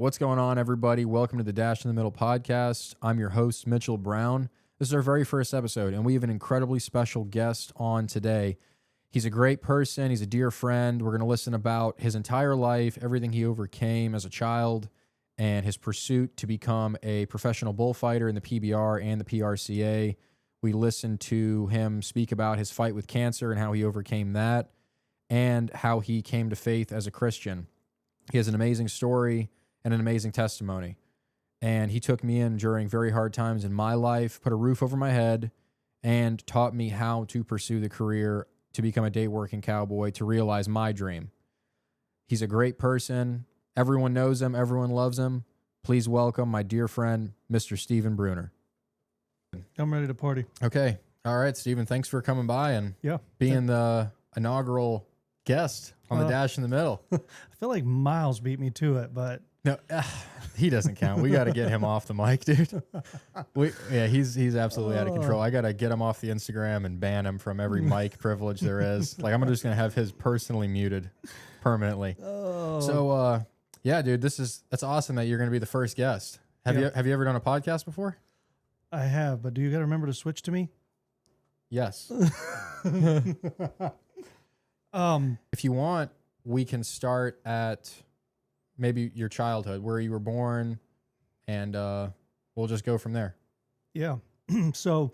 What's going on, everybody? Welcome to the Dash in the Middle podcast. I'm your host, Mitchell Brown. This is our very first episode, and we have an incredibly special guest on today. He's a great person. He's a dear friend. We're going to listen about his entire life, everything he overcame as a child, and his pursuit to become a professional bullfighter in the PBR and the PRCA. We listened to him speak about his fight with cancer and how he overcame that, and how he came to faith as a Christian. He has an amazing story and an amazing testimony. And he took me in during very hard times in my life, put a roof over my head, and taught me how to pursue the career to become a day working cowboy, to realize my dream. He's a great person. Everyone knows him. Everyone loves him. Please welcome my dear friend, Mr. Stephen Bruner. I'm ready to party. Okay. All right, Stephen, thanks for coming by and being the inaugural guest on the Dash in the Middle. I feel like Miles beat me to it, but no, he doesn't count. We got to get him off the mic, dude. He's absolutely out of control. I got to get him off the Instagram and ban him from every mic privilege there is. Like, I'm just going to have his personally muted permanently. So, yeah, dude, that's awesome that you're going to be the first guest. Have you ever done a podcast before? I have, but do you got to remember to switch to me? Yes. If you want, we can start at maybe your childhood, where you were born, and we'll just go from there. Yeah. So,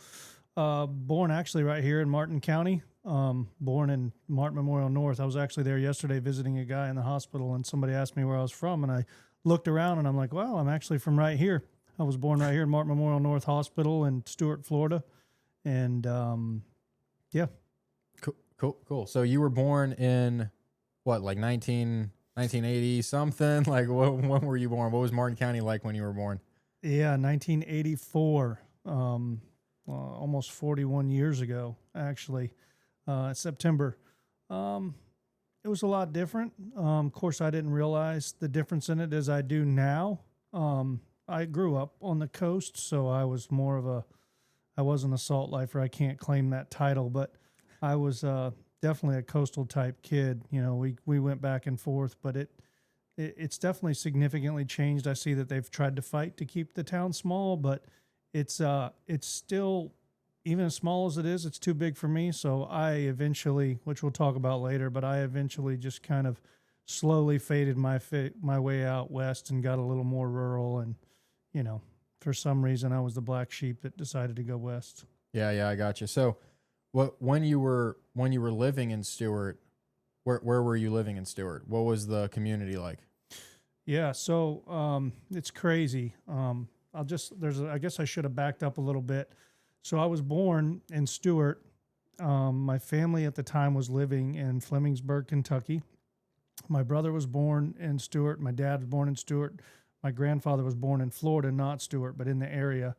born actually right here in Martin County, born in Martin Memorial North. I was actually there yesterday visiting a guy in the hospital, and somebody asked me where I was from, and I looked around, and I'm like, wow, I'm actually from right here. I was born right here in Martin Memorial North Hospital in Stuart, Florida, and yeah. Cool. So you were born in what, like 1980 something? Like, when were you born? What was Martin County like when you were born? Yeah, 1984. Almost 41 years ago, actually. September. It was a lot different. Of course, I didn't realize the difference in it as I do now. I grew up on the coast, so I was I wasn't a salt lifer. I can't claim that title, but I was definitely a coastal type kid. You know, we went back and forth, but it's definitely significantly changed. I see that they've tried to fight to keep the town small, but it's still, even as small as it is, it's too big for me. So I eventually, which we'll talk about later, but I eventually just kind of slowly faded my way out west and got a little more rural. And, you know, for some reason I was the black sheep that decided to go west. Yeah, I got you. So when you were living in Stuart, where were you living in Stuart? What was the community like? Yeah, so it's crazy. I guess I should have backed up a little bit. So I was born in Stuart. My family at the time was living in Flemingsburg, Kentucky. My brother was born in Stuart. My dad was born in Stuart. My grandfather was born in Florida, not Stuart, but in the area.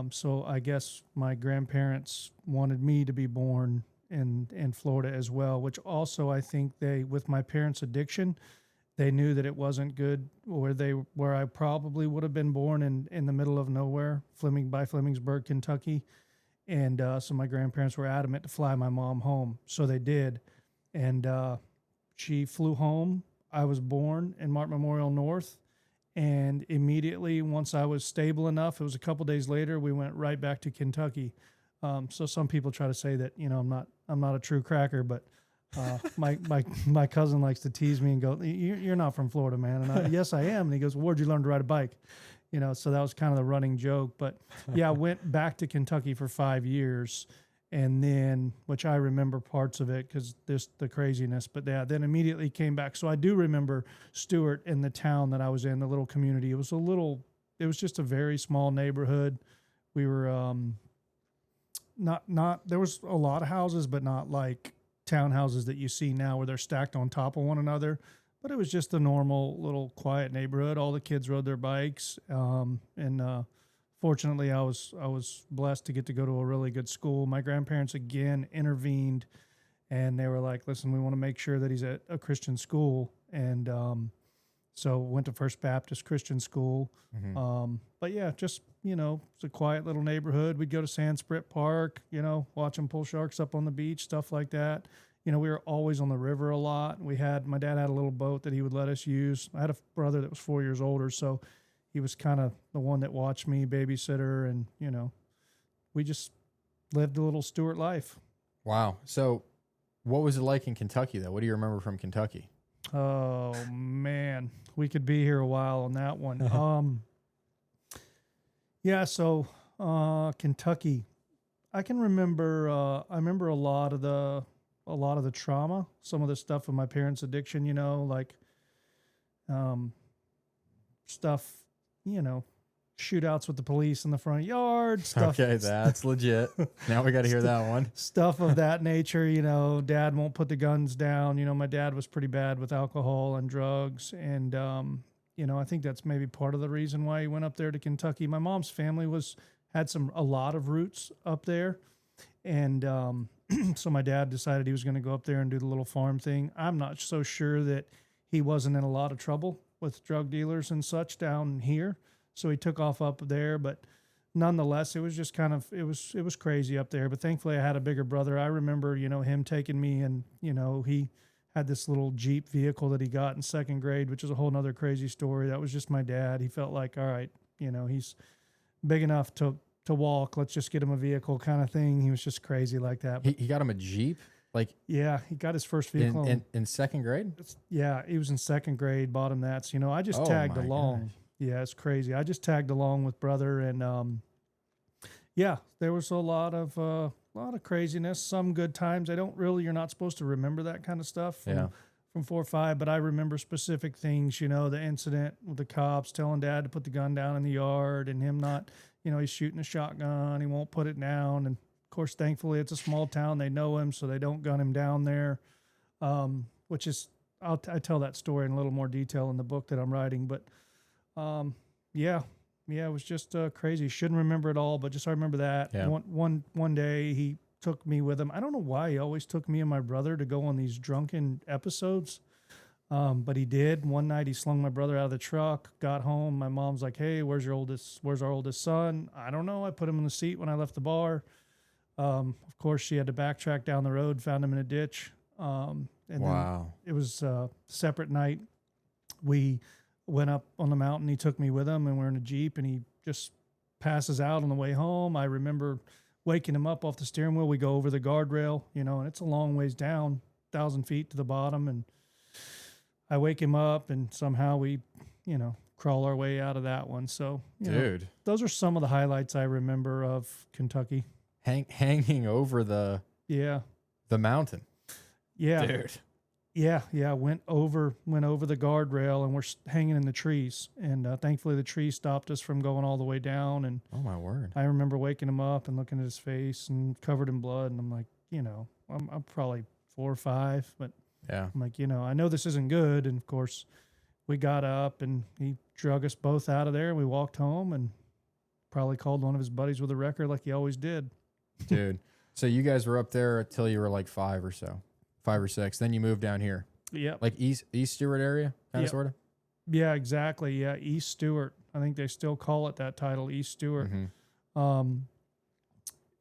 So I guess my grandparents wanted me to be born in Florida as well, which also I think with my parents' addiction, they knew that it wasn't good where I probably would have been born in the middle of nowhere, by Flemingsburg, Kentucky. And so my grandparents were adamant to fly my mom home. So they did. And she flew home. I was born in Martin Memorial North. And immediately, once I was stable enough, it was a couple days later, we went right back to Kentucky. So some people try to say that, you know, I'm not a true cracker, but my cousin likes to tease me and go, "You're not from Florida, man." And yes, I am. And he goes, "Well, where'd you learn to ride a bike?" You know, so that was kind of the running joke. But yeah, I went back to Kentucky for 5 years. And then, which I remember parts of it because the craziness, but yeah, then immediately came back. So I do remember Stuart and the town that I was in, the little community. It was just a very small neighborhood. We were there was a lot of houses, but not like townhouses that you see now where they're stacked on top of one another. But it was just a normal little quiet neighborhood. All the kids rode their bikes, and fortunately, I was blessed to get to go to a really good school. My grandparents, again, intervened, and they were like, listen, we want to make sure that he's at a Christian school. And so went to First Baptist Christian School. Mm-hmm. But yeah, just, you know, it's a quiet little neighborhood. We'd go to Sandsprit Park, you know, watch them pull sharks up on the beach, stuff like that. we were always on the river a lot. My dad had a little boat that he would let us use. I had a brother that was 4 years older, so he was kind of the one that watched me, babysitter, and, we just lived a little Stewart life. Wow. So what was it like in Kentucky, though? What do you remember from Kentucky? Oh, man. We could be here a while on that one. Yeah, so Kentucky. I can remember I remember a lot of the trauma, some of the stuff with my parents' addiction, like stuff, shootouts with the police in the front yard, stuff. Okay, that's legit. Now we got to hear that one. Stuff of that nature, dad won't put the guns down. My dad was pretty bad with alcohol and drugs. And, I think that's maybe part of the reason why he went up there to Kentucky. My mom's family had a lot of roots up there. And so my dad decided he was going to go up there and do the little farm thing. I'm not so sure that he wasn't in a lot of trouble with drug dealers and such down here. So he took off up there, but nonetheless, it was just kind of, it was crazy up there. But thankfully I had a bigger brother. I remember, him taking me, and, he had this little Jeep vehicle that he got in second grade, which is a whole nother crazy story. That was just my dad. He felt like, all right, he's big enough to walk. Let's just get him a vehicle kind of thing. He was just crazy like that. He got him a Jeep? Like, yeah, he got his first vehicle. In second grade? Yeah, he was in second grade, bought him that. So, I just tagged along. Gosh. Yeah, it's crazy. I just tagged along with brother, and yeah, there was a lot of craziness, some good times. You're not supposed to remember that kind of stuff from 4 or 5, but I remember specific things, the incident with the cops telling dad to put the gun down in the yard, and him not, he's shooting a shotgun, he won't put it down. And of course, thankfully it's a small town. They know him, so they don't gun him down there. Which is, I tell that story in a little more detail in the book that I'm writing, but yeah, it was just crazy. Shouldn't remember it all, but just I remember that. Yeah. One day he took me with him. I don't know why he always took me and my brother to go on these drunken episodes, but he did. One night he slung my brother out of the truck, got home. My mom's like, "Hey, where's our oldest son?" I don't know. I put him in the seat when I left the bar. Of course, she had to backtrack down the road, found him in a ditch. And wow. Then it was a separate night. We went up on the mountain. He took me with him, and we're in a Jeep, and he just passes out on the way home. I remember waking him up off the steering wheel. We go over the guardrail, and it's a long ways down, 1,000 feet to the bottom. And I wake him up, and somehow we, crawl our way out of that one. So, dude, those are some of the highlights I remember of Kentucky. Hanging over the mountain. Yeah. Dude. Yeah. Went over the guardrail, and we're hanging in the trees. And thankfully the tree stopped us from going all the way down. And oh my word. I remember waking him up and looking at his face and covered in blood. And I'm like, I'm probably 4 or 5, but yeah, I'm like, I know this isn't good. And of course we got up, and he drug us both out of there. We walked home, and probably called one of his buddies with a record like he always did. Dude. So you guys were up there until you were like 5 or so. 5 or 6. Then you moved down here. Yeah. Like East Stewart area, kind of, sort of? Yeah, exactly. Yeah, East Stewart. I think they still call it that title, East Stewart. Mm-hmm.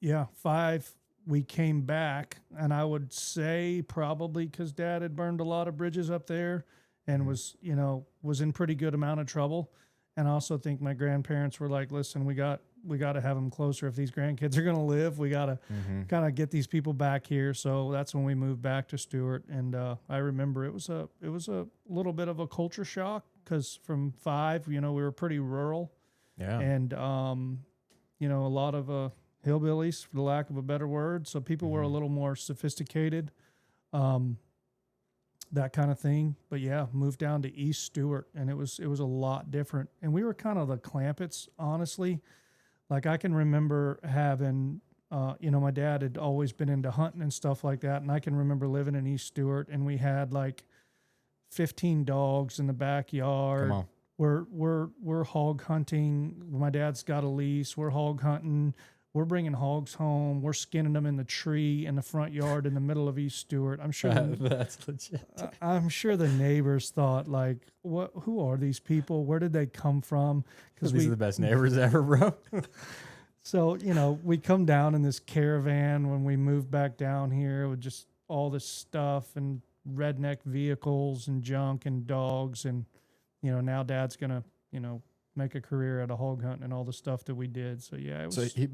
Yeah, 5, we came back, and I would say probably because Dad had burned a lot of bridges up there and was in pretty good amount of trouble. And I also think my grandparents were like, listen, we got to have them closer. If these grandkids are going to live, we got to kind of get these people back here. So that's when we moved back to Stewart. And I remember it was a little bit of a culture shock, because from 5, we were pretty rural. Yeah. And, a lot of hillbillies, for the lack of a better word. So people were a little more sophisticated, that kind of thing. But yeah, moved down to East Stewart, and it was a lot different. And we were kind of the Clampetts, honestly. Like, I can remember having, my dad had always been into hunting and stuff like that. And I can remember living in East Stewart, and we had like 15 dogs in the backyard. Come on. We're hog hunting. My dad's got a lease. We're hog hunting. We're bringing hogs home. We're skinning them in the tree in the front yard in the middle of East Stewart. I'm sure that's legit. I'm sure the neighbors thought, like, who are these people? Where did they come from? Because these are the best neighbors ever, bro. So, we come down in this caravan when we moved back down here with just, all this stuff and redneck vehicles and junk and dogs. And, now dad's going to, make a career out of hog hunting and all the stuff that we did. So yeah, it was. So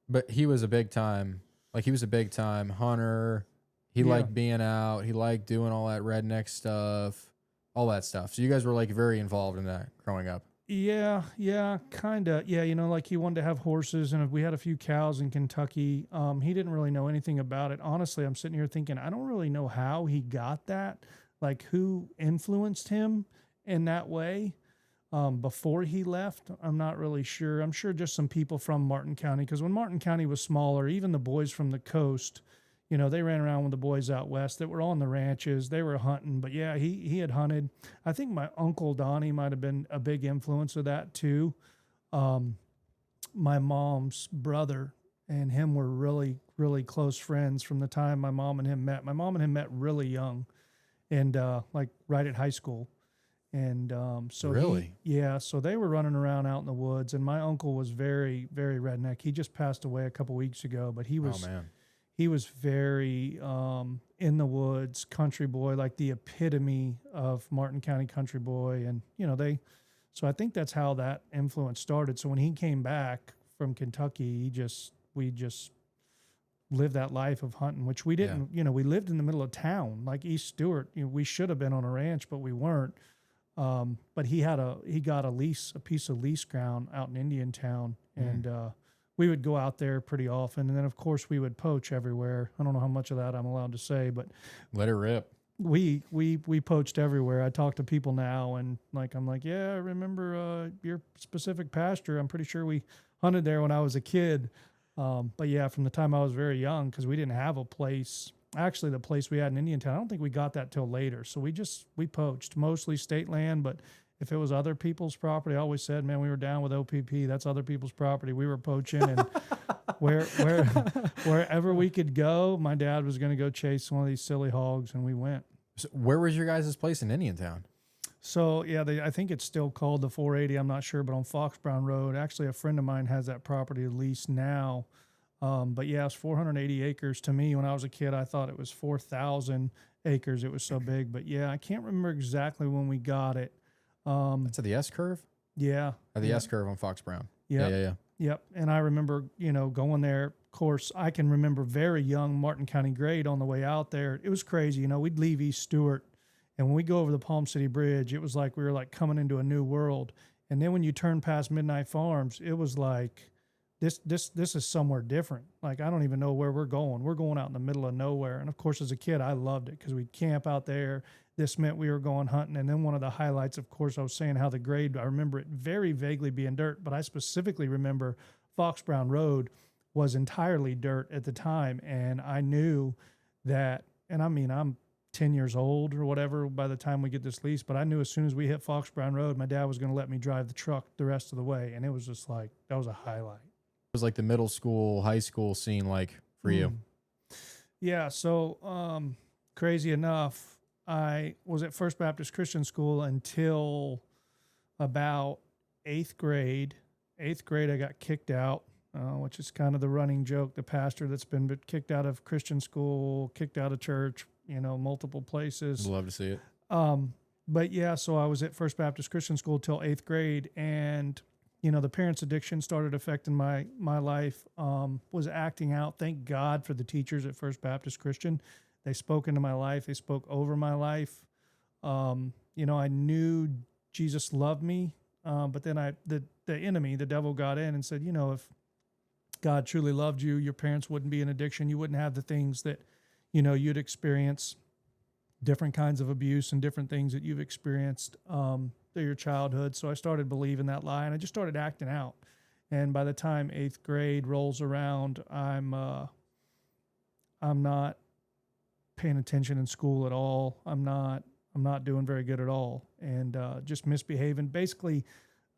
but he was a big time, like he was a big time hunter. He liked being out. He liked doing all that redneck stuff, all that stuff. So you guys were like very involved in that growing up. Yeah, kind of. Yeah, like he wanted to have horses, and if we had a few cows in Kentucky. He didn't really know anything about it. Honestly, I'm sitting here thinking, I don't really know how he got that, like who influenced him in that way before he left. I'm not really sure. I'm sure just some people from Martin County, because when Martin County was smaller, even the boys from the coast, they ran around with the boys out west that were on the ranches. They were hunting, but yeah, he had hunted. I think my uncle Donnie might have been a big influence of that too. My mom's brother and him were really, really close friends from the time my mom and him met. My mom and him met really young, and like right at high school. And so really, so they were running around out in the woods. And my uncle was very, very redneck. He just passed away a couple weeks ago, but he was. Oh man. He was very in the woods, country boy, like the epitome of Martin County country boy. And, so I think that's how that influence started. So when he came back from Kentucky, we just lived that life of hunting, which we didn't, we lived in the middle of town, like East Stewart. We should have been on a ranch, but we weren't. But he got a piece of lease ground out in Indiantown, and we would go out there pretty often. And then of course we would poach everywhere. I don't know how much of that I'm allowed to say, but let it rip. We poached everywhere. I talk to people now, and I'm like, yeah, I remember your specific pasture. I'm pretty sure we hunted there when I was a kid. But yeah, from the time I was very young, because we didn't have a place. Actually, the place we had in Indiantown, I don't think we got that till later. So we poached mostly state land, but if it was other people's property, I always said, man, we were down with OPP. That's other people's property. We were poaching, and wherever we could go, my dad was going to go chase one of these silly hogs, and we went. So where was your guys' place in Indiantown? So yeah, I think it's still called the 480. I'm not sure, but on Fox Brown Road. Actually, a friend of mine has that property leased now. But yeah, it's 480 acres. To me, when I was a kid, I thought it was 4,000 acres. It was so big. But yeah, I can't remember exactly when we got it. That's at the S curve? Yeah. At the S curve on Fox Brown. Yep. Yeah. Yep. And I remember, going there. Of course, I can remember very young Martin County grade on the way out there. It was crazy. We'd leave East Stewart, and when we go over the Palm City Bridge, it was like we were like coming into a new world. And then when you turn past Midnight Farms, it was like, this is somewhere different. Like, I don't even know where we're going. We're going out in the middle of nowhere. And of course, as a kid, I loved it because we'd camp out there. This meant we were going hunting. And then one of the highlights, of course, I was saying how the grade, I remember it very vaguely being dirt, but I specifically remember Fox Brown Road was entirely dirt at the time. And I knew that, and I mean, I'm 10 years old or whatever by the time we get this lease, but I knew as soon as we hit Fox Brown Road, my dad was going to let me drive the truck the rest of the way. And it was just like, that was a highlight. Was like the middle school, high school scene like for you? Yeah. So, crazy enough, I was at First Baptist Christian School until about eighth grade. Eighth grade, I got kicked out, which is kind of the running joke. The pastor that's been kicked out of Christian school, kicked out of church, multiple places. I'd love to see it. But yeah, so I was at First Baptist Christian School till eighth grade, and the parents' addiction started affecting my life, was acting out. Thank God for the teachers at First Baptist Christian. They spoke into my life. They spoke over my life. I knew Jesus loved me, but then the enemy, the devil, got in and said, if God truly loved you, your parents wouldn't be in addiction. You wouldn't have the things that, you'd experience, different kinds of abuse and different things that you've experienced through your childhood. So I started believing that lie, and I just started acting out. And by the time eighth grade rolls around, I'm not paying attention in school at all. I'm not doing very good at all, and just misbehaving. Basically,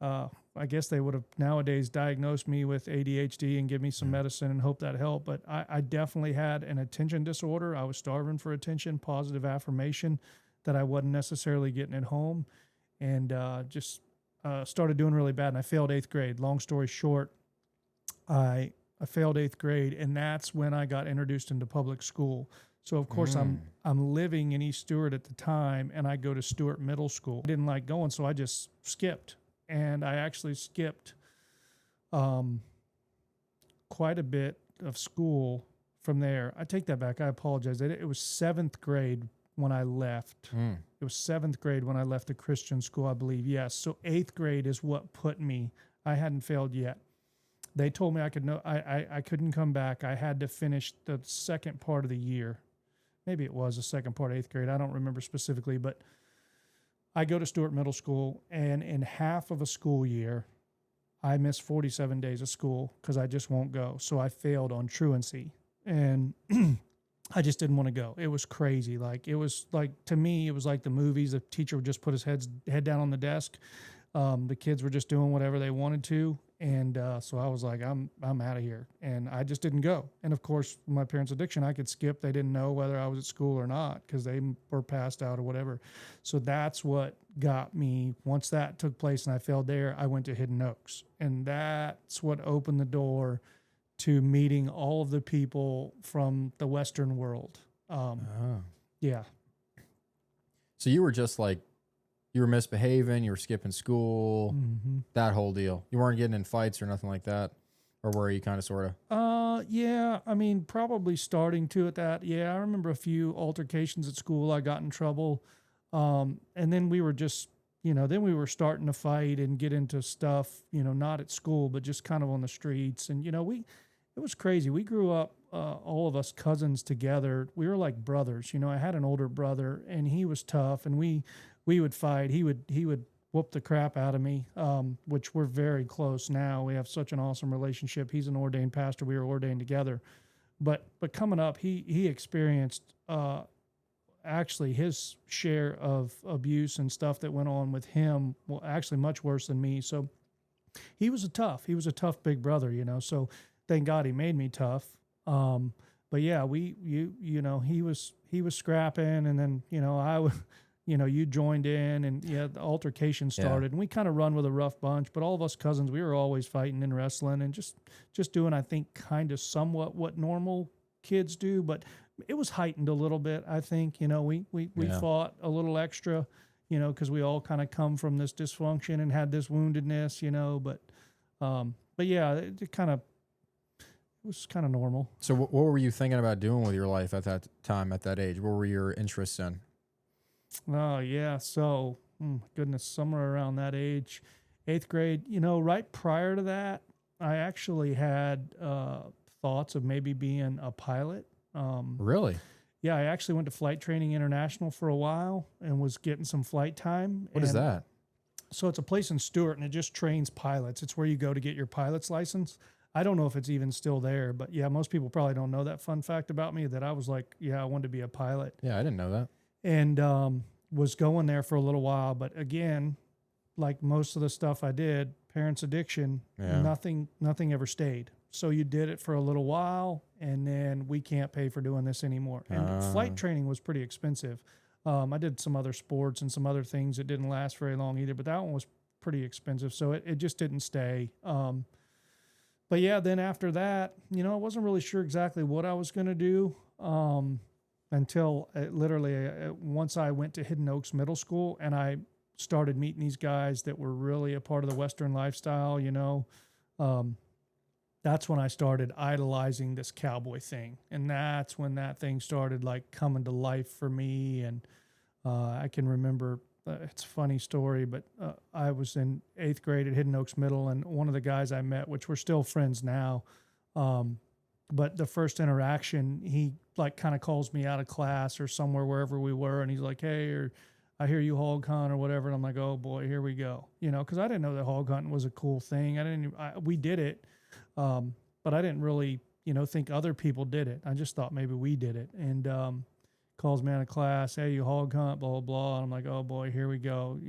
I guess they would have nowadays diagnosed me with ADHD and give me some medicine and hope that helped. But I definitely had an attention disorder. I was starving for attention, positive affirmation that I wasn't necessarily getting at home, and just started doing really bad. And I failed eighth grade. Long story short, I failed eighth grade, and that's when I got introduced into public school. So of course I'm living in East Stewart at the time, and I go to Stewart Middle School. I didn't like going, so I just skipped, and I actually skipped quite a bit of school from there. I take that back. I apologize. It was 7th grade when I left. It was 7th grade when I left the Christian school, I believe. Yes. So 8th grade is what put me. I hadn't failed yet. They told me I couldn't come back. I had to finish the second part of the year. Maybe it was the second part of 8th grade. I don't remember specifically, but I go to Stewart Middle School, and in half of a school year, I missed 47 days of school because I just won't go. So I failed on truancy, and I just didn't want to go. It was crazy. Like, it was like, to me, it was like the movies. The teacher would just put his head down on the desk. The kids were just doing whatever they wanted to. And so I was like, I'm out of here. And I just didn't go. And of course, my parents' addiction, I could skip. They didn't know whether I was at school or not because they were passed out or whatever. So that's what got me. Once that took place and I failed there, I went to Hidden Oaks. And that's what opened the door to meeting all of the people from the Western world. Yeah. So you were just like, you were misbehaving, you were skipping school, that whole deal. You weren't getting in fights or nothing like that? Or were you kind of, sort of? Yeah, I mean, probably starting to at that. Yeah, I remember a few altercations at school. I got in trouble. And then we were just, then we were starting to fight and get into stuff, not at school, but just kind of on the streets. And, it was crazy. We grew up, all of us cousins together. We were like brothers. I had an older brother, and he was tough, and we would fight. He would whoop the crap out of me, which we're very close now. We have such an awesome relationship. He's an ordained pastor. We were ordained together. But coming up, he experienced actually his share of abuse and stuff that went on with him. Well, actually much worse than me. So he was a tough big brother, So thank God he made me tough. But yeah, he was scrapping, and then I would. You joined in, and the altercation started, and we kind of run with a rough bunch, but all of us cousins, we were always fighting and wrestling and just doing, I think, kind of somewhat what normal kids do, but it was heightened a little bit. I think, we fought a little extra, cause we all kind of come from this dysfunction and had this woundedness, but yeah, it was kind of normal. So what were you thinking about doing with your life at that time, at that age? What were your interests in? Oh, yeah. So, goodness, somewhere around that age, 8th grade, right prior to that, I actually had thoughts of maybe being a pilot. Really? Yeah, I actually went to Flight Training International for a while and was getting some flight time. What is that? So it's a place in Stewart, and it just trains pilots. It's where you go to get your pilot's license. I don't know if it's even still there, but yeah, most people probably don't know that fun fact about me, that I was like, I wanted to be a pilot. Yeah, I didn't know that. And was going there for a little while. But again, like most of the stuff I did, parents' addiction, nothing ever stayed. So you did it for a little while, and then we can't pay for doing this anymore. And flight training was pretty expensive. I did some other sports and some other things that didn't last very long either, but that one was pretty expensive. So it just didn't stay. But yeah, then after that, I wasn't really sure exactly what I was going to do. Until literally once I went to Hidden Oaks Middle School, and I started meeting these guys that were really a part of the Western lifestyle, that's when I started idolizing this cowboy thing. And that's when that thing started like coming to life for me. And I can remember, it's a funny story, but I was in 8th grade at Hidden Oaks Middle, and one of the guys I met, which we're still friends now, but the first interaction, he like kind of calls me out of class or somewhere, wherever we were. And he's like, "Hey, or I hear you hog hunt or whatever." And I'm like, "Oh boy, here we go." Cause I didn't know that hog hunting was a cool thing. We did it. But I didn't really, think other people did it. I just thought maybe we did it. And, calls me out of class. "Hey, you hog hunt, blah, blah, blah." And I'm like, "Oh boy, here we go."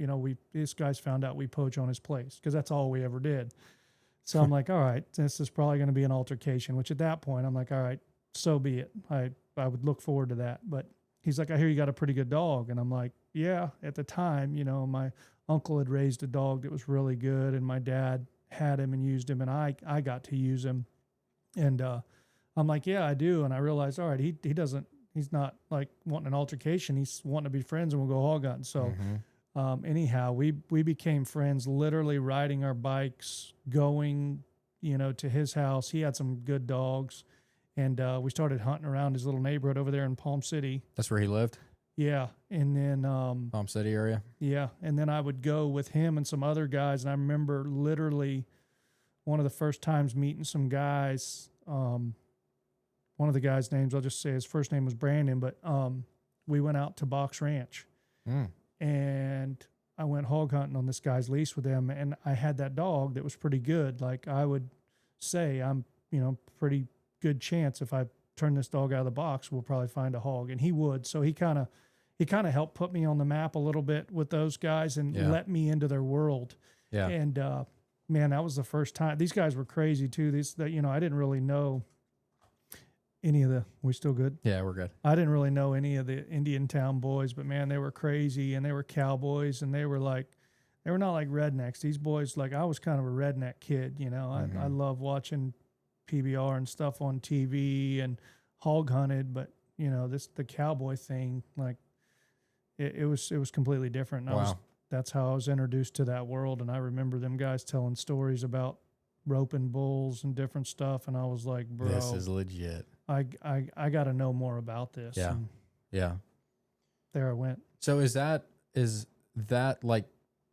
This guy's found out we poach on his place, cause that's all we ever did. So I'm like, all right, this is probably going to be an altercation, which at that point I'm like, all right, so be it. I would look forward to that. But he's like, "I hear you got a pretty good dog." And I'm like, yeah, at the time, my uncle had raised a dog that was really good, and my dad had him and used him, and I got to use him. And I'm like, "Yeah, I do." And I realized, all right, he doesn't, he's not like wanting an altercation. He's wanting to be friends and we'll go hog hunting. So anyhow, we became friends, literally riding our bikes, going, to his house. He had some good dogs, and we started hunting around his little neighborhood over there in Palm City. That's where he lived? Yeah. And then Palm City area? yeah, and then I would go with him and some other guys, and I remember literally one of the first times meeting some guys. One of the guys' names, I'll just say his first name was Brandon, but we went out to Box Ranch. And I went hog hunting on this guy's lease with him, and I had that dog that was pretty good. Like, I would say I'm, pretty good chance if I turn this dog out of the box, we'll probably find a hog, and he would. So he kind of helped put me on the map a little bit with those guys and let me into their world. Yeah. And man, that was the first time. These guys were crazy too. I didn't really know any of we still good? Yeah, we're good. I didn't really know any of the Indian town boys, but man, they were crazy, and they were cowboys, and they were not like rednecks. These boys, like, I was kind of a redneck kid, I love watching PBR and stuff on TV and hog hunted, but the cowboy thing, like, it was completely different. That's how I was introduced to that world. And I remember them guys telling stories about roping bulls and different stuff. And I was like, bro, this is legit. I got to know more about this. Yeah. And yeah. There I went. So is that like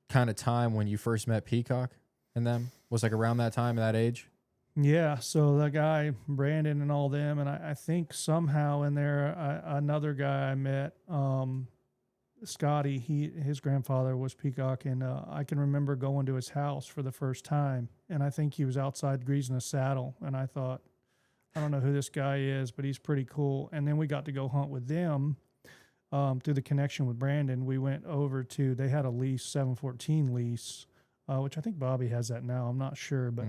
kind of time when you first met Peacock and them? Was like around that time, that age? Yeah. So the guy, Brandon and all them, and I think somehow in there, another guy I met, Scotty, his grandfather was Peacock, and I can remember going to his house for the first time, and I think he was outside greasing a saddle, and I thought, I don't know who this guy is, but he's pretty cool. And then we got to go hunt with them through the connection with Brandon. We went over to, they had a lease, 714 lease, which I think Bobby has that now. I'm not sure, but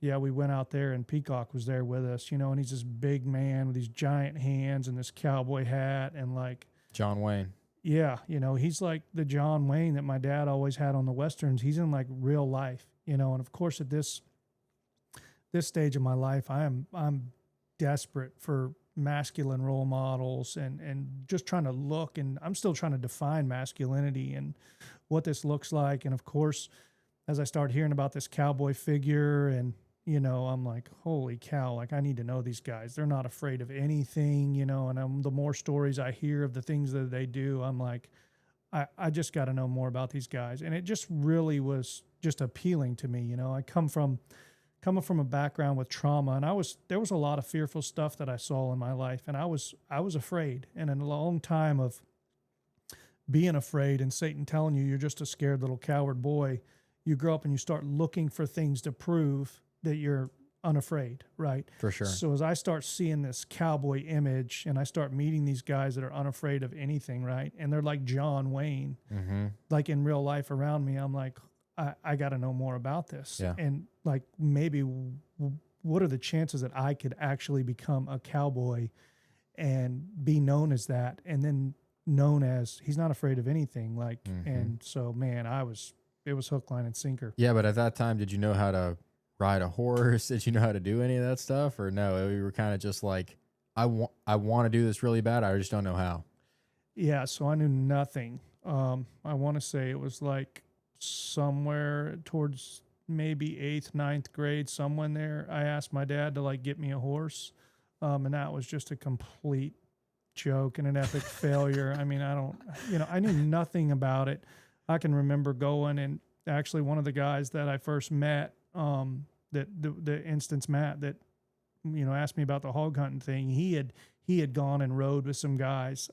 yeah, we went out there, and Peacock was there with us, and he's this big man with these giant hands and this cowboy hat, and like John Wayne. Yeah, he's like the John Wayne that my dad always had on the Westerns. He's in like real life, and of course at this stage of my life, I'm desperate for masculine role models and just trying to look, and I'm still trying to define masculinity and what this looks like. And of course, as I start hearing about this cowboy figure, and I'm like, holy cow, like, I need to know these guys. They're not afraid of anything, and the more stories I hear of the things that they do, I'm like, I just got to know more about these guys. And it just really was just appealing to me. I coming from a background with trauma, and there was a lot of fearful stuff that I saw in my life, and I was afraid. And in a long time of being afraid and Satan telling you're just a scared little coward boy, you grow up and you start looking for things to prove that you're unafraid, right? For sure. So as I start seeing this cowboy image, and I start meeting these guys that are unafraid of anything, right? And they're like John Wayne, like in real life around me, I'm like, I got to know more about this. Yeah. And like, maybe what are the chances that I could actually become a cowboy and be known as that, and then known as he's not afraid of anything. Like, and so, man, it was hook, line, and sinker. Yeah. But at that time, did you know how to ride a horse? Did you know how to do any of that stuff, or no? You were kind of just like, I want to do this really bad. I just don't know how. Yeah. So I knew nothing. I want to say it was like somewhere towards maybe 8th, 9th grade, somewhere in there. I asked my dad to like get me a horse. And that was just a complete joke and an epic failure. I mean, I knew nothing about it. I can remember going, and actually one of the guys that I first met, that the instance Matt that, asked me about the hog hunting thing, he had gone and rode with some guys.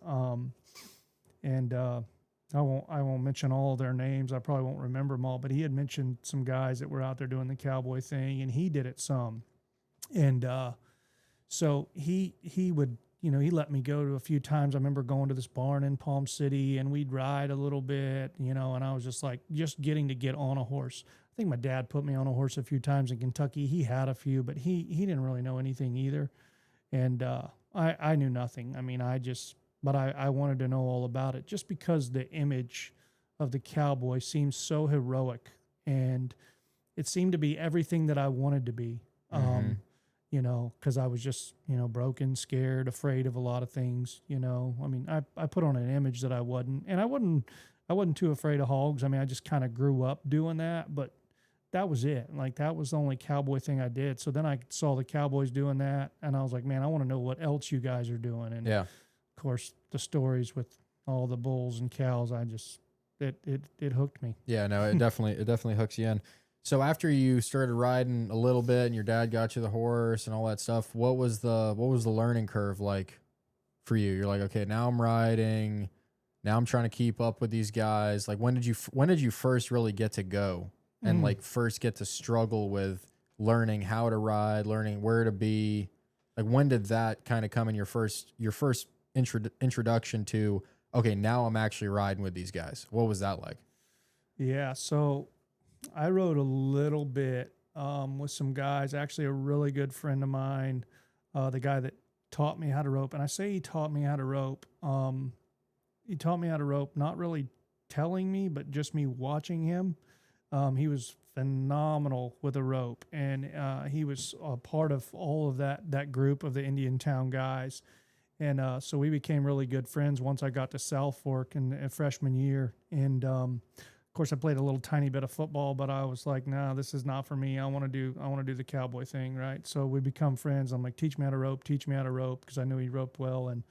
And I won't mention all of their names. I probably won't remember them all, but he had mentioned some guys that were out there doing the cowboy thing, and he did it some. And, so he would, he let me go to a few times. I remember going to this barn in Palm City, and we'd ride a little bit, and I was just like, just getting to get on a horse. I think my dad put me on a horse a few times in Kentucky. He had a few, but he didn't really know anything either. And I knew nothing. I mean, but I wanted to know all about it, just because the image of the cowboy seemed so heroic, and it seemed to be everything that I wanted to be. because I was just, broken, scared, afraid of a lot of things, I mean, I put on an image that I wasn't, and I wasn't too afraid of hogs. I mean, I just kind of grew up doing that, but that was it. Like, that was the only cowboy thing I did. So then I saw the Cowboys doing that, and I was like, man, I want to know what else you guys are doing. And Yeah. of course, the stories with all the bulls and cows, it hooked me. Yeah, no, it definitely hooks you in. So after you started riding a little bit and your dad got you the horse and all that stuff, what was the learning curve like for you? You're like, okay, now I'm riding. Now I'm trying to keep up with these guys. Like, when did you first really get to go and like first get to struggle with learning how to ride, learning where to be? Like, when did that kind of come in your first introduction to, okay, now I'm actually riding with these guys? What was that like? Yeah, so I rode a little bit with some guys. Actually, a really good friend of mine, the guy that taught me how to rope. And I say he taught me how to rope. He taught me how to rope, not really telling me, but just me watching him. He was phenomenal with a rope, and he was a part of all of that group of the Indian Town guys. And so we became really good friends once I got to South Fork in freshman year. And of course, I played a little tiny bit of football, but I was like, "No, this is not for me. I want to do the cowboy thing, right?" So we become friends. I'm like, "Teach me how to rope. Teach me how to rope," because I knew he roped well. And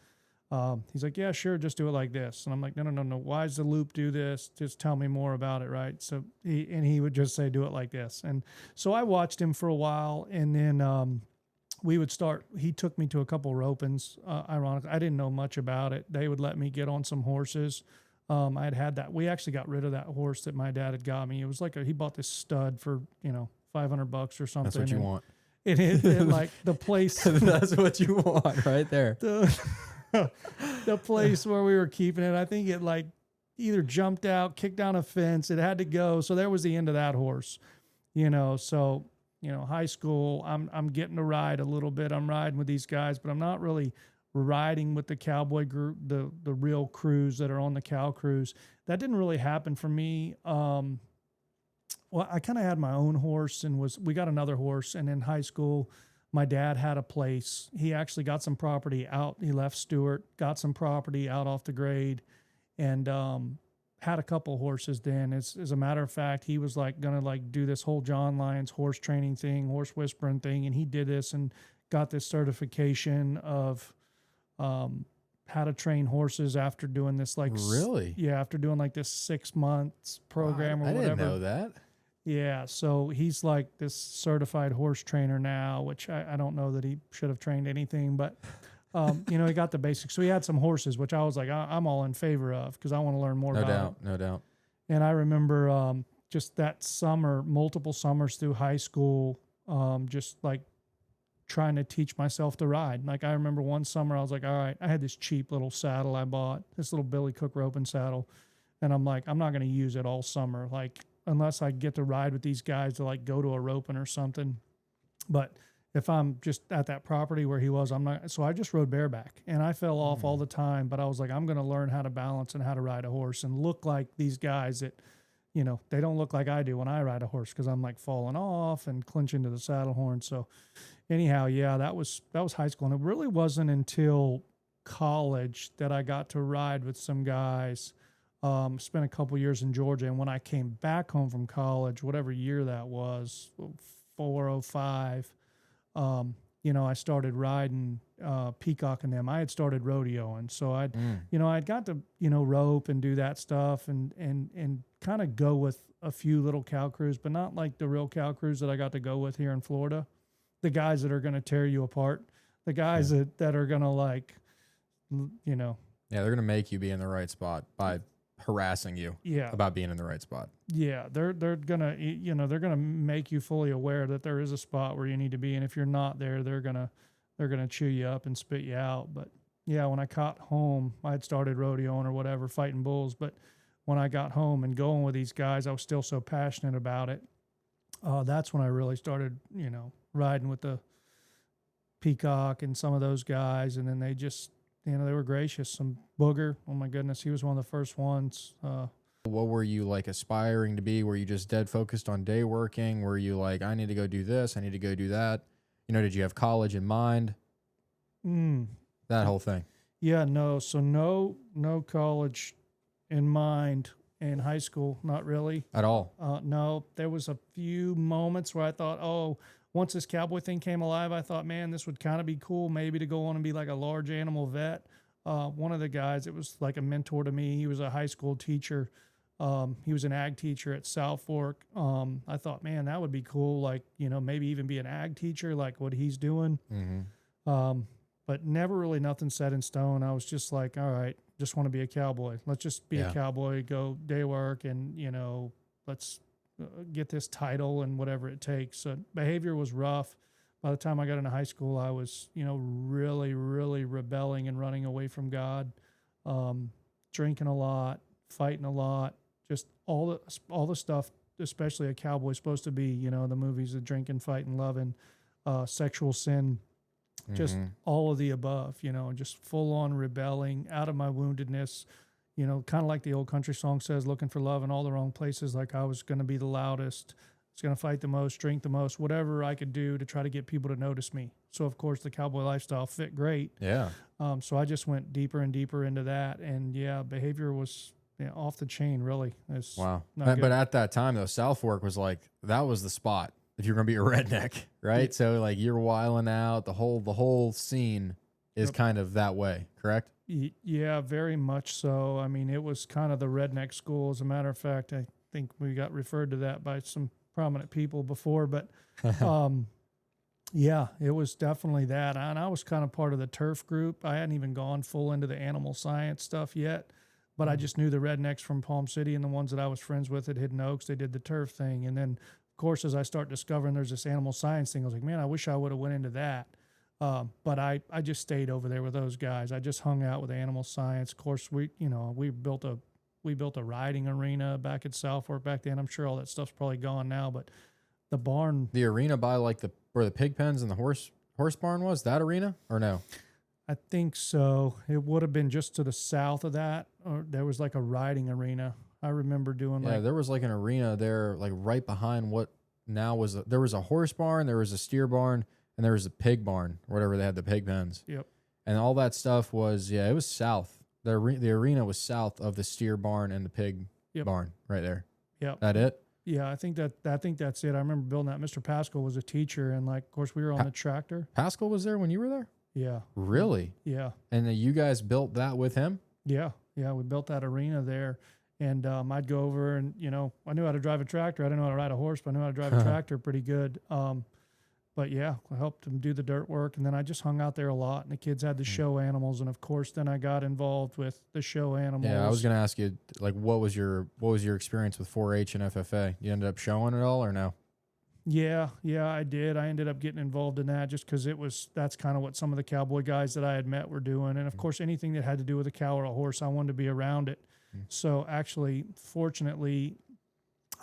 he's like, "Yeah, sure, just do it like this." And I'm like, "No. Why does the loop do this? Just tell me more about it, right?" So he would just say, "Do it like this." And so I watched him for a while, and then we would start. He took me to a couple ropings. Ironically, I didn't know much about it. They would let me get on some horses. I had that. We actually got rid of that horse that my dad had got me. It was like he bought this stud for $500 or something. That's what you want. It like the place. That's what you want right there. The place where we were keeping it. I think it like either jumped out, kicked down a fence. It had to go. So there was the end of that horse. So high school. I'm getting to ride a little bit. I'm riding with these guys, but I'm not really riding with the cowboy group, the real crews that are on the cow cruise. That didn't really happen for me. Well, I kind of had my own horse, and we got another horse. And in high school, my dad had a place. He actually got some property out. He left Stewart, got some property out off the grade, and had a couple horses then. As a matter of fact, he was like gonna like do this whole John Lyons horse training thing, horse whispering thing, and he did this and got this certification of how to train horses after doing this after doing like this 6 months program or whatever. I didn't know that. Yeah, so he's like this certified horse trainer now, which I don't know that he should have trained anything, but he got the basics. So he had some horses, which I was like, I'm all in favor of because I want to learn more about it. No doubt. And I remember just that summer, multiple summers through high school, just like trying to teach myself to ride. Like I remember one summer I was like, all right, I had this cheap little saddle I bought, this little Billy Cook roping saddle. And I'm like, I'm not going to use it all summer. Like, unless I get to ride with these guys to like go to a roping or something. But if I'm just at that property where he was, I'm not. So I just rode bareback and I fell off all the time. But I was like, I'm going to learn how to balance and how to ride a horse and look like these guys that, they don't look like I do when I ride a horse because I'm like falling off and clinching to the saddle horn. So anyhow, yeah, that was high school. And it really wasn't until college that I got to ride with some guys. Spent a couple years in Georgia, and when I came back home from college, whatever year that was, 405, I started riding Peacock and them. I had started rodeoing, so I'd got to rope and do that stuff and kind of go with a few little cow crews, but not like the real cow crews that I got to go with here in Florida. The guys that are going to tear you apart, the guys that are going to like, Yeah, they're going to make you be in the right spot by harassing you about being in the right spot. Yeah, they're gonna they're gonna make you fully aware that there is a spot where you need to be, and if you're not there, they're gonna chew you up and spit you out. But yeah, when I got home, I had started rodeoing or whatever, fighting bulls. But when I got home and going with these guys, I was still so passionate about it. That's when I really started, riding with the Peacock and some of those guys, and then they just. They were gracious. Some Booger, oh my goodness, he was one of the first ones. What were you like aspiring to be? Were you just dead focused on day working? Were you like, I need to go do this, I need to go do that? Did you have college in mind? That whole thing. Yeah, no. So no college in mind in high school, not really. At all? No, there was a few moments where I thought, oh, once this cowboy thing came alive, I thought, man, this would kind of be cool maybe to go on and be like a large animal vet. One of the guys, it was like a mentor to me. He was a high school teacher. He was an ag teacher at South Fork. I thought, man, that would be cool. Like, maybe even be an ag teacher, like what he's doing. But never really nothing set in stone. I was just like, all right, just want to be a cowboy. Let's just be a cowboy, go day work, and, let's get this title and whatever it takes. So behavior was rough. By the time I got into high school, I was, really, really rebelling and running away from God, drinking a lot, fighting a lot, just all the stuff, especially a cowboy's supposed to be, the movies of drinking, fighting, loving, sexual sin, just all of the above, just full on rebelling out of my woundedness, kind of like the old country song says, looking for love in all the wrong places. Like I was going to be the loudest, I was going to fight the most, drink the most, whatever I could do to try to get people to notice me. So of course the cowboy lifestyle fit great. Yeah. So I just went deeper and deeper into that. And behavior was off the chain, really. Wow. But at that time though, South Fork was like, that was the spot if you're going to be a redneck, right? So like you're wilding out, the whole scene is kind of that way, correct? Yeah, very much so. I mean, it was kind of the redneck school. As a matter of fact, I think we got referred to that by some prominent people before, but yeah, it was definitely that. And I was kind of part of the turf group. I hadn't even gone full into the animal science stuff yet, but I just knew the rednecks from Palm City and the ones that I was friends with at Hidden Oaks. They did the turf thing. And then of course, as I start discovering there's this animal science thing, I was like, man, I wish I would have went into that. But I just stayed over there with those guys. I just hung out with animal science. Of course, we built a riding arena back at South Fork back then. I'm sure all that stuff's probably gone now, but the barn, the arena by like where the pig pens and the horse barn was, that arena or no? I think so. It would have been just to the south of that, or there was like a riding arena. I remember doing there was like an arena there, like right behind what now was there was a horse barn, there was a steer barn, and there was a pig barn, whatever they had the pig pens. Yep. And all that stuff was it was south. The arena was south of the steer barn and the pig barn, right there. Yep. That it? Yeah, I think that's it. I remember building that. Mr. Pascal was a teacher, and like, of course, we were on the tractor. Pascal was there when you were there? Yeah. Really? Yeah. And you guys built that with him? Yeah. Yeah. We built that arena there. And I'd go over and, I knew how to drive a tractor. I didn't know how to ride a horse, but I knew how to drive a tractor pretty good. But yeah, I helped him do the dirt work. And then I just hung out there a lot. And the kids had the show animals. And of course, then I got involved with the show animals. Yeah, I was going to ask you, like, what was your experience with 4-H and FFA? You ended up showing it all or no? Yeah, I did. I ended up getting involved in that just because that's kind of what some of the cowboy guys that I had met were doing. And of course, anything that had to do with a cow or a horse, I wanted to be around it. So actually, fortunately,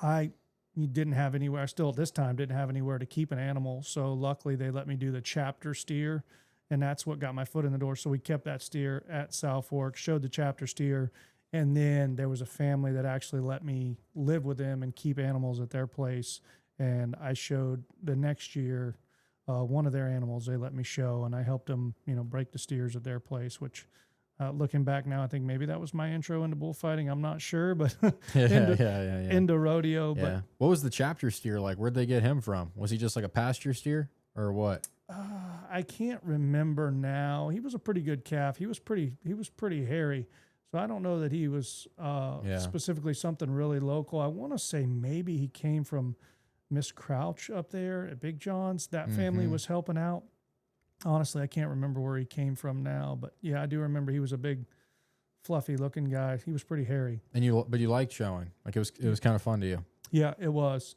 I didn't have anywhere. I still at this time didn't have anywhere to keep an animal. So luckily, they let me do the chapter steer, and that's what got my foot in the door. So we kept that steer at South Fork, showed the chapter steer, and then there was a family that actually let me live with them and keep animals at their place. And I showed the next year one of their animals. They let me show, and I helped them, break the steers at their place, which. Looking back now, I think maybe that was my intro into bullfighting. I'm not sure, but into rodeo. Yeah. But what was the chapter steer like? Where'd they get him from? Was he just like a pasture steer or what? I can't remember now. He was a pretty good calf. He was pretty hairy. So I don't know that he was specifically something really local. I want to say maybe he came from Miss Crouch up there at Big John's. That family was helping out. Honestly, I can't remember where he came from now, but yeah, I do remember he was a big, fluffy looking guy. He was pretty hairy. But you liked showing, like it was kind of fun to you. Yeah, it was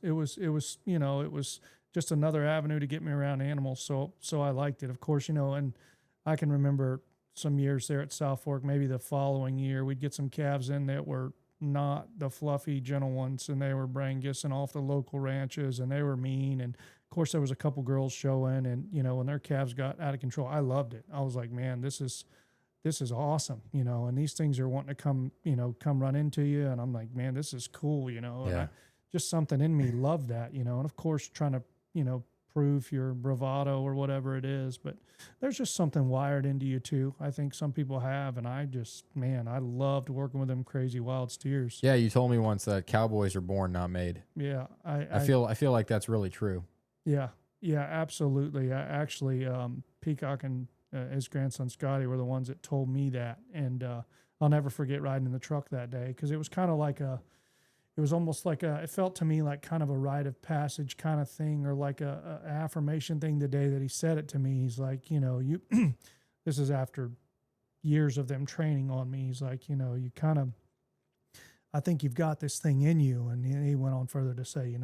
just another avenue to get me around animals. So I liked it, of course, and I can remember some years there at South Fork, maybe the following year, we'd get some calves in that were not the fluffy, gentle ones, and they were Brangus off the local ranches, and they were mean. And of course, there was a couple girls showing, and when their calves got out of control, I loved it. I was like, man, this is awesome, and these things are wanting to come run into you, and I'm like, man, this is cool, and just something in me loved that, and of course, trying to proof, your bravado, or whatever it is. But there's just something wired into you too. I think some people have, and I loved working with them crazy wild steers. Yeah, you told me once that cowboys are born, not made. Yeah, I feel like that's really true. Yeah, yeah, absolutely. I actually, Peacock and his grandson Scotty were the ones that told me that, and I'll never forget riding in the truck that day because it was kind of like it was almost like it felt to me like kind of a rite of passage kind of thing, or like a affirmation thing. The day that he said it to me, he's like, you, this is after years of them training on me. He's like, you kind of, I think you've got this thing in you, and he went on further to say,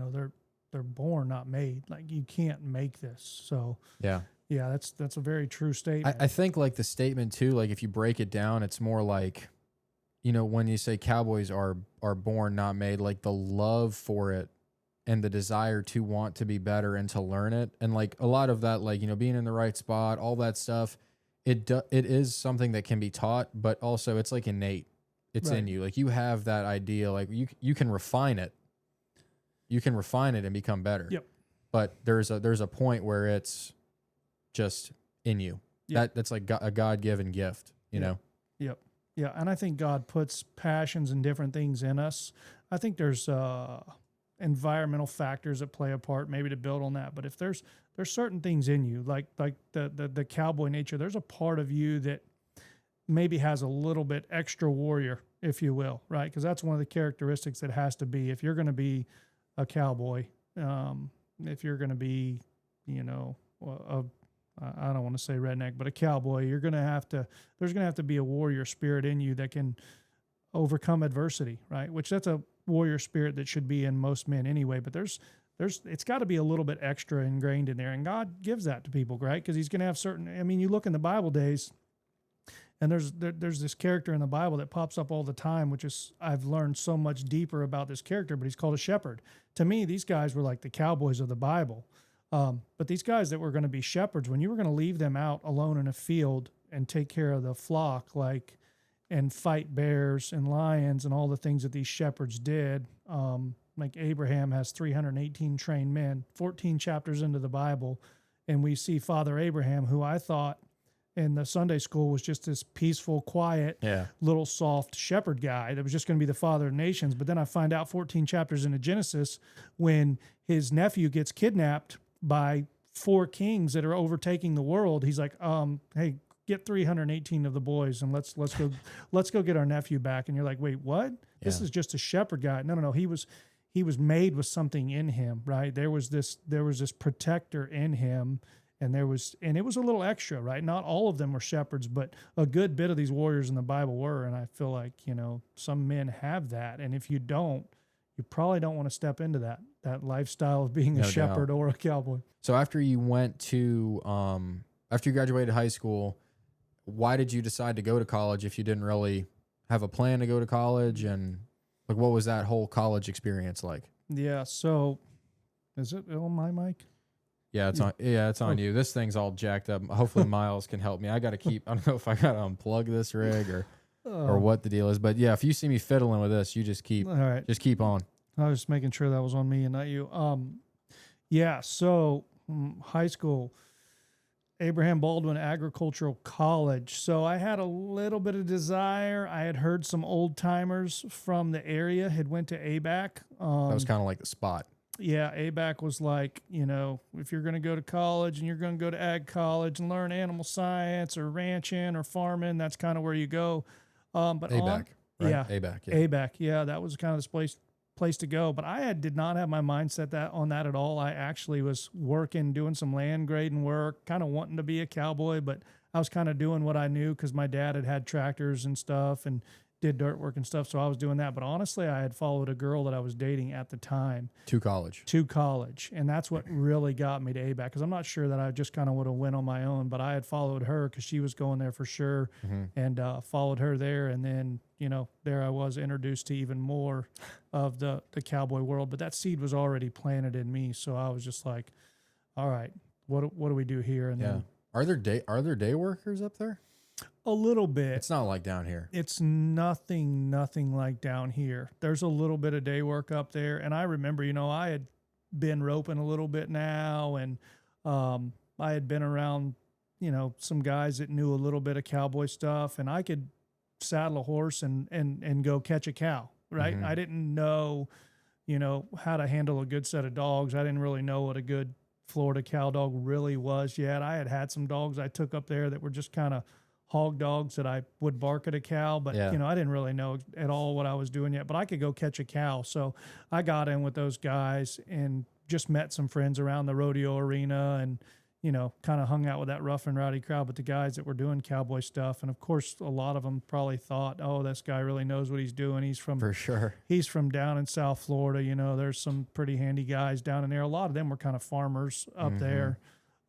they're born, not made. Like you can't make this. So yeah, that's a very true statement. I think like the statement too, like if you break it down, it's more like, when you say cowboys are born, not made, like the love for it and the desire to want to be better and to learn it. And like a lot of that, like, being in the right spot, all that stuff, it is something that can be taught, but also it's like innate. It's in you. Like you have that idea, like you can refine it. You can refine it and become better. Yep. But there's a point where it's just in you. Yep. That's like a God-given gift, you know? Yep. Yeah. And I think God puts passions and different things in us. I think there's environmental factors that play a part, maybe to build on that. But if there's certain things in you, like the cowboy nature, there's a part of you that maybe has a little bit extra warrior, if you will, right? Because that's one of the characteristics that has to be, if you're going to be a cowboy, if you're going to be, I don't want to say redneck, but a cowboy, there's going to have to be a warrior spirit in you that can overcome adversity, right? Which that's a warrior spirit that should be in most men anyway, but it's got to be a little bit extra ingrained in there. And God gives that to people, right? Because he's going to have you look in the Bible days, and there's this character in the Bible that pops up all the time, which is, I've learned so much deeper about this character, but he's called a shepherd. To me, these guys were like the cowboys of the Bible. But these guys that were going to be shepherds, when you were going to leave them out alone in a field and take care of the flock, and fight bears and lions and all the things that these shepherds did, like Abraham has 318 trained men, 14 chapters into the Bible, and we see Father Abraham, who I thought in the Sunday school was just this peaceful, quiet, little soft shepherd guy that was just going to be the father of nations. But then I find out 14 chapters into Genesis, when his nephew gets kidnapped by 4 kings that are overtaking the world, he's like, hey, get 318 of the boys and let's go get our nephew back. And you're like, wait, what? Yeah. This is just a shepherd guy. No. He was made with something in him, right? There was this protector in him. And it was a little extra, right? Not all of them were shepherds, but a good bit of these warriors in the Bible were. And I feel like, some men have that. And if you don't, you probably don't want to step into that lifestyle of being a shepherd or a cowboy. So after you graduated high school, why did you decide to go to college if you didn't really have a plan to go to college? And like, what was that whole college experience like? Yeah. So is it on my mic? Yeah, it's on you. This thing's all jacked up. Hopefully Miles can help me. I don't know if I got to unplug this rig or what the deal is. But yeah, if you see me fiddling with this, you just keep on. I was just making sure that was on me and not you. So high school, Abraham Baldwin Agricultural College. So I had a little bit of desire. I had heard some old timers from the area had went to ABAC. That was kind of like the spot. Yeah, ABAC was like, if you're going to go to college and you're going to go to ag college and learn animal science or ranching or farming, that's kind of where you go. But ABAC, right? Yeah, ABAC, yeah, that was kind of this place to go. But I did not have my mindset on that at all. I actually was working, doing some land grading work, kind of wanting to be a cowboy, but I was kind of doing what I knew because my dad had tractors and stuff and did dirt work and stuff, so I was doing that. But honestly, I had followed a girl that I was dating at the time to college, and that's what really got me to ABAC, because I'm not sure that I just kind of would have went on my own, but I had followed her because she was going there for sure, and followed her there, and then there I was introduced to even more of the cowboy world. But that seed was already planted in me, so I was just like, all right, what do we do here? And then, are there day workers up there? A little bit. It's not like down here. It's nothing like down here. There's a little bit of day work up there. And I remember, I had been roping a little bit now, and I had been around, some guys that knew a little bit of cowboy stuff, and I could saddle a horse and go catch a cow, right? Mhm. I didn't know, how to handle a good set of dogs. I didn't really know what a good Florida cow dog really was yet. I had some dogs I took up there that were just kind of hog dogs that I would bark at a cow, but Yeah. I didn't really know at all what I was doing yet, but I could go catch a cow. So I got in with those guys and just met some friends around the rodeo arena and, kind of hung out with that rough and rowdy crowd, but the guys that were doing cowboy stuff. And of course, a lot of them probably thought, oh, this guy really knows what he's doing. For sure. He's from down in South Florida. There's some pretty handy guys down in there. A lot of them were kind of farmers up there.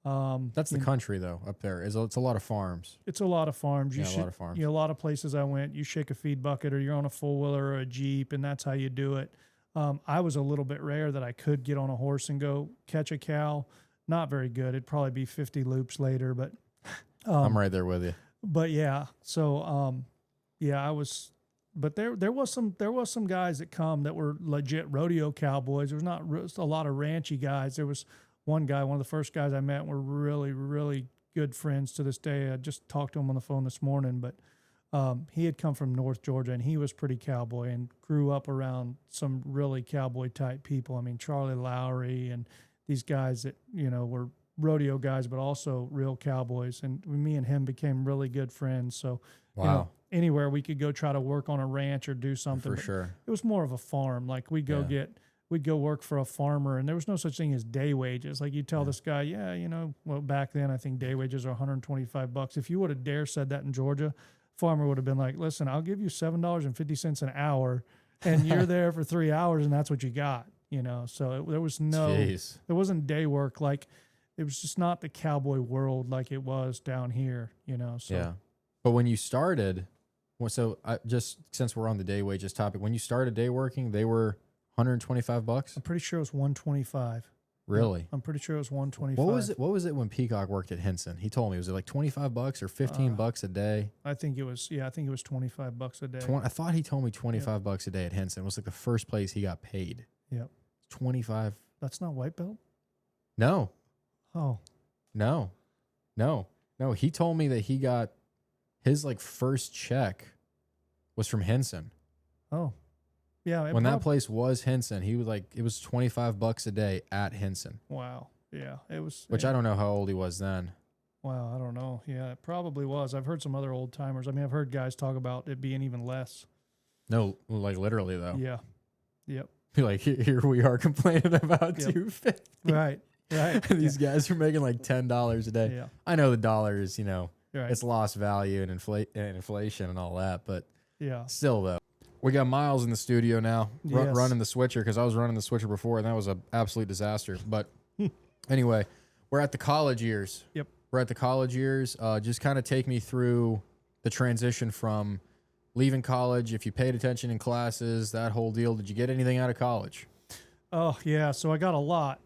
That's the country though. Up there it's a lot of farms. It's a lot of farms. A lot of farms. A lot of places I went, you shake a feed bucket or you're on a four wheeler or a Jeep, and that's how you do it. I was a little bit rare that I could get on a horse and go catch a cow. Not very good. It'd probably be 50 loops later, but I'm right there with you. But yeah, so I was. But there was some guys that come that were legit rodeo cowboys. There was not a lot of ranchy guys. There was one guy, one of the first guys I met, were really, really good friends to this day. I just talked to him on the phone this morning, but he had come from North Georgia, and he was pretty cowboy and grew up around some really cowboy type people. I mean, Charlie Lowry and these guys that, were rodeo guys, but also real cowboys. And me and him became really good friends. So, Wow. Anywhere we could go try to work on a ranch or do something. For sure. It was more of a farm. Like we'd go work for a farmer, and there was no such thing as day wages. Like you tell this guy, well, back then I think day wages are $125. If you would have dare said that in Georgia, farmer would have been like, listen, I'll give you $7.50 an hour, and you're there for 3 hours, and that's what you got. So there was there wasn't day work. Like it was just not the cowboy world like it was down here. So yeah. But when you started, just since we're on the day wages topic, when you started day working, they were $125. I'm pretty sure it was 125. Really? I'm pretty sure it was 125. What was it when Peacock worked at Henson? He told me, was it like $25 or $15 a day? I think it was $25 a day. I thought he told me $25 a day at Henson. It was like the first place he got paid. Yep. 25. That's not white belt? No. Oh. No. He told me that he got his like first check was from Henson. Oh. Yeah. When that place was Henson, he was like, it was $25 a day at Henson. Wow. Yeah. It was. Which I don't know how old he was then. Wow. I don't know. Yeah, it probably was. I've heard some other old timers. I mean, I've heard guys talk about it being even less. No, like literally though. Yeah. Yep. Like here we are complaining about $2.50. Right. These guys are making like $10 a day. Yeah. I know the dollar is, Right. it's lost value and inflation and all that, but yeah. Still though. We got Miles in the studio now Yes. running the switcher because I was running the switcher before and that was an absolute disaster. But anyway, we're at the college years. Yep. We're at the college years. Just kind of take me through the transition from leaving college, if you paid attention in classes, that whole deal. Did you get anything out of college? Oh, yeah. So I got a lot.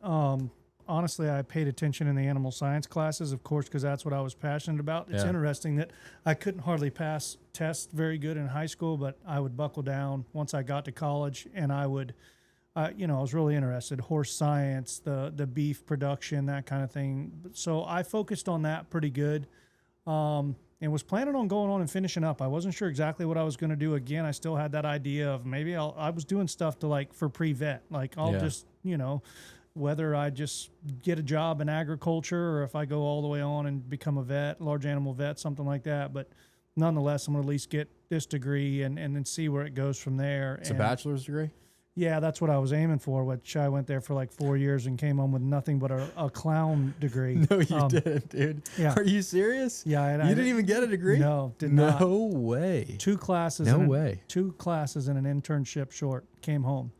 Honestly, I paid attention in the animal science classes, of course, because that's what I was passionate about. It's interesting that I couldn't hardly pass tests very good in high school, but I would buckle down once I got to college, and I would, I was really interested. Horse science, the beef production, that kind of thing. So I focused on that pretty good. And was planning on going on and finishing up. I wasn't sure exactly what I was going to do again. I still had that idea of maybe I was doing stuff to for pre-vet. Like I'll just, whether I just get a job in agriculture or if I go all the way on and become a vet, large animal vet, something like that. But nonetheless, I'm going to at least get this degree and then see where it goes from there. It's a bachelor's degree? Yeah, that's what I was aiming for, which I went there for like 4 years and came home with nothing but a clown degree. No, you didn't, dude. Yeah. Are you serious? Yeah. You didn't even get a degree? No, did not. No way. 2 classes. No way. 2 classes and an internship short. Came home.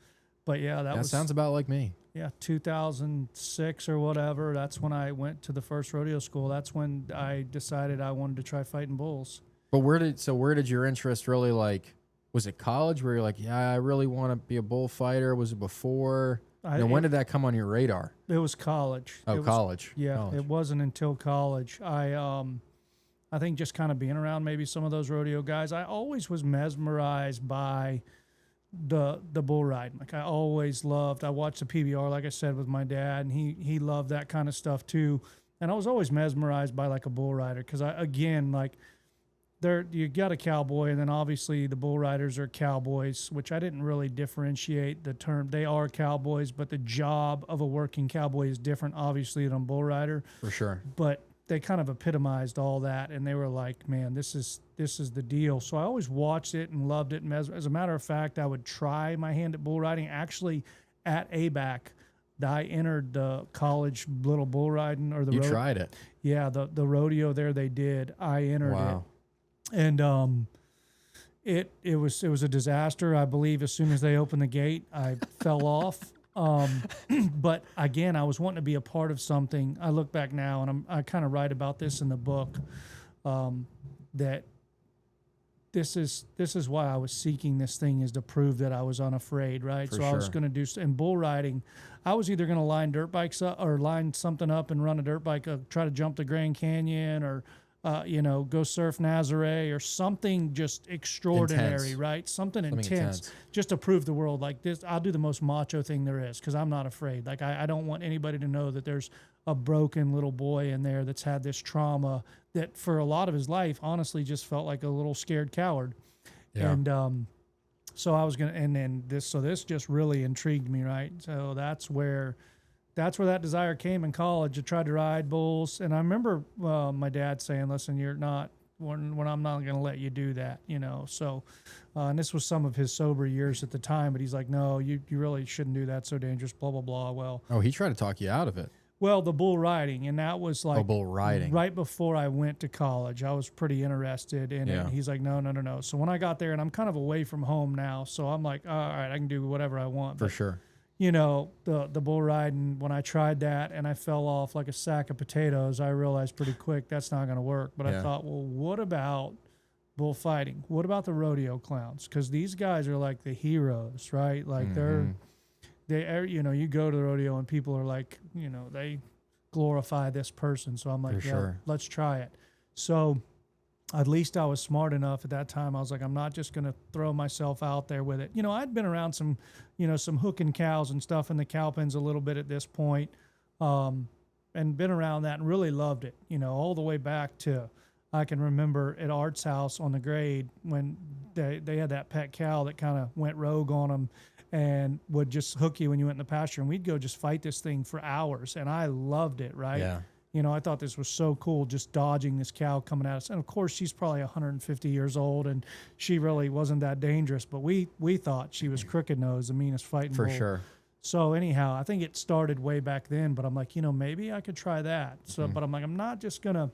But yeah, that sounds about like me. Yeah, 2006 or whatever. That's when I went to the first rodeo school. That's when I decided I wanted to try fighting bulls. But where did your interest really was it college where you're like, yeah, I really want to be a bullfighter? Was it before? When did that come on your radar? It was college. Oh, college. Yeah, college. It wasn't until college. I think just kind of being around maybe some of those rodeo guys, I always was mesmerized by the bull riding. Like I always loved. I watched the PBR, like I said, with my dad, and he loved that kind of stuff too. And I was always mesmerized by like a bull rider because like you got a cowboy, and then obviously the bull riders are cowboys, which I didn't really differentiate the term. They are cowboys, but the job of a working cowboy is different, obviously, than a bull rider. For sure. But they kind of epitomized all that, and they were like, man, this is the deal. So I always watched it and loved it. And as a matter of fact, I would try my hand at bull riding. Actually, at ABAC, I entered the college little bull riding or the You tried it. Yeah, the rodeo there they did. I entered it. And it was a disaster. I believe as soon as they opened the gate, I fell off. But again, I was wanting to be a part of something. I look back now, and I kind of write about this in the book, that this is why I was seeking this thing, is to prove that I was unafraid, right? For so sure. I was going to do, in bull riding, I was either going to line dirt bikes up or line something up and run a dirt bike, try to jump the Grand Canyon, or go surf Nazare or something just extraordinary, Intense. right? Something intense, just to prove the world like this. I'll do the most macho thing there is because I'm not afraid. Like I don't want anybody to know that there's a broken little boy in there that's had this trauma that for a lot of his life, honestly, just felt like a little scared coward. Yeah. And so I was going to, and then this just really intrigued me, right? So that's where that desire came in college. I tried to ride bulls, and I remember my dad saying, "Listen, when I'm not going to let you do that," So, and this was some of his sober years at the time, but he's like, "No, you really shouldn't do that. So dangerous." Blah blah blah. Well, he tried to talk you out of it. Well, the bull riding, and that was like bull riding. Right before I went to college. I was pretty interested in it. He's like, no. So when I got there, and I'm kind of away from home now, so I'm like, all right, I can do whatever I want. For sure. The bull riding, when I tried that and I fell off like a sack of potatoes, I realized pretty quick that's not going to work. But I thought, well, what about bullfighting? What about the rodeo clowns? Because these guys are like the heroes, right? Like you go to the rodeo and people are like, they glorify this person. So I'm like, let's try it. So at least I was smart enough at that time. I was like, I'm not just going to throw myself out there with it. I'd been around some hooking cows and stuff in the cow pens a little bit at this point, and been around that and really loved it, all the way back to, I can remember at Art's house on the grade when they had that pet cow that kind of went rogue on them and would just hook you when you went in the pasture, and we'd go just fight this thing for hours, and I loved it, right? Yeah. I thought this was so cool, just dodging this cow coming at us. And of course, she's probably 150 years old, and she really wasn't that dangerous. But we thought she was crooked nose, the meanest fighting bull. For sure. So anyhow, I think it started way back then. But I'm like, maybe I could try that. So, but I'm like, I'm not just gonna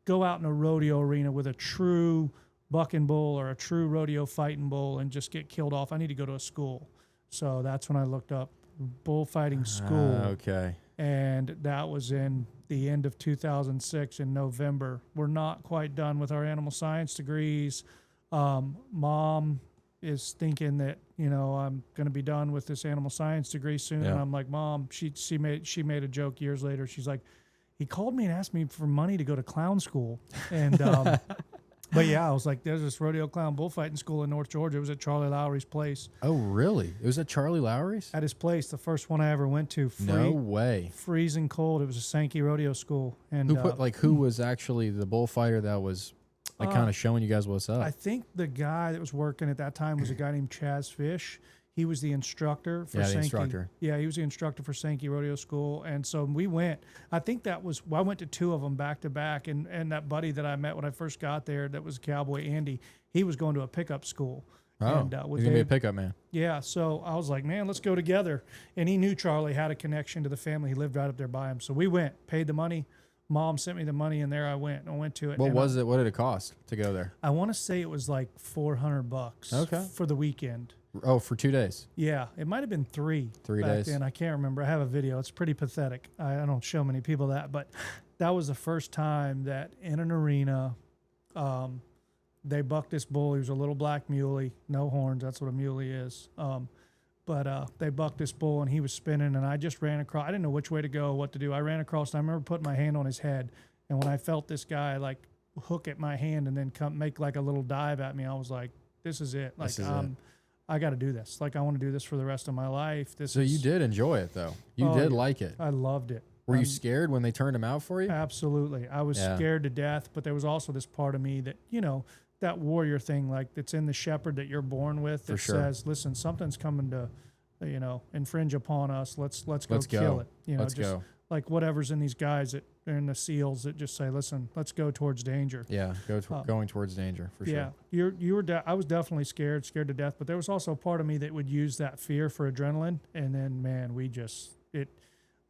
go out in a rodeo arena with a true bucking bull or a true rodeo fighting bull and just get killed off. I need to go to a school. So that's when I looked up bullfighting school. Okay. And that was in the end of 2006 in November. We're not quite done with our animal science degrees. Mom is thinking that, I'm going to be done with this animal science degree soon. Yeah. And I'm like, Mom, she made a joke years later. She's like, he called me and asked me for money to go to clown school. And, but yeah, I was like, there's this rodeo clown bullfighting school in North Georgia. It was at Charlie Lowry's place. Oh, really? It was at Charlie Lowry's? At his place, the first one I ever went to. No way. Freezing cold. It was a Sankey rodeo school. And who was actually the bullfighter that was kind of showing you guys what's up? I think the guy that was working at that time was a guy named Chaz Fish. He was the instructor for Sankey. Instructor. Yeah, he was the instructor for Sankey Rodeo School. And so we went. I think I went to two of them back to back. And that buddy that I met when I first got there, that was Cowboy Andy, he was going to a pickup school. Oh, and, he's going to be a pickup man. Yeah, so I was like, man, let's go together. And he knew Charlie had a connection to the family. He lived right up there by him. So we went, paid the money. Mom sent me the money, and there I went. I went to it. What was it? What did it cost to go there? I want to say it was like $400 for the weekend. Oh, for 2 days? Yeah, it might have been 3 back days. Then. I can't remember. I have a video. It's pretty pathetic. I don't show many people that, but that was the first time that in an arena, they bucked this bull. He was a little black muley, no horns. That's what a muley is. But they bucked this bull, and he was spinning, and I just ran across. I didn't know which way to go, what to do. I ran across, and I remember putting my hand on his head, and when I felt this guy like hook at my hand and then come make like a little dive at me, I was like, "This is it!" Like I got to do this. Like, I want to do this for the rest of my life. So you did enjoy it, though. You did like it. I loved it. Were you scared when they turned him out for you? Absolutely. I was scared to death, but there was also this part of me that, you know, that warrior thing, like that's in the shepherd that you're born with, that says, listen, something's coming to, you know, infringe upon us. Let's go kill it. You know, just like whatever's in these guys that are in the SEALs that just say, listen, let's go towards danger. Yeah, going towards danger for sure. Yeah, you were. I was definitely scared to death, but there was also a part of me that would use that fear for adrenaline, and then man,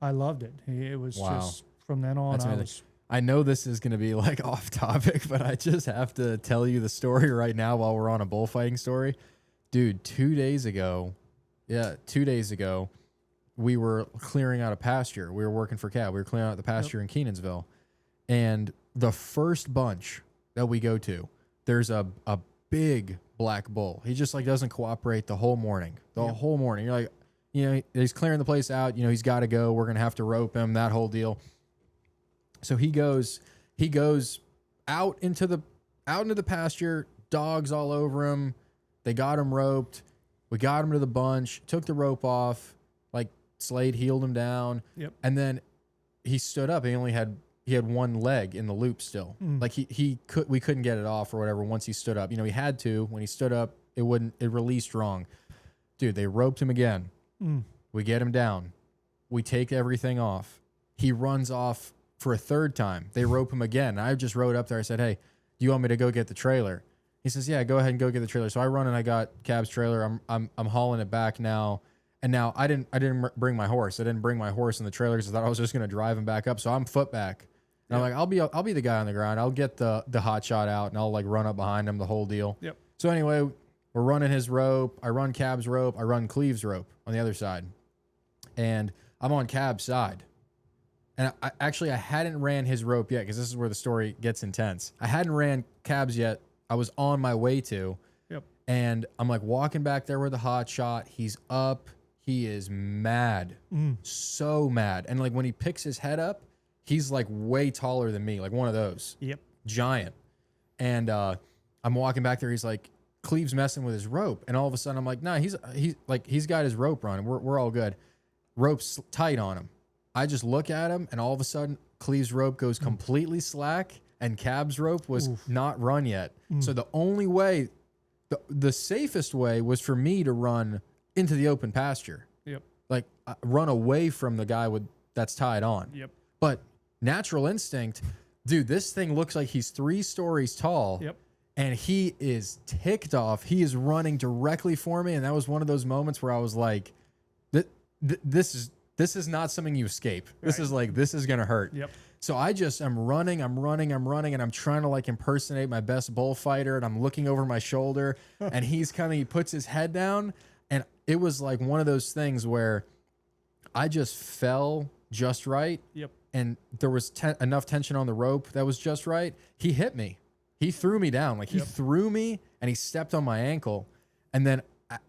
I loved it. It was just from then on. I know this is going to be like off topic, but I just have to tell you the story right now while we're on a bullfighting story, dude. 2 days ago, we were clearing out a pasture. We were working for CAB. We were clearing out the pasture in Kenansville. And the first bunch that we go to, there's a big black bull. He just like doesn't cooperate the whole morning. Whole morning. You're like, you know, he's clearing the place out. You know, he's got to go. We're going to have to rope him, that whole deal. So he goes out into the pasture, dogs all over him. They got him roped. We got him to the bunch, took the rope off, like Slade healed him down. Yep. And then he stood up. He had one leg in the loop still. Like we couldn't get it off or whatever once he stood up. You know, he had to. When he stood up, it released wrong. Dude, they roped him again. We get him down. We take everything off. He runs off for a third time. They rope him again. I just rode up there. I said, hey, do you want me to go get the trailer? He says, yeah, go ahead and go get the trailer. So I run and I got Cab's trailer. I'm hauling it back now. And now I didn't bring my horse. I didn't bring my horse in the trailer because I thought I was just going to drive him back up. So I'm foot back. And I'm like, I'll be the guy on the ground. I'll get the hot shot out and I'll like run up behind him, the whole deal. Yep. So anyway, we're running his rope. I run Cab's rope. I run Cleve's rope on the other side. And I'm on Cab's side. And I hadn't ran his rope yet because this is where the story gets intense. I hadn't ran Cab's yet. I was on my way to. Yep. And I'm like walking back there with the hot shot. He's up. He is mad. So mad. And like when he picks his head up, he's like way taller than me, like one of those. Yep. Giant. And I'm walking back there. He's like, Cleve's messing with his rope. And all of a sudden I'm like, nah, he's got his rope running. We're all good. Rope's tight on him. I just look at him, and all of a sudden, Cleve's rope goes completely slack, and Cab's rope was not run yet. So the only way, the safest way was for me to run into the open pasture. Yep. Like, run away from the guy that's tied on. Yep. But natural instinct, dude, this thing looks like he's 3 stories tall. Yep. And he is ticked off. He is running directly for me, and that was one of those moments where I was like, this is not something you escape. This is like, this is going to hurt. Yep. So I'm running, and I'm trying to like impersonate my best bullfighter, and I'm looking over my shoulder, and he puts his head down, and it was like one of those things where I just fell just right. Yep. And there was enough tension on the rope that was just right. He hit me. He threw me down. Like he threw me, and he stepped on my ankle, and then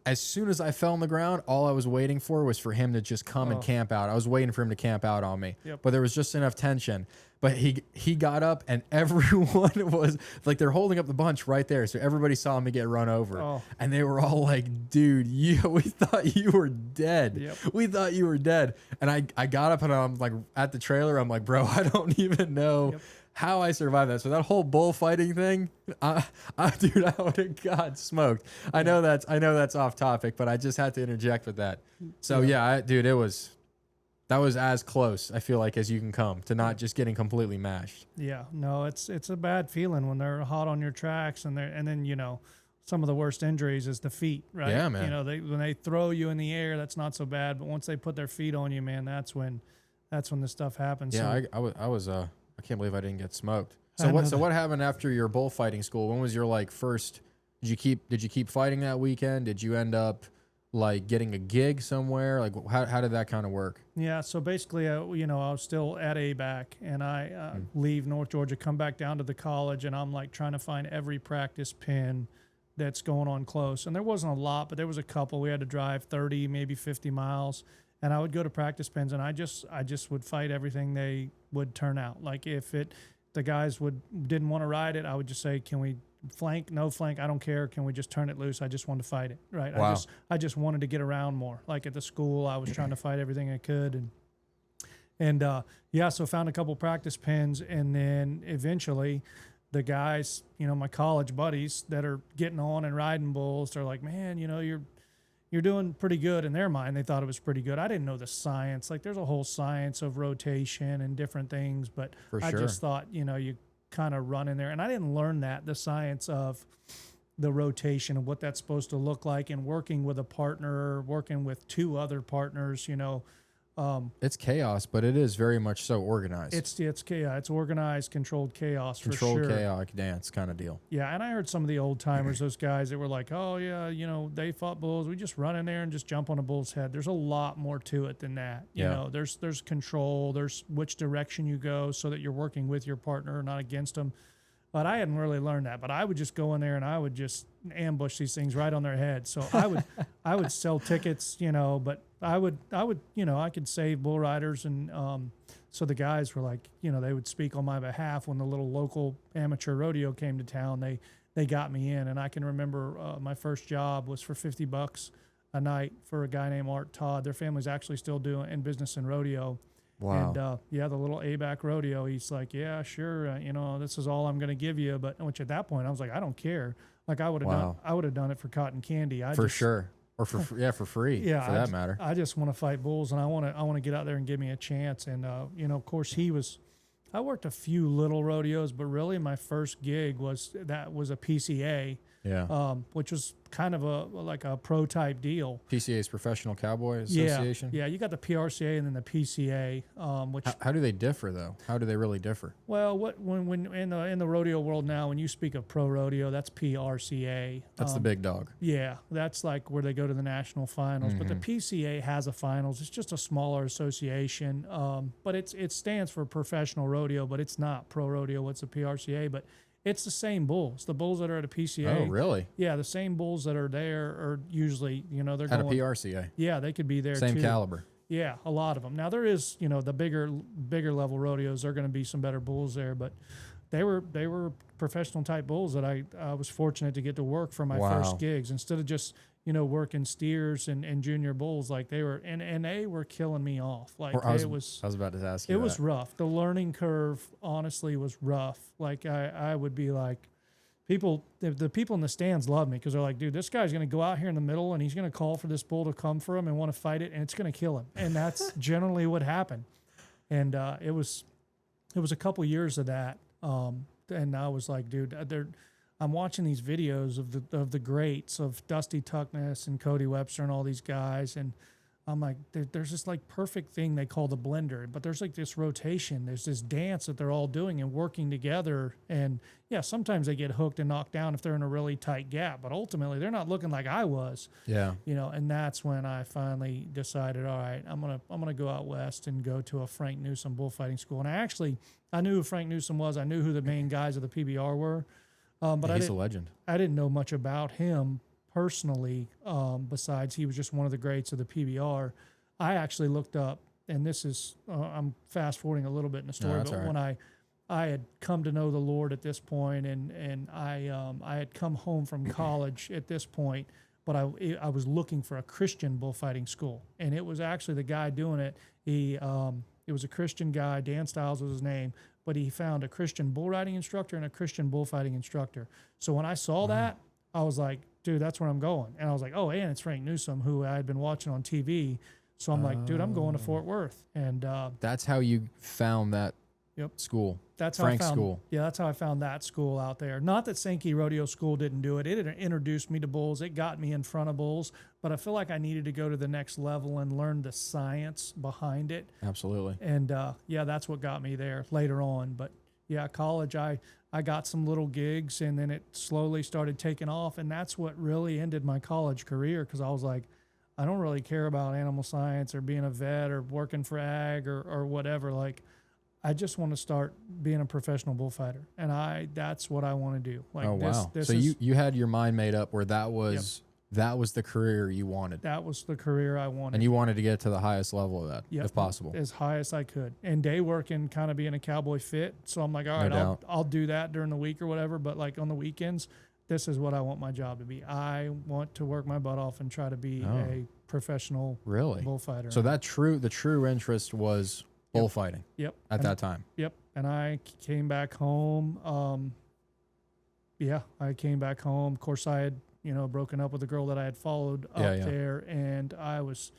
as soon as I fell on the ground, all I was waiting for was for him to just come and camp out. I was waiting for him to camp out on me. Yep. But there was just enough tension. But he got up, and everyone was like, they're holding up the bunch right there. So everybody saw me get run over. And they were all like, dude, we thought you were dead. Yep. We thought you were dead. And I got up, and I'm like at the trailer. I'm like, bro, I don't even know how I survived that. So that whole bullfighting thing, dude, I would have got smoked. I know that's off topic, but I just had to interject with that. So dude, that was as close, I feel like, as you can come to not just getting completely mashed. Yeah, no, it's a bad feeling when they're hot on your tracks, and then you know, some of the worst injuries is the feet, right? Yeah, man. You know, when they throw you in the air, that's not so bad, but once they put their feet on you, man, that's when the stuff happens. Yeah, so, I can't believe I didn't get smoked. So what happened after your bullfighting school? When was your like first? Did you keep fighting that weekend? Did you end up like getting a gig somewhere? Like how did that kind of work? Yeah, so basically, I was still at ABAC, and I leave North Georgia, come back down to the college, and I'm like trying to find every practice pin that's going on close. And there wasn't a lot, but there was a couple. We had to drive 30, maybe 50 miles. And I would go to practice pins, and I just would fight everything they would turn out. Like if the guys didn't want to ride it, I would just say, can we flank? No flank. I don't care. Can we just turn it loose? I just want to fight it. Right. Wow. I just wanted to get around more. Like at the school, I was trying to fight everything I could. So found a couple practice pins, and then eventually the guys, my college buddies that are getting on and riding bulls, they're like, man, you're doing pretty good. In their mind, they thought it was pretty good. I didn't know the science. Like there's a whole science of rotation and different things, but I just thought, you kind of run in there. And I didn't learn the science of the rotation and what that's supposed to look like, and working with a partner, working with two other partners, it's chaos, but it is very much so organized. It's chaos. It's organized, controlled chaos for sure. Controlled chaotic dance kind of deal. Yeah, and I heard some of the old timers, those guys that were like, oh yeah, they fought bulls. We just run in there and just jump on a bull's head. There's a lot more to it than that. You know, there's control. There's which direction you go so that you're working with your partner, not against them. But I hadn't really learned that. But I would just go in there and I would just ambush these things right on their head. So I would sell tickets, but I could save bull riders. And so the guys were like, they would speak on my behalf when the little local amateur rodeo came to town. They got me in. And I can remember my first job was for $50 a night for a guy named Art Todd. Their family's actually still doing in business in rodeo. Wow. And the little ABAC rodeo, he's like, yeah, sure. This is all I'm going to give you. But which at that point I was like, I don't care. Like I would have done it for cotton candy. For free. Or for free. Yeah. For that matter. I just want to fight bulls, and I want to get out there and give me a chance. And, of course I worked a few little rodeos, but really my first gig was a PCA. Yeah. Which was kind of a pro type deal. PCA is Professional Cowboy Association. Yeah. You got the PRCA and then the PCA. Which how do they differ though? How do they really differ? Well, when in the rodeo world now, when you speak of pro rodeo, that's PRCA. That's the big dog. Yeah, that's like where they go to the national finals. Mm-hmm. But the PCA has a finals. It's just a smaller association. But it stands for Professional Rodeo, but it's not pro rodeo. What's the PRCA? But it's the same bulls. The bulls that are at a PCA. Oh, really? Yeah, the same bulls that are there are usually, they're at going. A PRCA. Yeah, they could be there Same too. caliber. Yeah, a lot of them. Now there is, the bigger level rodeos. There are going to be some better bulls there, but they were professional type bulls that I was fortunate to get to work for my first gigs instead of just working steers and junior bulls. Like they were, and they were killing me off. Like I was about to ask you. It was rough. The learning curve, honestly, was rough. Like I would be like, the people in the stands love me because they're like, dude, this guy's going to go out here in the middle and he's going to call for this bull to come for him and want to fight it, and it's going to kill him. And that's generally what happened. And it was a couple years of that. And I was like, dude, I'm watching these videos of the greats of Dusty Tuckness and Cody Webster and all these guys, and I'm like, there's this like perfect thing they call the blender, but there's like this rotation, there's this dance that they're all doing and working together, and yeah, sometimes they get hooked and knocked down if they're in a really tight gap, but ultimately they're not looking like I was. Yeah. And that's when I finally decided, all right, I'm gonna go out west and go to a Frank Newsom bullfighting school, and I knew who Frank Newsom was, I knew who the main guys of the PBR were. But he's a legend. I didn't know much about him personally. Besides, he was just one of the greats of the PBR. I actually looked up, and this is I'm fast forwarding a little bit in the story, but when I had come to know the Lord at this point, and I had come home from college at this point, but I was looking for a Christian bullfighting school, and it was actually the guy doing it. It was a Christian guy. Dan Stiles was his name. But he found a Christian bull riding instructor and a Christian bullfighting instructor. So when I saw that, I was like, dude, that's where I'm going. And I was like, oh, and it's Frank Newsom, who I had been watching on TV. So I'm like, dude, I'm going to Fort Worth. And that's how you found that school. That's how Frank's school. Yeah, that's how I found that school out there. Not that Sankey Rodeo School didn't do it. It introduced me to bulls. It got me in front of bulls. But I feel like I needed to go to the next level and learn the science behind it. Absolutely. And that's what got me there later on. But yeah, college, I got some little gigs, and then it slowly started taking off. And that's what really ended my college career, because I was like, I don't really care about animal science or being a vet or working for ag or whatever. Like, I just want to start being a professional bullfighter, and that's what I want to do. Like, wow! So you had your mind made up where that was that was the career you wanted. That was the career I wanted. And you wanted to get to the highest level of that, if possible. As high as I could. And day working, kind of being a Cowboy fit. So I'm like, all right, I'll do that during the week or whatever. But like on the weekends, this is what I want my job to be. I want to work my butt off and try to be a professional bullfighter. So the true interest was bullfighting. Yep. At that time. Yep. And I came back home. I came back home. Of course, I had, broken up with the girl that I had followed up there. And I was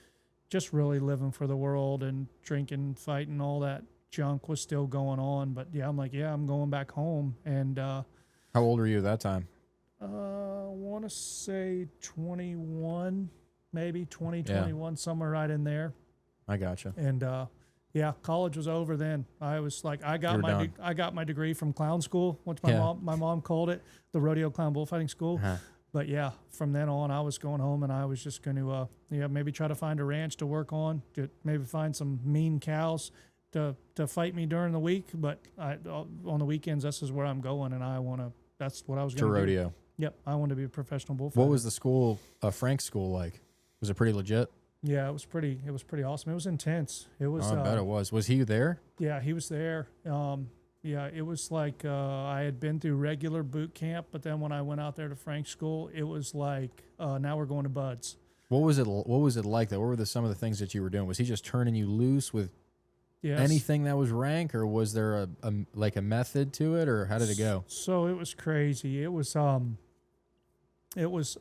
just really living for the world, and drinking, fighting, all that junk was still going on. But yeah, I'm like, I'm going back home. And how old were you at that time? I want to say 21, maybe 21, somewhere right in there. I gotcha. And college was over then. I was like, I got my degree from clown school, which my mom called it, the rodeo clown bullfighting school. Uh-huh. But yeah, from then on, I was going home, and I was just going to maybe try to find a ranch to work on, to maybe find some mean cows to fight me during the week. But on the weekends, this is where I'm going, and that's what I was going to do. To rodeo. Yep, I wanted to be a professional bullfighter. What was the school, Frank's school, like? Was it pretty legit? Yeah, it was pretty awesome. It was intense. It was. I bet it was. Was he there? Yeah, he was there. It was like I had been through regular boot camp, but then when I went out there to Frank's school, it was like now we're going to Buds. What was it like though? What were some of the things that you were doing? Was he just turning you loose with anything that was rank, or was there a method to it, or how did it go? So it was crazy. It was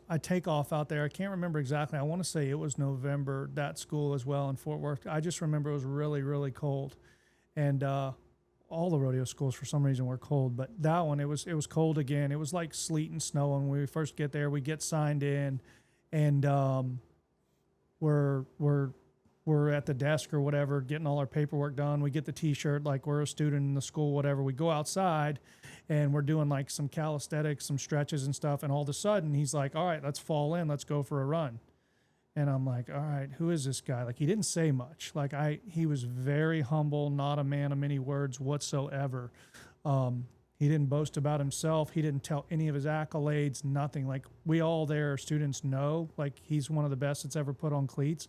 I take off out there. I can't remember exactly. I want to say it was November, that school as well in Fort Worth. I just remember it was really, really cold. And all the rodeo schools for some reason were cold, but that one, it was cold again. It was like sleet and snow. And when we first get there, we get signed in, and we're at the desk or whatever, getting all our paperwork done. We get the T-shirt like we're a student in the school, whatever. We go outside, and we're doing like some calisthenics, some stretches and stuff. And all of a sudden, he's like, all right, let's fall in. Let's go for a run. And I'm like, all right, who is this guy? Like, he didn't say much. Like, he was very humble, not a man of many words whatsoever. He didn't boast about himself. He didn't tell any of his accolades, nothing. Like, we all there, students know, like, he's one of the best that's ever put on cleats.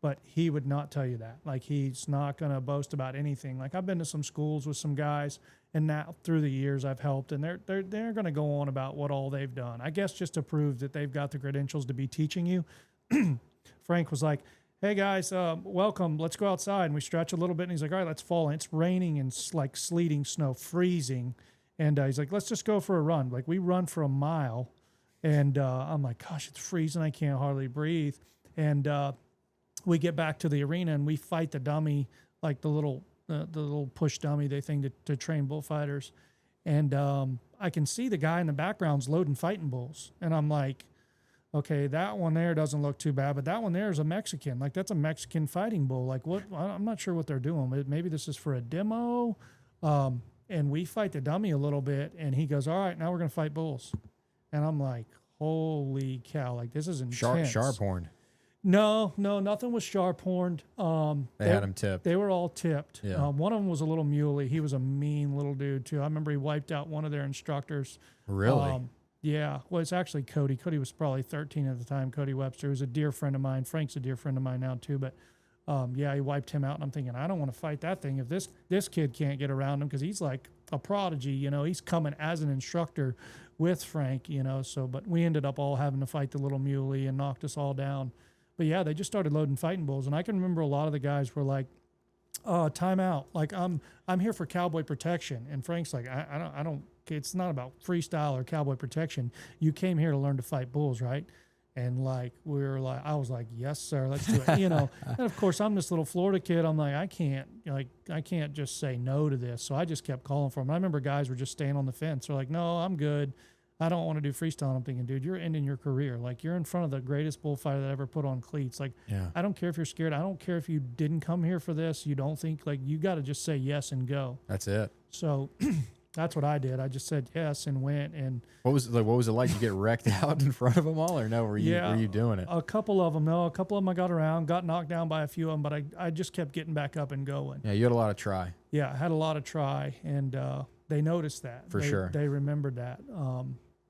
But he would not tell you that. Like, he's not going to boast about anything. Like, I've been to some schools with some guys, and now through the years I've helped, and they're going to go on about what all they've done. I guess just to prove that they've got the credentials to be teaching you. Frank was like, hey guys, welcome. Let's go outside. And we stretch a little bit, and he's like, all right, let's fall in. It's raining and like sleeting, snow, freezing. And he's like, let's just go for a run. Like, we run for a mile, and I'm like, gosh, it's freezing. I can't hardly breathe. And we get back to the arena, and we fight the dummy, like the little push dummy thing to train bullfighters. And I can see the guy in the background's loading fighting bulls. And I'm like, okay, that one there doesn't look too bad, but that one there is a Mexican. Like, that's a Mexican fighting bull. Like, what? I'm not sure what they're doing. Maybe this is for a demo. And we fight the dummy a little bit, and he goes, all right, now we're going to fight bulls. And I'm like, holy cow, like, this is intense. Sharp-horned. No, nothing was sharp-horned. They had him tipped. They were all tipped. Yeah. One of them was a little muley. He was a mean little dude, too. I remember he wiped out one of their instructors. Really? Yeah. Well, it's actually Cody. Cody was probably 13 at the time. Cody Webster was a dear friend of mine. Frank's a dear friend of mine now, too. But, he wiped him out. And I'm thinking, I don't want to fight that thing if this kid can't get around him, because he's like a prodigy. He's coming as an instructor with Frank, So, but we ended up all having to fight the little muley, and knocked us all down. But yeah, they just started loading fighting bulls, and I can remember a lot of the guys were like, time out. Like, I'm here for cowboy protection. And Frank's like, I don't, it's not about freestyle or cowboy protection. You came here to learn to fight bulls, right? And like, I was like, yes, sir, let's do it. And of course I'm this little Florida kid. I'm like, I can't just say no to this. So I just kept calling for them. I remember guys were just staying on the fence. They're like, no, I'm good. I don't want to do freestyle. I'm thinking, dude, you're ending your career. Like, you're in front of the greatest bullfighter that ever put on cleats. Like, yeah. I don't care if you're scared. I don't care if you didn't come here for this. You don't think, like, you got to just say yes and go. That's it. So that's what I did. I just said yes and went. And what was it like? You get wrecked out in front of them all, or no? Were you doing it? A couple of them I got around, got knocked down by a few of them, but I just kept getting back up and going. Yeah, you had a lot of try. Yeah, I had a lot of try, and they noticed that. For sure. They remembered that.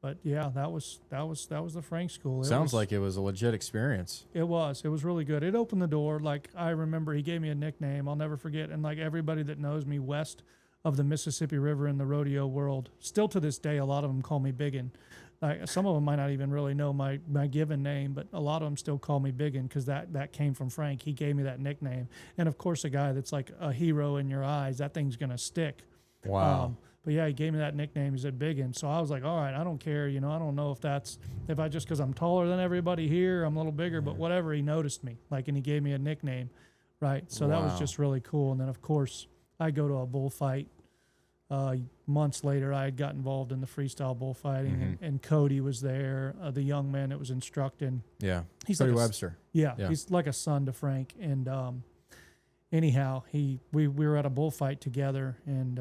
But yeah, that was the Frank school. Sounds like it was a legit experience. It was really good. It opened the door. Like, I remember he gave me a nickname I'll never forget. And like everybody that knows me west of the Mississippi River in the rodeo world, still to this day, a lot of them call me Biggin. Like, some of them might not even really know my given name, but a lot of them still call me Biggin because that came from Frank. He gave me that nickname. And of course, a guy that's like a hero in your eyes, that thing's going to stick. Wow. But yeah, he gave me that nickname. He said Biggin. So I was like, all right, I don't care. I don't know if I just because I'm taller than everybody here, I'm a little bigger, but whatever. He noticed me, like, and he gave me a nickname, right? So that was just really cool. And then of course I go to a bullfight. Months later, I had got involved in the freestyle bullfighting, and Cody was there, the young man that was instructing. Yeah, he's Cody like Webster. Yeah, he's like a son to Frank. And anyhow, we were at a bullfight together and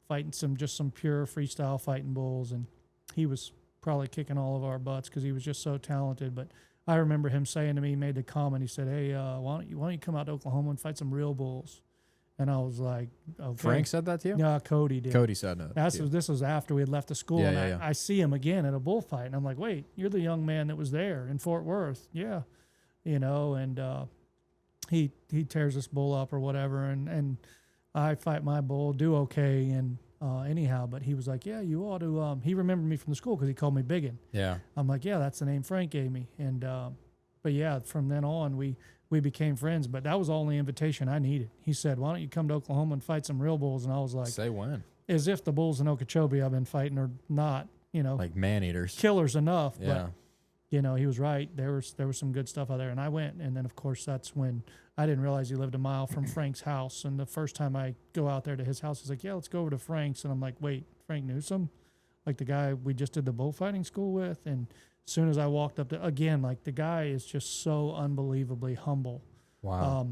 fighting some pure freestyle fighting bulls, and he was probably kicking all of our butts because he was just so talented. But I remember him saying to me, he made the comment, he said, "Hey, why don't you come out to Oklahoma and fight some real bulls?" And I was like, okay. Frank said that to you? Yeah, Cody did. Cody said that. This was after we had left the school. Yeah, and yeah. I see him again at a bullfight. And I'm like, wait, you're the young man that was there in Fort Worth. Yeah. And he tears this bull up or whatever. And I fight my bull, do okay. And anyhow, but he was like, yeah, you ought to. He remembered me from the school because he called me Biggin. Yeah. I'm like, yeah, that's the name Frank gave me. And but yeah, from then on, we became friends, but that was all the invitation I needed. He said, why don't you come to Oklahoma and fight some real bulls? And I was like, say when? As if the bulls in Okeechobee I've been fighting are not, like man-eaters. Killers enough. Yeah. But, he was right. There was some good stuff out there. And I went. And then, of course, that's when I didn't realize he lived a mile from Frank's house. And the first time I go out there to his house, he's like, yeah, let's go over to Frank's. And I'm like, wait, Frank Newsom? Like the guy we just did the bullfighting school with? And as soon as I walked up there, again, like the guy is just so unbelievably humble. Wow.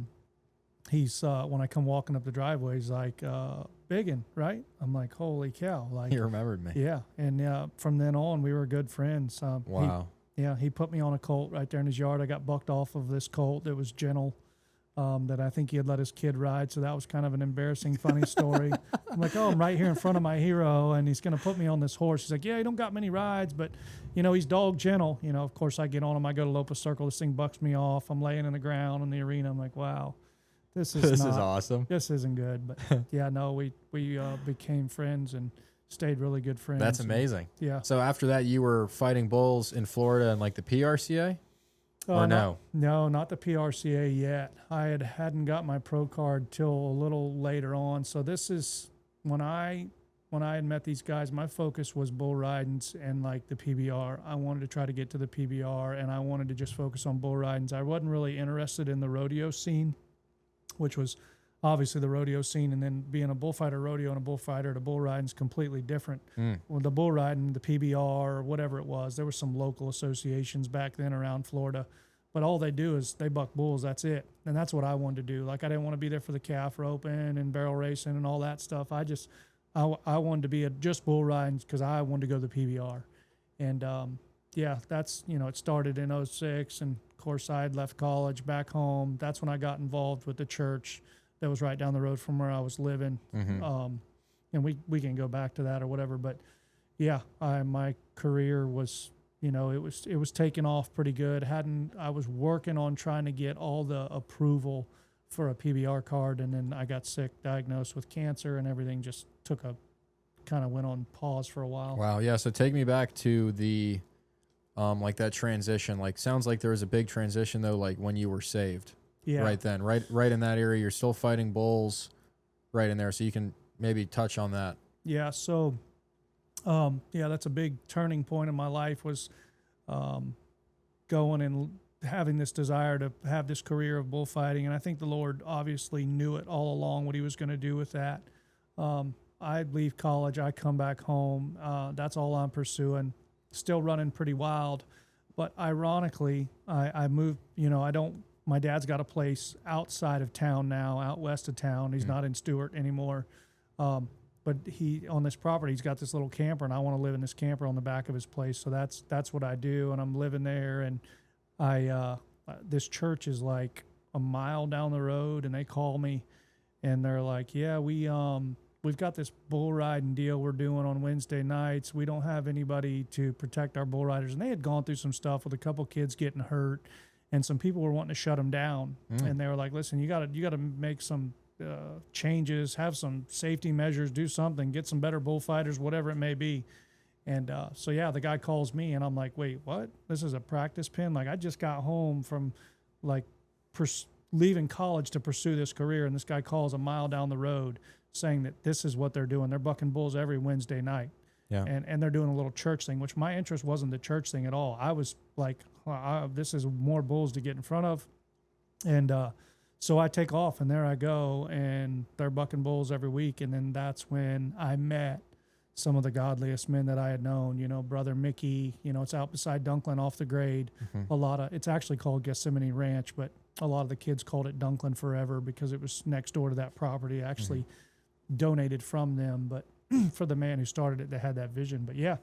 He's when I come walking up the driveway, he's like, Biggin, right? I'm like, holy cow. Like, he remembered me. Yeah. And from then on, we were good friends. Wow. He put me on a colt right there in his yard. I got bucked off of this colt that was gentle, that I think he had let his kid ride. So that was kind of an embarrassing, funny story. I'm like, I'm right here in front of my hero, and he's going to put me on this horse. He's like, yeah, he don't got many rides, but, he's dog gentle. Of course, I get on him. I go to Lopez Circle. This thing bucks me off. I'm laying in the ground in the arena. I'm like, wow, this is awesome. This isn't good. But, yeah, no, we became friends and stayed really good friends. That's amazing. Yeah. So after that, you were fighting bulls in Florida and like the PRCA? Or no? No, not the PRCA yet. I hadn't got my pro card till a little later on. So this is when I had met these guys, my focus was bull ridings and like the PBR. I wanted to try to get to the PBR, and I wanted to just focus on bull ridings. I wasn't really interested in the rodeo scene, which was obviously the rodeo scene, and then being a bullfighter rodeo and a bullfighter to bull riding is completely different. Well, the bull riding, the PBR, or whatever it was, there were some local associations back then around Florida, but all they do is they buck bulls. That's it. And that's what I wanted to do. Like, I didn't want to be there for the calf roping and barrel racing and all that stuff. I wanted to be just bull riding because I wanted to go to the PBR. And yeah, that's, it started in 06. And of course I had left college back home. That's when I got involved with the church that was right down the road from where I was living. And we can go back to that or whatever, but yeah, my career was, it was taking off pretty good. I was working on trying to get all the approval for a PBR card, and then I got sick, diagnosed with cancer, and everything just kind of went on pause for a while. Wow. Yeah. So take me back to the, like that transition. Like, sounds like there was a big transition though, like when you were saved. Yeah. Right then, right in that area, you're still fighting bulls right in there. So you can maybe touch on that. Yeah. So, yeah, that's a big turning point in my life was, going and having this desire to have this career of bullfighting. And I think the Lord obviously knew it all along, what he was going to do with that. I'd leave college. I come back home. That's all I'm pursuing, still running pretty wild. But ironically, I moved, my dad's got a place outside of town now, out west of town. He's not in Stewart anymore. But on this property, he's got this little camper, and I want to live in this camper on the back of his place. So that's what I do. And I'm living there. And this church is like a mile down the road, and they call me and they're like, yeah, we we've got this bull riding deal we're doing on Wednesday nights. We don't have anybody to protect our bull riders. And they had gone through some stuff with a couple kids getting hurt, and some people were wanting to shut them down. And they were like, listen, you got to make some changes, have some safety measures, do something, get some better bullfighters, whatever it may be. And so, yeah, the guy calls me, and I'm like, wait, what? This is a practice pen? Like, I just got home from, like, leaving college to pursue this career, and this guy calls a mile down the road saying that this is what they're doing. They're bucking bulls every Wednesday night. Yeah. And they're doing a little church thing, which my interest wasn't the church thing at all. I was like, this is more bulls to get in front of. And so I take off, and there I go, and they're bucking bulls every week. And then that's when I met some of the godliest men that I had known, Brother Mickey, it's out beside Dunklin off the grade. It's actually called Gethsemane Ranch, but a lot of the kids called it Dunklin forever because it was next door to that property. I actually donated from them, but for the man who started it, that had that vision. But yeah,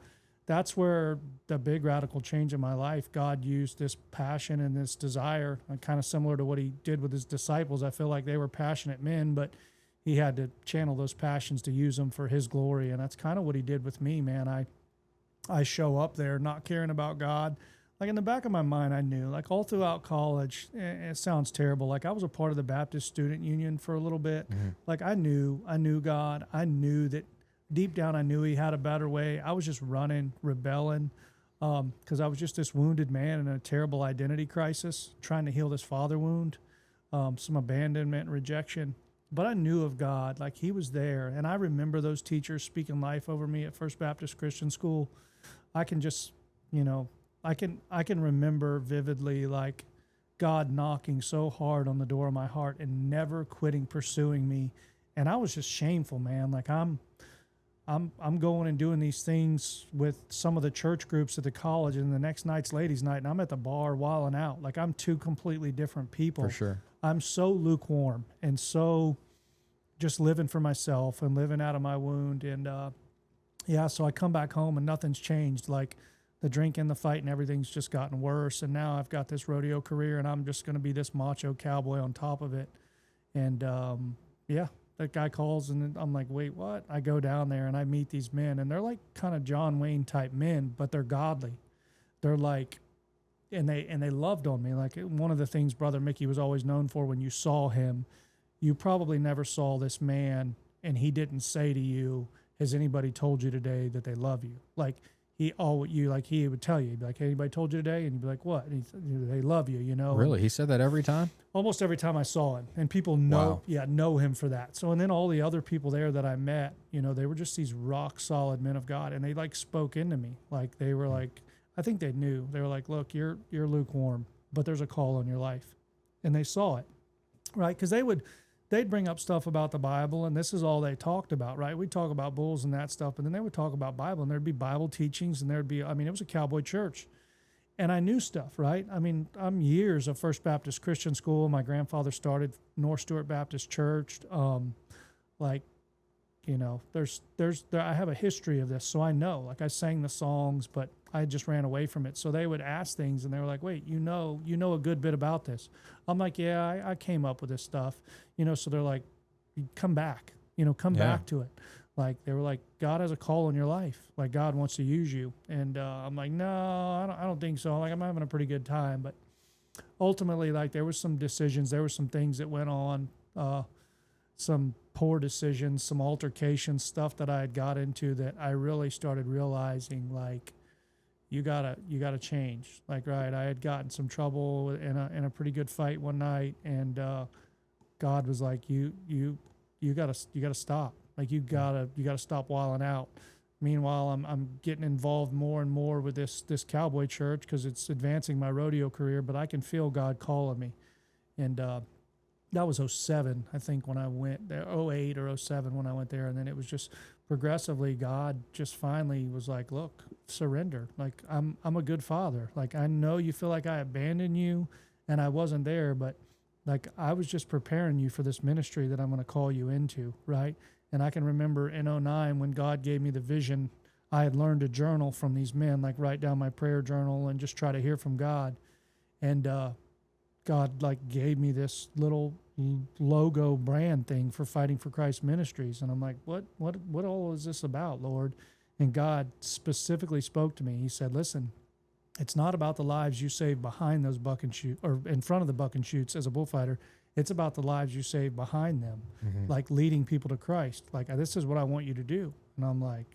that's where the big radical change in my life, God used this passion and this desire, kind of similar to what he did with his disciples. I feel like they were passionate men, but he had to channel those passions to use them for his glory. And that's kind of what he did with me, man. I show up there not caring about God. Like, in the back of my mind, I knew, like, all throughout college, it sounds terrible. Like, I was a part of the Baptist Student Union for a little bit. Like, I knew God. I knew that deep down, I knew he had a better way. I was just running, rebelling, because I was just this wounded man in a terrible identity crisis, trying to heal this father wound, some abandonment and rejection. But I knew of God, like he was there. And I remember those teachers speaking life over me at First Baptist Christian School. I can just, I can remember vividly, like, God knocking so hard on the door of my heart and never quitting pursuing me. And I was just shameful, man. Like, I'm going and doing these things with some of the church groups at the college, and the next night's ladies' night, and I'm at the bar wilding out. Like, I'm two completely different people. For sure. I'm so lukewarm and so just living for myself and living out of my wound. And so I come back home and nothing's changed. Like, the drink and the fight and everything's just gotten worse. And now I've got this rodeo career, and I'm just going to be this macho cowboy on top of it. And that guy calls, and I'm like, wait, what? I go down there and I meet these men, and they're like kind of John Wayne type men, but they're godly. They're like, and they loved on me. Like, one of the things Brother Mickey was always known for, when you saw him, you probably never saw this man and he didn't say to you, has anybody told you today that they love you? Like, he would tell you, he'd be like, hey, anybody told you today? And you'd be like, what? And they love you, Really? He said that every time? Almost every time I saw him. And people know him for that. So, and then all the other people there that I met, they were just these rock solid men of God. And they, like, spoke into me. Like, they were like, I think they knew. They were like, look, you're lukewarm, but there's a call on your life. And they saw it, right? Because they'd bring up stuff about the Bible, and this is all they talked about, right? We'd talk about bulls and that stuff, but then they would talk about Bible, and there'd be Bible teachings, and it was a cowboy church. And I knew stuff, right? I mean, I'm years of First Baptist Christian School. My grandfather started North Stewart Baptist Church. I have a history of this, so I know. Like, I sang the songs, but I just ran away from it. So they would ask things, and they were like, wait, you know a good bit about this. I'm like, yeah, I came up with this stuff. So they're like, come back, back to it. Like, they were like, God has a call in your life. Like, God wants to use you. And I'm like, no, I don't think so. Like, I'm having a pretty good time. But ultimately, like, there was some decisions. There were some things that went on, some poor decisions, some altercations, stuff that I had got into that I really started realizing, like, you gotta change. Like, right, I had gotten some trouble in a pretty good fight one night, and God was like, you gotta stop. Like, you gotta stop wilding out. Meanwhile, I'm getting involved more and more with this cowboy church because it's advancing my rodeo career, but I can feel God calling me. And that was 07, I think, when I went there, 08 or 07 when I went there. And then it was just progressively, God just finally was like, look, surrender. Like, I'm a good father. Like, I know you feel like I abandoned you and I wasn't there, but, like, I was just preparing you for this ministry that I'm going to call you into, right? And I can remember in 09 when God gave me the vision, I had learned to journal from these men, like write down my prayer journal and just try to hear from God. And God, like, gave me this little logo brand thing for Fighting for Christ Ministries. And I'm like, what all is this about, Lord? And God specifically spoke to me. He said, listen, it's not about the lives you save behind those buck and shoot or in front of the buck and shoots as a bullfighter. It's about the lives you save behind them, like leading people to Christ. Like, this is what I want you to do. And I'm like,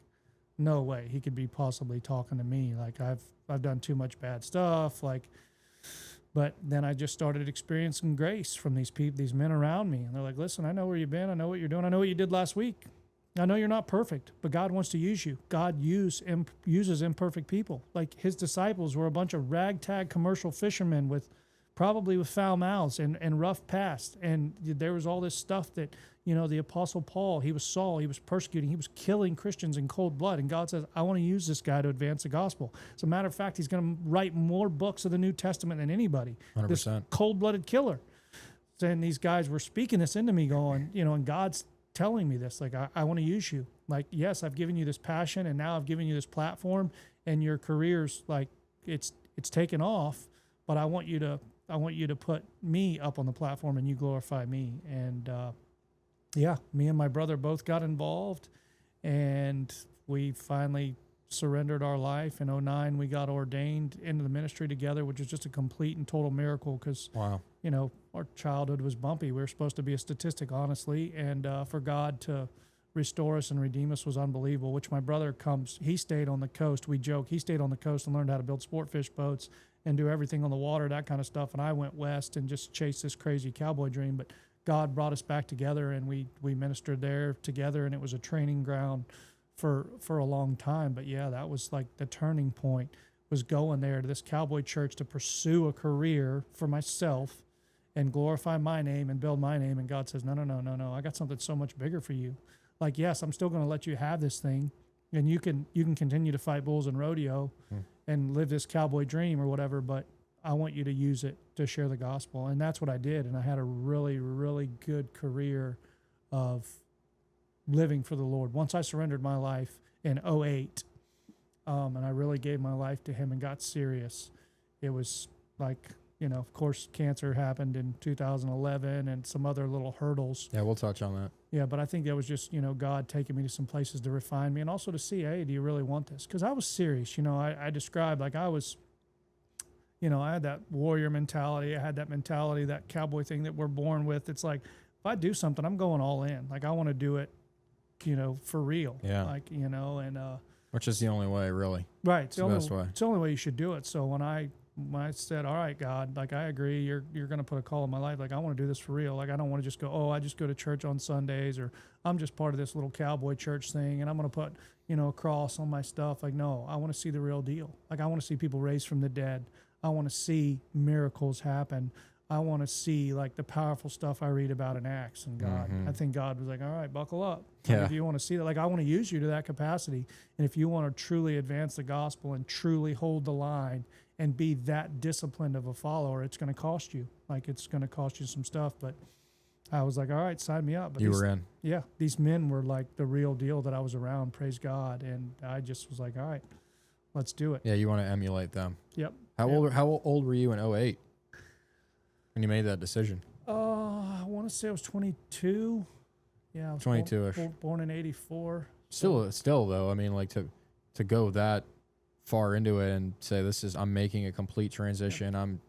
no way he could be possibly talking to me. Like, I've done too much bad stuff. Like, but then I just started experiencing grace from these people, these men around me. And they're like, listen, I know where you've been. I know what you're doing. I know what you did last week. I know you're not perfect, but God wants to use you. God uses imperfect people. Like, his disciples were a bunch of ragtag commercial fishermen probably with foul mouths and rough past. And there was all this stuff that, the Apostle Paul, he was Saul, he was persecuting, he was killing Christians in cold blood. And God says, I want to use this guy to advance the gospel. As a matter of fact, he's going to write more books of the New Testament than anybody. 100%. This cold-blooded killer. And these guys were speaking this into me going, and God's telling me this, like, I want to use you. Like, yes, I've given you this passion, and now I've given you this platform, and your career's like, it's taken off, but I want you to put me up on the platform and you glorify me. And me and my brother both got involved, and we finally surrendered our life. In 2009, we got ordained into the ministry together, which was just a complete and total miracle because, wow, our childhood was bumpy. We were supposed to be a statistic, honestly, and for God to restore us and redeem us was unbelievable, which my brother he stayed on the coast. We joke, he stayed on the coast and learned how to build sport fish boats and do everything on the water, that kind of stuff. And I went west and just chased this crazy cowboy dream. But God brought us back together, and we ministered there together, and it was a training ground for a long time. But yeah, that was like the turning point, was going there to this cowboy church to pursue a career for myself and glorify my name and build my name. And God says, no, I got something so much bigger for you. Like, yes, I'm still going to let you have this thing, and you can continue to fight bulls and rodeo and live this cowboy dream or whatever, but I want you to use it to share the gospel. And that's what I did. And I had a really, really good career of living for the Lord. Once I surrendered my life in 2008, and I really gave my life to him and got serious, it was like, of course, cancer happened in 2011 and some other little hurdles. Yeah, we'll touch on that. Yeah, but I think that was just, God taking me to some places to refine me and also to see, hey, do you really want this? Because I was serious. I described, like, I was, I had that warrior mentality. I had that mentality, that cowboy thing that we're born with. It's like, if I do something, I'm going all in. Like, I want to do it, for real. Yeah. Like, and which is the only way, really. right. It's the best way. It's the only way you should do it. So when I said, all right, God, like, I agree, you're going to put a call in my life. Like, I want to do this for real. Like, I don't want to just go, I just go to church on Sundays, or I'm just part of this little cowboy church thing, and I'm going to put, a cross on my stuff. Like, no, I want to see the real deal. Like, I want to see people raised from the dead. I want to see miracles happen. I want to see, like, the powerful stuff I read about in Acts. And God, I think God was like, all right, buckle up. Like, if you want to see that, like, I want to use you to that capacity. And if you want to truly advance the gospel and truly hold the line and be that disciplined of a follower, it's going to cost you. Like, it's going to cost you some stuff. But I was like, all right, sign me up. But you were in. Yeah. These men were like the real deal that I was around, praise God. And I just was like, all right, let's do it. Yeah, you want to emulate them. Yep. How old were you in 2008 when you made that decision? I want to say I was 22. Yeah, I was 22-ish. Born in 84. Still though, I mean, like, to go that far into it and say, I'm making a complete transition. I'm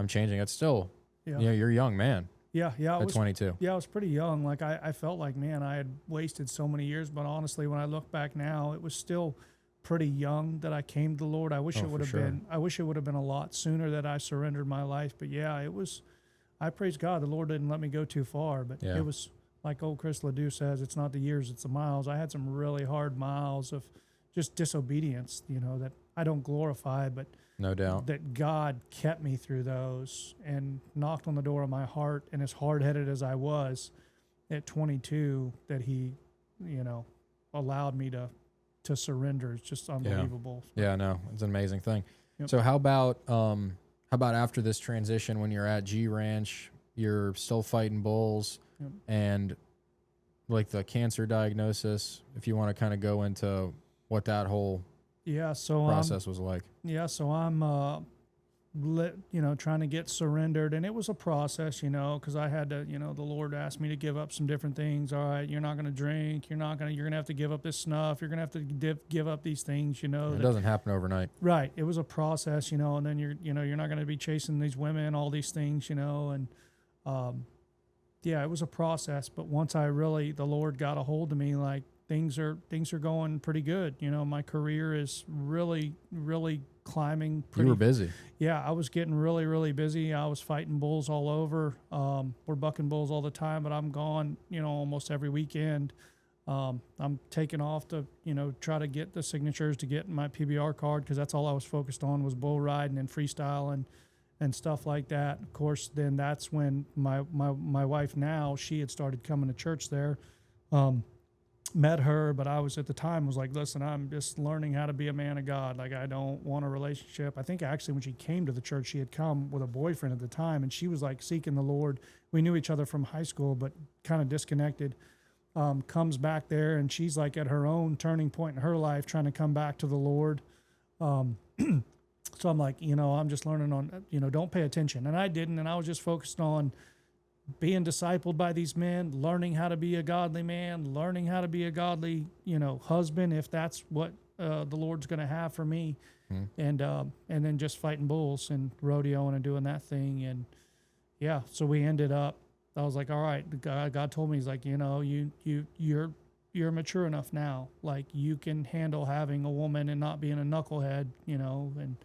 changing. It's still, you're a young man. Yeah. At 22. Yeah, I was pretty young. Like, I felt like, man, I had wasted so many years. But honestly, when I look back now, it was still pretty young that I came to the Lord. I wish it would have been. I wish it would have been a lot sooner that I surrendered my life. But yeah, it was. I praise God. The Lord didn't let me go too far. But it was like old Chris Ledoux says, it's not the years, it's the miles. I had some really hard miles of just disobedience. That I don't glorify, but no doubt that God kept me through those and knocked on the door of my heart. And as hard-headed as I was at 22, that He, allowed me to surrender. It's just unbelievable. Yeah, no, it's an amazing thing. Yep. So how about after this transition, when you're at G Ranch, you're still fighting bulls, and like the cancer diagnosis, if you want to kind of go into what that whole process was like. Yeah, so I'm trying to get surrendered. And it was a process, because I had to, the Lord asked me to give up some different things. All right, you're not going to drink. You're going to have to give up this snuff. You're going to have to give up these things, It doesn't happen overnight. Right. It was a process, and then you're not going to be chasing these women, all these things, and, yeah, it was a process. But once the Lord got a hold of me, like things are going pretty good. My career is really, really climbing. You were busy. Yeah, I was getting really, really busy. I was fighting bulls all over. We're bucking bulls all the time, but I'm gone, almost every weekend. I'm taking off to, try to get the signatures to get my PBR card, because that's all I was focused on was bull riding and freestyle and stuff like that. Of course, then that's when my wife now, she had started coming to church there. Met her, but I was at the time was like, listen, I'm just learning how to be a man of God. Like, I don't want a relationship. I think actually when she came to the church, she had come with a boyfriend at the time, and she was like seeking the Lord. We knew each other from high school, but kind of disconnected. Comes back there, and she's like at her own turning point in her life, trying to come back to the Lord. So I'm like, I'm just learning on, don't pay attention. And I didn't, and I was just focused on being discipled by these men, learning how to be a godly man, learning how to be a godly, husband, if that's what the Lord's going to have for me. And then just fighting bulls and rodeoing and doing that thing. And yeah, so we ended up, I was like, all right, God told me, he's like, you're mature enough now. Like, you can handle having a woman and not being a knucklehead, and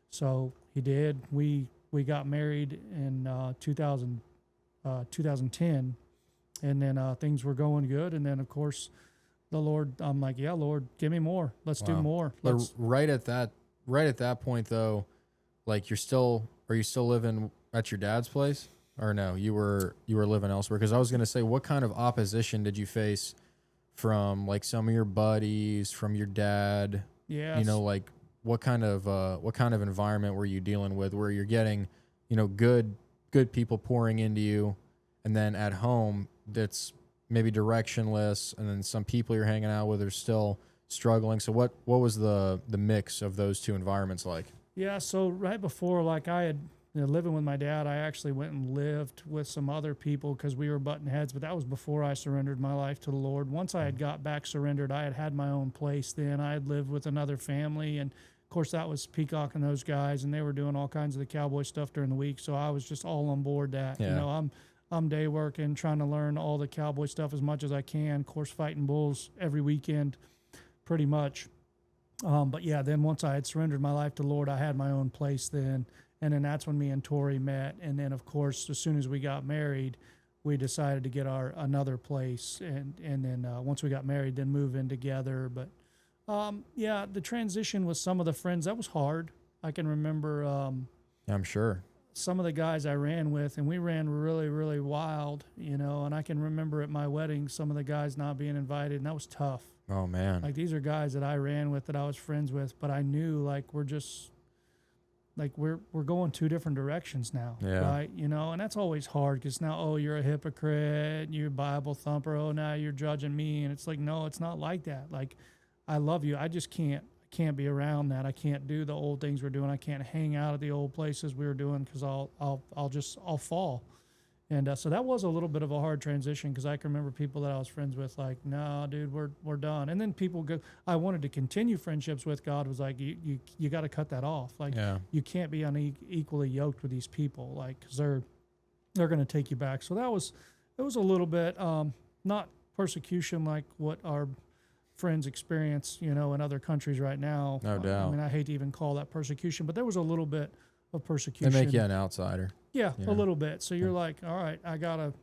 so he did. We got married in 2010, and then things were going good. And then, of course, the Lord, I'm like, yeah, Lord, give me more. Let's do more. But right at that point, though, like, are you still living at your dad's place? Or no, you were living elsewhere? Because I was going to say, what kind of opposition did you face from, like, some of your buddies, from your dad? Yes. Like, what kind of environment were you dealing with, where you're getting, good people pouring into you, and then at home that's maybe directionless, and then some people you're hanging out with are still struggling? So what was the mix of those two environments like? Yeah, so right before, like, I had living with my dad, I actually went and lived with some other people because we were butting heads, but that was before I surrendered my life to the Lord. Once I had got back surrendered, I had my own place then. I had lived with another family, and of course that was Peacock and those guys, and they were doing all kinds of the Cowboy stuff during the week, so I was just all on board that. Yeah. I'm day working, trying to learn all the Cowboy stuff as much as I can, of course fighting bulls every weekend pretty much. But yeah, then once I had surrendered my life to the Lord, I had my own place then. And then that's when me and Tori met. And then, of course, as soon as we got married, we decided to get another place. And then once we got married, then move in together. But, yeah, the transition with some of the friends, that was hard. I can remember I'm sure some of the guys I ran with, and we ran really, really wild, and I can remember at my wedding some of the guys not being invited, and that was tough. Oh, man. Like, these are guys that I ran with, that I was friends with, but I knew, like, we're going two different directions now, right? And that's always hard, because now, oh, you're a hypocrite, you're a Bible thumper, oh, now you're judging me, and it's like, no, it's not like that. Like, I love you, I just can't be around that. I can't do the old things we're doing. I can't hang out at the old places we were doing, because I'll fall. And so that was a little bit of a hard transition, because I can remember people that I was friends with like, no, dude, we're done. And then people I wanted to continue friendships with. God was like, you got to cut that off. Like, you can't be unequally yoked with these people, like, because they're going to take you back. So it was a little bit not persecution like what our friends experience, in other countries right now. No doubt. I mean, I hate to even call that persecution, but there was a little bit of persecution. They make you an outsider. Yeah, a little bit. So you're like, all right, I gotta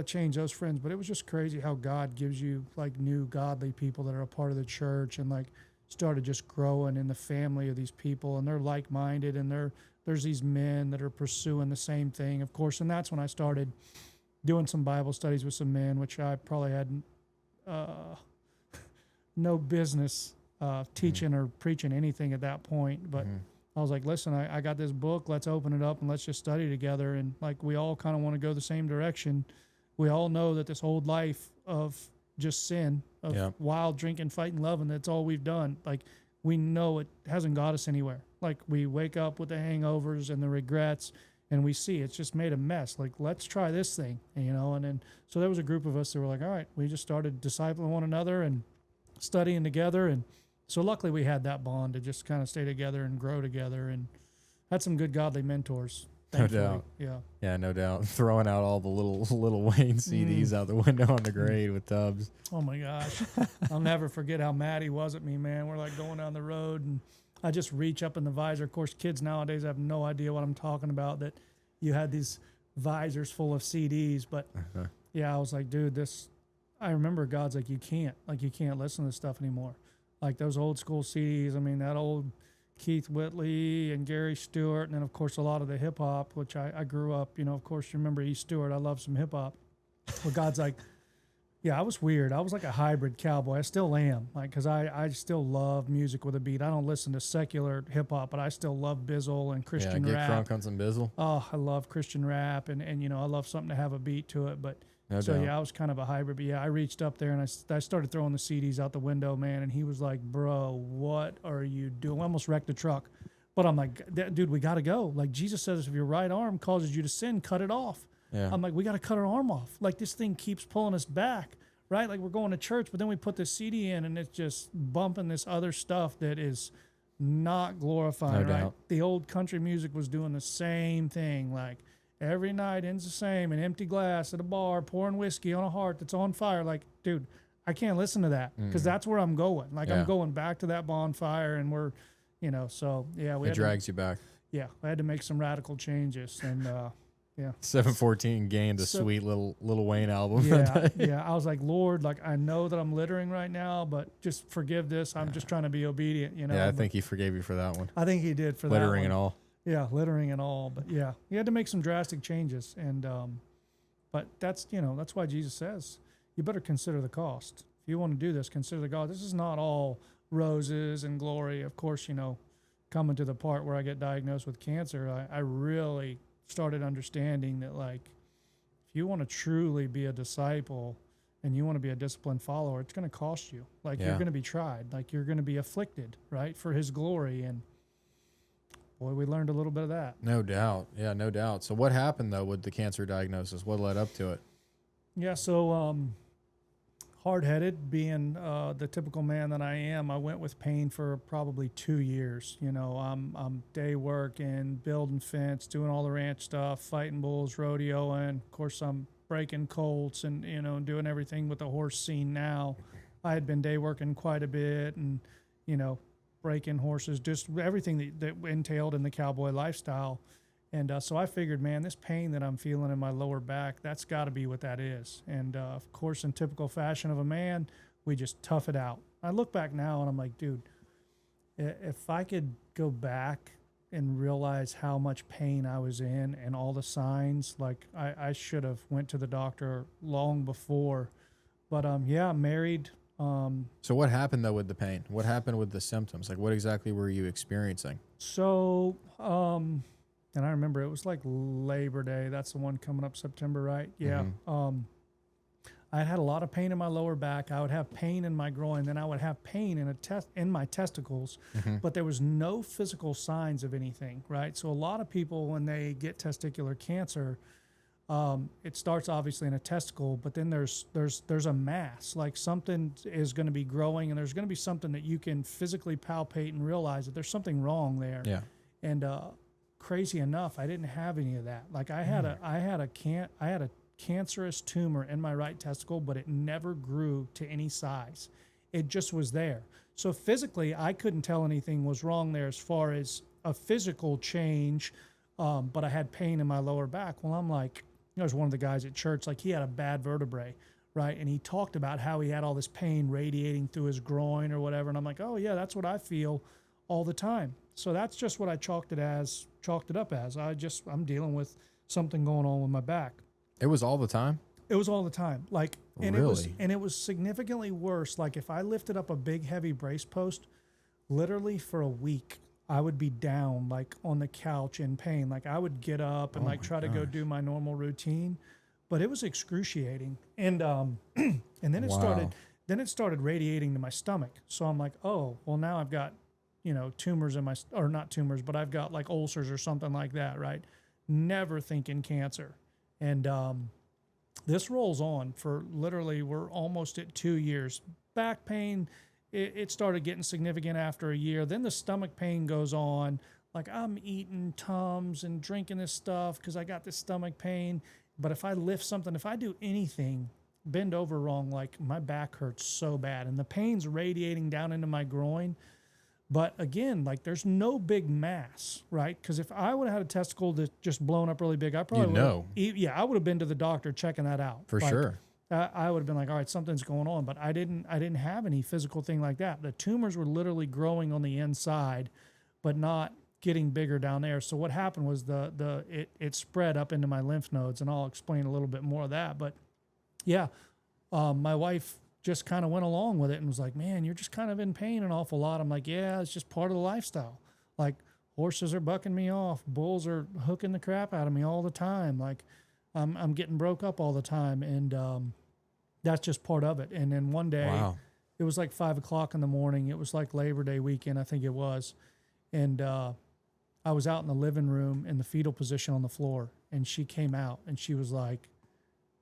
change those friends. But it was just crazy how God gives you like new godly people that are a part of the church, and like started just growing in the family of these people, and they're like-minded, and there's these men that are pursuing the same thing, of course. And that's when I started doing some Bible studies with some men, which I probably had no business teaching or preaching anything at that point, but I was like, listen, I got this book, let's open it up and let's just study together. And like, we all kind of want to go the same direction. We all know that this old life of just sin, of wild drinking, fighting, loving, that's all we've done. Like, we know it hasn't got us anywhere. Like we wake up with the hangovers and the regrets, and we see it's just made a mess. Like, let's try this thing, you know? And then, so there was a group of us that were like, all right, we just started discipling one another and studying together. And so luckily we had that bond to just kind of stay together and grow together, and had some good godly mentors. No doubt. Yeah. Yeah, no doubt. Throwing out all the little Wayne CDs out the window on the grade with Tubbs. Oh my gosh. I'll never forget how mad he was at me, man. We're like going down the road, and I just reach up in the visor. Of course, kids nowadays have no idea what I'm talking about, that you had these visors full of CDs. But yeah, I was like, dude, I remember God's like, you can't listen to this stuff anymore. Like those old school CDs. I mean, that old Keith Whitley and Gary Stewart, and then of course a lot of the hip hop, which I grew up, you know, of course you remember E. Stewart. I love some hip hop. But God's like, yeah, I was weird. I was like a hybrid cowboy. I still am, like, because I still love music with a beat. I don't listen to secular hip hop, but I still love Bizzle and Christian get rap. crunk on some Bizzle. Oh, I love Christian rap, and you know, I love something to have a beat to it. But No so doubt. yeah, I was kind of a hybrid. But yeah, I reached up there and I started throwing the CDs out the window, man. And he was like, "Bro, what are you doing?" I almost wrecked the truck. But I'm like, "Dude, we got to go." Like Jesus says, if your right arm causes you to sin, cut it off. Yeah. I'm like, we got to cut our arm off. Like this thing keeps pulling us back, right? Like we're going to church, but then we put this CD in and it's just bumping this other stuff that is not glorifying, No right? doubt. The old country music was doing the same thing. Like every night ends the same, an empty glass at a bar, pouring whiskey on a heart that's on fire. Like, dude, I can't listen to that because that's where I'm going. Like Yeah. I'm going back to that bonfire, and we're, you know, so yeah, It drags you back. I had to make some radical changes, and yeah. 714 gained a So- sweet little Wayne album. Yeah. I was like, Lord, like I know that I'm littering right now, but just forgive this. I'm just trying to be obedient, you know. Yeah, I But think he forgave you for that one. I think he did for Littering that and one. all. Yeah, littering and all. But yeah, he had to make some drastic changes, and but that's, you know, that's why Jesus says you better consider the cost. If you want to do this, consider the cost. This is not all roses and glory. Of course, you know, coming to the part where I get diagnosed with cancer, I really started understanding that, like, if you want to truly be a disciple and you want to be a disciplined follower, it's going to cost you. Like, Yeah. you're going to be tried. Like, you're going to be afflicted, right, for his glory. And boy, we learned a little bit of that. No doubt. Yeah, no doubt. So what happened, though, with the cancer diagnosis? What led up to it? Yeah, so hard-headed, being the typical man that I am, I went with pain for probably 2 years. You know, I'm day working, building fence, doing all the ranch stuff, fighting bulls, rodeoing. Of course, I'm breaking colts and, you know, doing everything with the horse scene now. I had been day working quite a bit and, you know, breaking horses, just everything that entailed in the cowboy lifestyle. And so I figured, man, this pain that I'm feeling in my lower back, that's got to be what that is. And of course, in typical fashion of a man, we just tough it out. I look back now and I'm like, dude, if I could go back and realize how much pain I was in and all the signs, like I should have went to the doctor long before. But yeah, I'm married. So what happened, though, with the pain? What happened with the symptoms? Like, what exactly were you experiencing? So, and I remember it was like Labor Day. That's the one coming up September, right? Yeah. I had a lot of pain in my lower back. I would have pain in my groin. Then I would have pain in my testicles, but there was no physical signs of anything, right? So a lot of people, when they get testicular cancer, it starts obviously in a testicle, but then there's a mass, like something is going to be growing, and there's going to be something that you can physically palpate and realize that there's something wrong there. Yeah. And crazy enough, I didn't have any of that. Like I had a cancerous tumor in my right testicle, but it never grew to any size. It just was there. So physically, I couldn't tell anything was wrong there as far as a physical change, but I had pain in my lower back. Well, I'm like, there was one of the guys at church, like he had a bad vertebrae, right? And he talked about how he had all this pain radiating through his groin or whatever. And I'm like, oh yeah, that's what I feel all the time. So that's just what I chalked it up as. I'm dealing with something going on with my back. It was all the time? It was all the time. Like, and Really? it was significantly worse. Like if I lifted up a big heavy brace post, literally for a week, I would be down like on the couch in pain. Like I would get up and Oh like my try to go gosh. do my normal routine, but it was excruciating. And and then Wow. it started radiating to my stomach. So I'm like, oh, well now I've got tumors in my, or not tumors, but I've got like ulcers or something like that, right? Never thinking cancer. And this rolls on for literally, we're almost at 2 years. Back pain, it started getting significant after a year. Then the stomach pain goes on. Like I'm eating Tums and drinking this stuff because I got this stomach pain. But if I lift something, if I do anything, bend over wrong, like my back hurts so bad. And the pain's radiating down into my groin. But again, like there's no big mass, right? Because if I would have had a testicle that just blown up really big, I probably I would have been to the doctor checking that out. For sure. I would have been like, all right, something's going on. But I didn't have any physical thing like that. The tumors were literally growing on the inside, but not getting bigger down there. So what happened was it spread up into my lymph nodes, and I'll explain a little bit more of that. But yeah, my wife just kind of went along with it and was like, man, you're just kind of in pain an awful lot. I'm like, yeah, it's just part of the lifestyle. Like horses are bucking me off. Bulls are hooking the crap out of me all the time. Like I'm getting broke up all the time. And that's just part of it. And then one day it was like 5 o'clock in the morning. It was like Labor Day weekend, I think it was. And I was out in the living room in the fetal position on the floor, and she came out and she was like,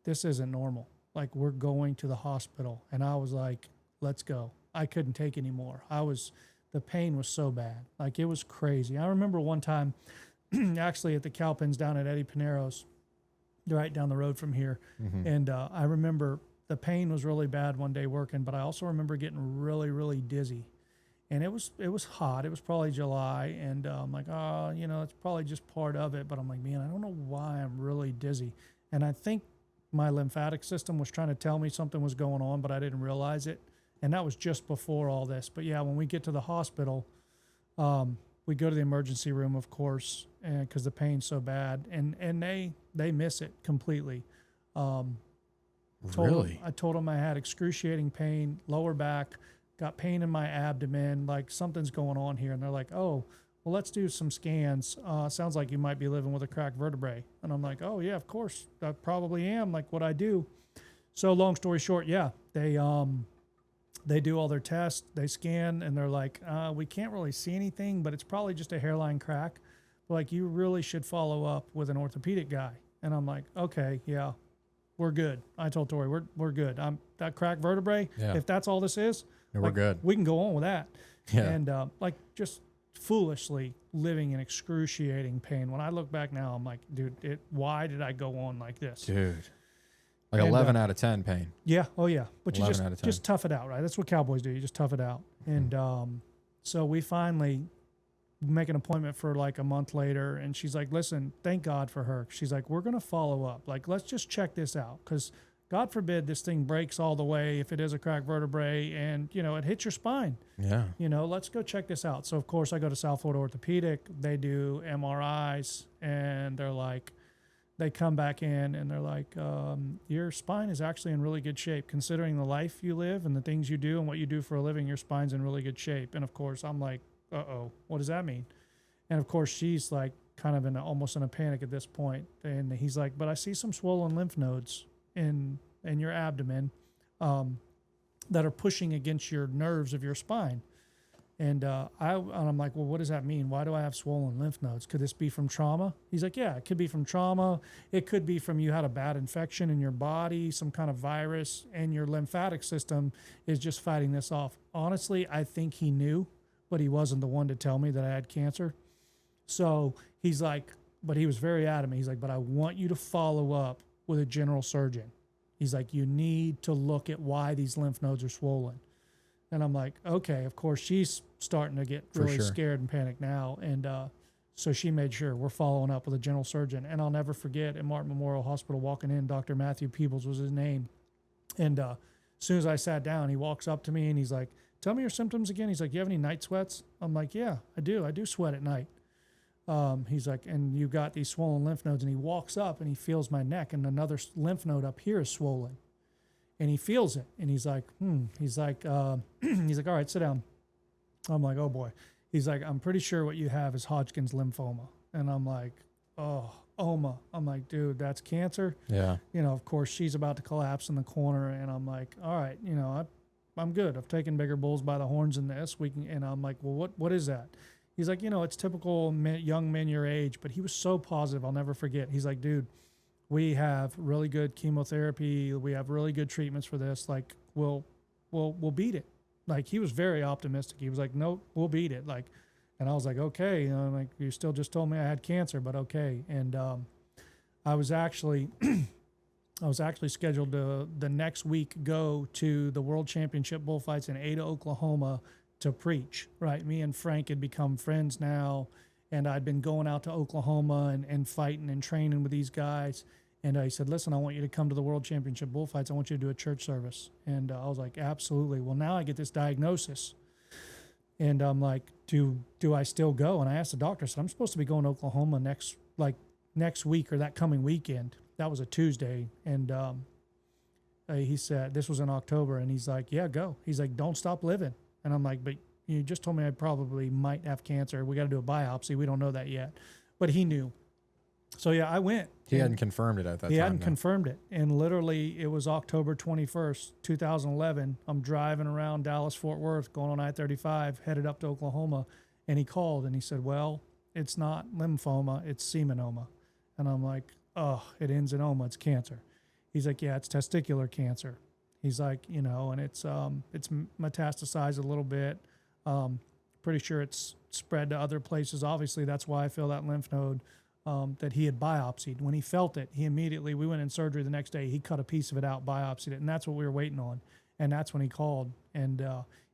this isn't normal. Like, we're going to the hospital. And I was like, let's go. I couldn't take anymore. The pain was so bad. Like, it was crazy. I remember one time, actually at the cow pens down at Eddie Pinero's, right down the road from here. Mm-hmm. And I remember the pain was really bad one day working, but I also remember getting really, really dizzy. And it was hot. It was probably July. And I'm like, it's probably just part of it. But I'm like, man, I don't know why I'm really dizzy. And I think my lymphatic system was trying to tell me something was going on, but I didn't realize it. And that was just before all this. But yeah, when we get to the hospital, we go to the emergency room, of course, and because the pain's so bad, and they miss it completely. Really? I told them I had excruciating pain, lower back, got pain in my abdomen, like something's going on here. And they're like, oh, well, let's do some scans. Sounds like you might be living with a cracked vertebrae. And I'm like, oh, yeah, of course. I probably am, like what I do. So long story short, yeah, they do all their tests. They scan, and they're like, we can't really see anything, but it's probably just a hairline crack. Like, you really should follow up with an orthopedic guy. And I'm like, okay, yeah, we're good. I told Tori, we're good. That cracked vertebrae, if that's all this is, we're good. We can go on with that. Yeah. And just foolishly living in excruciating pain. When I look back now, I'm like, dude, why did I go on like this? Dude. Like 11 out of 10 pain. Yeah. Oh, yeah. But you just tough it out, right? That's what cowboys do. You just tough it out. And so we finally make an appointment for like a month later. And she's like, listen, thank God for her. She's like, we're going to follow up. Like, let's just check this out. Because God forbid this thing breaks all the way if it is a cracked vertebrae and, it hits your spine. Yeah. Let's go check this out. So, of course, I go to South Florida Orthopedic. They do MRIs, and they come back in, and they're like, your spine is actually in really good shape. Considering the life you live and the things you do and what you do for a living, your spine's in really good shape. And, of course, I'm like, uh-oh, what does that mean? And, of course, she's like kind of almost in a panic at this point. And he's like, but I see some swollen lymph nodes in your abdomen that are pushing against your nerves of your spine. And I'm like, well, what does that mean? Why do I have swollen lymph nodes? Could this be from trauma? He's like, yeah, it could be from trauma. It could be from you had a bad infection in your body, some kind of virus, and your lymphatic system is just fighting this off. Honestly, I think he knew, but he wasn't the one to tell me that I had cancer. So he's like, but he was very adamant. He's like, but I want you to follow up with a general surgeon. He's like, you need to look at why these lymph nodes are swollen. And I'm like, okay, of course, she's starting to get really scared and panicked now. And so she made sure we're following up with a general surgeon. And I'll never forget at Martin Memorial Hospital walking in, Dr. Matthew Peebles was his name. And as soon as I sat down, he walks up to me and he's like, tell me your symptoms again. He's like, you have any night sweats? I'm like, yeah, I do. I do sweat at night. He's like, and you got these swollen lymph nodes. And he walks up and he feels my neck, and another lymph node up here is swollen. And he feels it, and he's like, He's like, all right, sit down. I'm like, oh boy. He's like, I'm pretty sure what you have is Hodgkin's lymphoma. And I'm like, oh, OMA. I'm like, dude, that's cancer. Yeah. Of course, she's about to collapse in the corner, and I'm like, all right, I'm good. I've taken bigger bulls by the horns than this. And I'm like, well, what is that? He's like, it's typical young men your age, but he was so positive. I'll never forget. He's like, dude, we have really good chemotherapy. We have really good treatments for this. Like, we'll beat it. Like, he was very optimistic. He was like, no, we'll beat it. Like, and I was like, okay, like, you still just told me I had cancer, but okay. And I was actually scheduled to the next week go to the World Championship bullfights in Ada, Oklahoma, to preach. Right, me and Frank had become friends now, and I'd been going out to Oklahoma and fighting and training with these guys. And he said, listen, I want you to come to the World Championship bullfights. I want you to do a church service. And I was like, absolutely. Well, now I get this diagnosis. And I'm like, do I still go? And I asked the doctor, I said, I'm supposed to be going to Oklahoma next week or that coming weekend. That was a Tuesday. And he said, this was in October. And he's like, yeah, go. He's like, don't stop living. And I'm like, but you just told me I probably might have cancer. We got to do a biopsy. We don't know that yet. But he knew. So, yeah, I went. He hadn't confirmed it at that time. He hadn't confirmed it. And literally, it was October 21st, 2011. I'm driving around Dallas-Fort Worth, going on I-35, headed up to Oklahoma. And he called, and he said, well, it's not lymphoma, it's seminoma. And I'm like, oh, it ends in oma, it's cancer. He's like, yeah, it's testicular cancer. He's like, and it's metastasized a little bit. Pretty sure it's spread to other places. Obviously, that's why I feel that lymph node that he had biopsied. When he felt it, we went in surgery the next day. He cut a piece of it out, biopsied it, and that's what we were waiting on. And that's when he called. And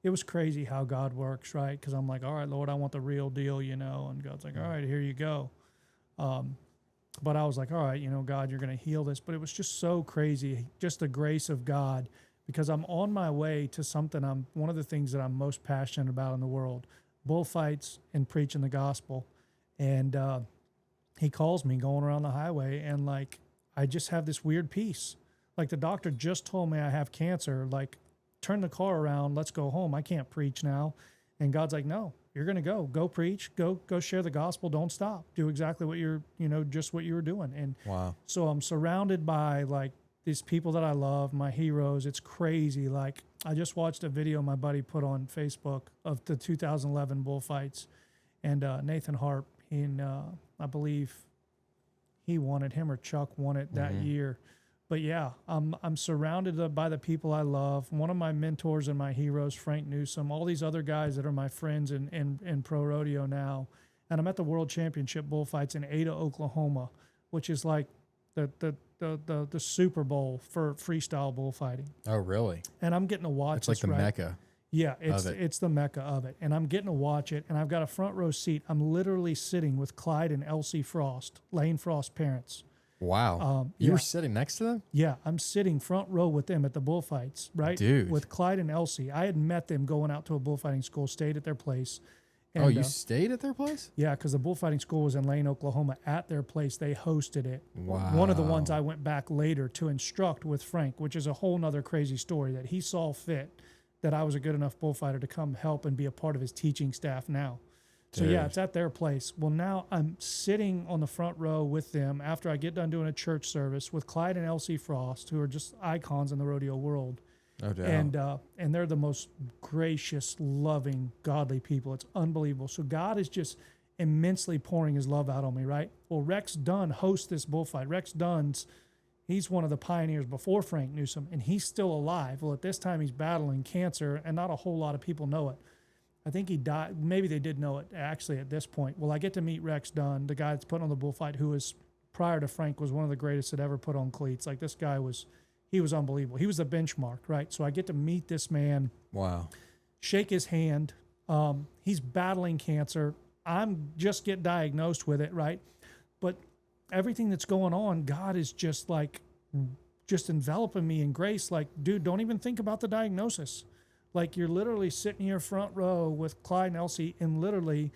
it was crazy how God works, right? Because I'm like, all right, Lord, I want the real deal, And God's like, all right, here you go. But I was like, all right, God, you're going to heal this. But it was just so crazy, just the grace of God, because I'm on my way to something. One of the things that I'm most passionate about in the world, bullfights and preaching the gospel. And he calls me going around the highway, and like, I just have this weird peace. Like, the doctor just told me I have cancer. Like, turn the car around. Let's go home. I can't preach now. And God's like, no, you're going to go preach, go share the gospel. Don't stop. Do exactly what just what you were doing. And wow. So I'm surrounded by like these people that I love, my heroes. It's crazy. Like, I just watched a video my buddy put on Facebook of the 2011 bullfights, and Nathan Harp, I believe he won it, him or Chuck won it that year. But yeah, I'm surrounded by the people I love. One of my mentors and my heroes, Frank Newsom, all these other guys that are my friends in pro rodeo now. And I'm at the World Championship bullfights in Ada, Oklahoma, which is like the Super Bowl for freestyle bullfighting. Oh, really? And I'm getting to watch. It's like the Mecca. Yeah, it's the Mecca of it. And I'm getting to watch it, and I've got a front row seat. I'm literally sitting with Clyde and Elsie Frost, Lane Frost's parents. Wow. You were sitting next to them? Yeah, I'm sitting front row with them at the bullfights, right? Dude. With Clyde and Elsie. I had met them going out to a bullfighting school, stayed at their place. And, you stayed at their place? Yeah, because the bullfighting school was in Lane, Oklahoma. At their place, they hosted it. Wow. One of the ones I went back later to instruct with Frank, which is a whole nother crazy story, that he saw fit that I was a good enough bullfighter to come help and be a part of his teaching staff now. So yeah, it's at their place. Well, now I'm sitting on the front row with them after I get done doing a church service with Clyde and Elsie Frost, who are just icons in the rodeo world. No doubt. And they're the most gracious, loving, godly people. It's unbelievable. So God is just immensely pouring his love out on me, right? Well, Rex Dunn hosts this bullfight. Rex Dunn's, he's one of the pioneers before Frank Newsom, and he's still alive. Well, at this time, he's battling cancer, and not a whole lot of people know it. I think he died. Maybe they did know it, actually, at this point. Well, I get to meet Rex Dunn, the guy that's putting on the bullfight, who was, prior to Frank, was one of the greatest that ever put on cleats. Like, this guy was... He was unbelievable. He was the benchmark, right? So I get to meet this man. Wow. Shake his hand. He's battling cancer. I'm just get diagnosed with it, right? But everything that's going on, God is just enveloping me in grace. Like, dude, don't even think about the diagnosis. Like, you're literally sitting here front row with Clyde and Elsie, and literally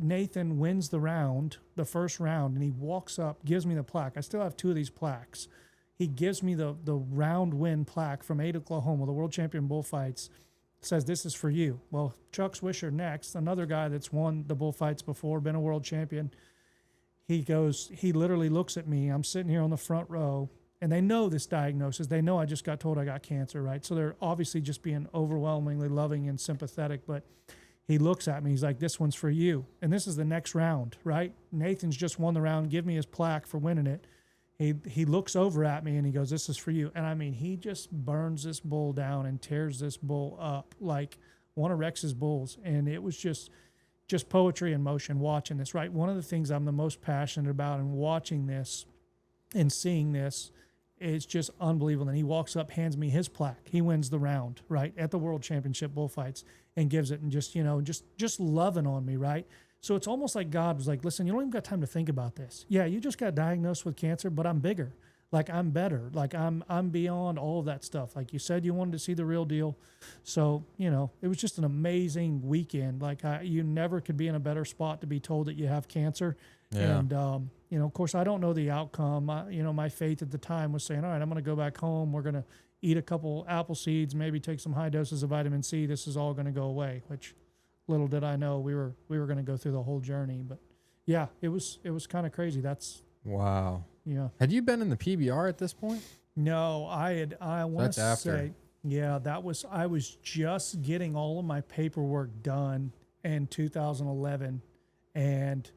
Nathan wins the first round, and he walks up, gives me the plaque. I still have 2 of these plaques. He gives me the round win plaque from Ada, Oklahoma, the world champion bullfights, says, this is for you. Well, Chuck Swisher next, another guy that's won the bullfights before, been a world champion. He literally looks at me. I'm sitting here on the front row, And they know this diagnosis. They know I just got told I got cancer, right? So they're obviously just being overwhelmingly loving and sympathetic. But he looks at me. He's like, this one's for you. And this is the next round, right? Nathan's just won the round. Give me his plaque for winning it. He looks over at me and he goes, this is for you. And I mean, he just burns this bull down and tears this bull up like one of Rex's bulls. And it was just poetry in motion watching this, right? One of the things I'm the most passionate about in watching this and seeing this, it's just unbelievable. And he walks up, hands me his plaque. He wins the round, right, at the World Championship bullfights, and gives it, and just loving on me, right? So it's almost like God was like, listen, you don't even got time to think about this. Yeah, you just got diagnosed with cancer, but I'm bigger. Like, I'm better. Like, I'm beyond all of that stuff. Like you said, you wanted to see the real deal. So, it was just an amazing weekend. Like, you never could be in a better spot to be told that you have cancer. Yeah. And, of course, I don't know the outcome. My faith at the time was saying, all right, I'm going to go back home. We're going to eat a couple apple seeds, maybe take some high doses of vitamin C. This is all going to go away, which little did I know we were going to go through the whole journey. But yeah, it was kind of crazy. Wow. Yeah. Had you been in the PBR at this point? No, I want That's to after. say, yeah, I was just getting all of my paperwork done in 2011, and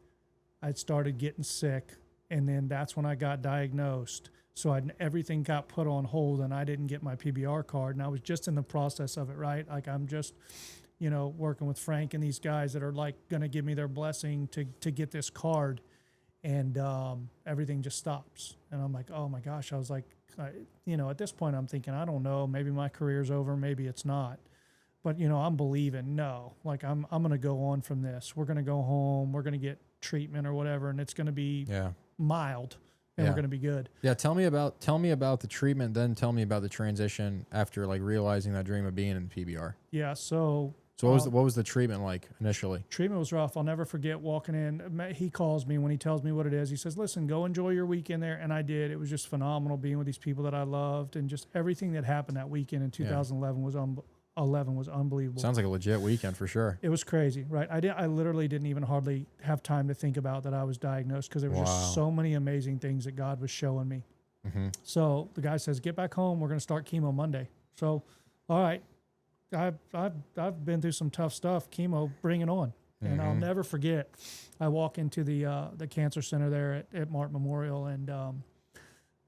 I started getting sick, and then that's when I got diagnosed. So everything got put on hold, and I didn't get my PBR card, and I was just in the process of it, right? Like, I'm just, working with Frank and these guys that are like going to give me their blessing to get this card. And everything just stops. And I'm like, oh my gosh. I was like, at this point I'm thinking, I don't know, maybe my career's over, maybe it's not. But, I'm believing, no, like I'm going to go on from this. We're going to go home. We're going to get treatment or whatever. And it's going to be mild, and we're going to be good. Yeah. Tell me about the treatment. Then tell me about the transition after like realizing that dream of being in the PBR. Yeah. So what was the treatment like initially? Treatment was rough. I'll never forget walking in. He calls me when he tells me what it is. He says, listen, go enjoy your weekend there. And I did. It was just phenomenal being with these people that I loved, and just everything that happened that weekend in 2011 was unbelievable. Sounds like a legit weekend for sure. It was crazy, right? I literally didn't even hardly have time to think about that I was diagnosed, because there were just so many amazing things that God was showing me. Mm-hmm. So the guy says, get back home. We're going to start chemo Monday. So, all right. I've been through some tough stuff. Chemo, bring it on. And I'll never forget, I walk into the cancer center there at Mart Memorial, and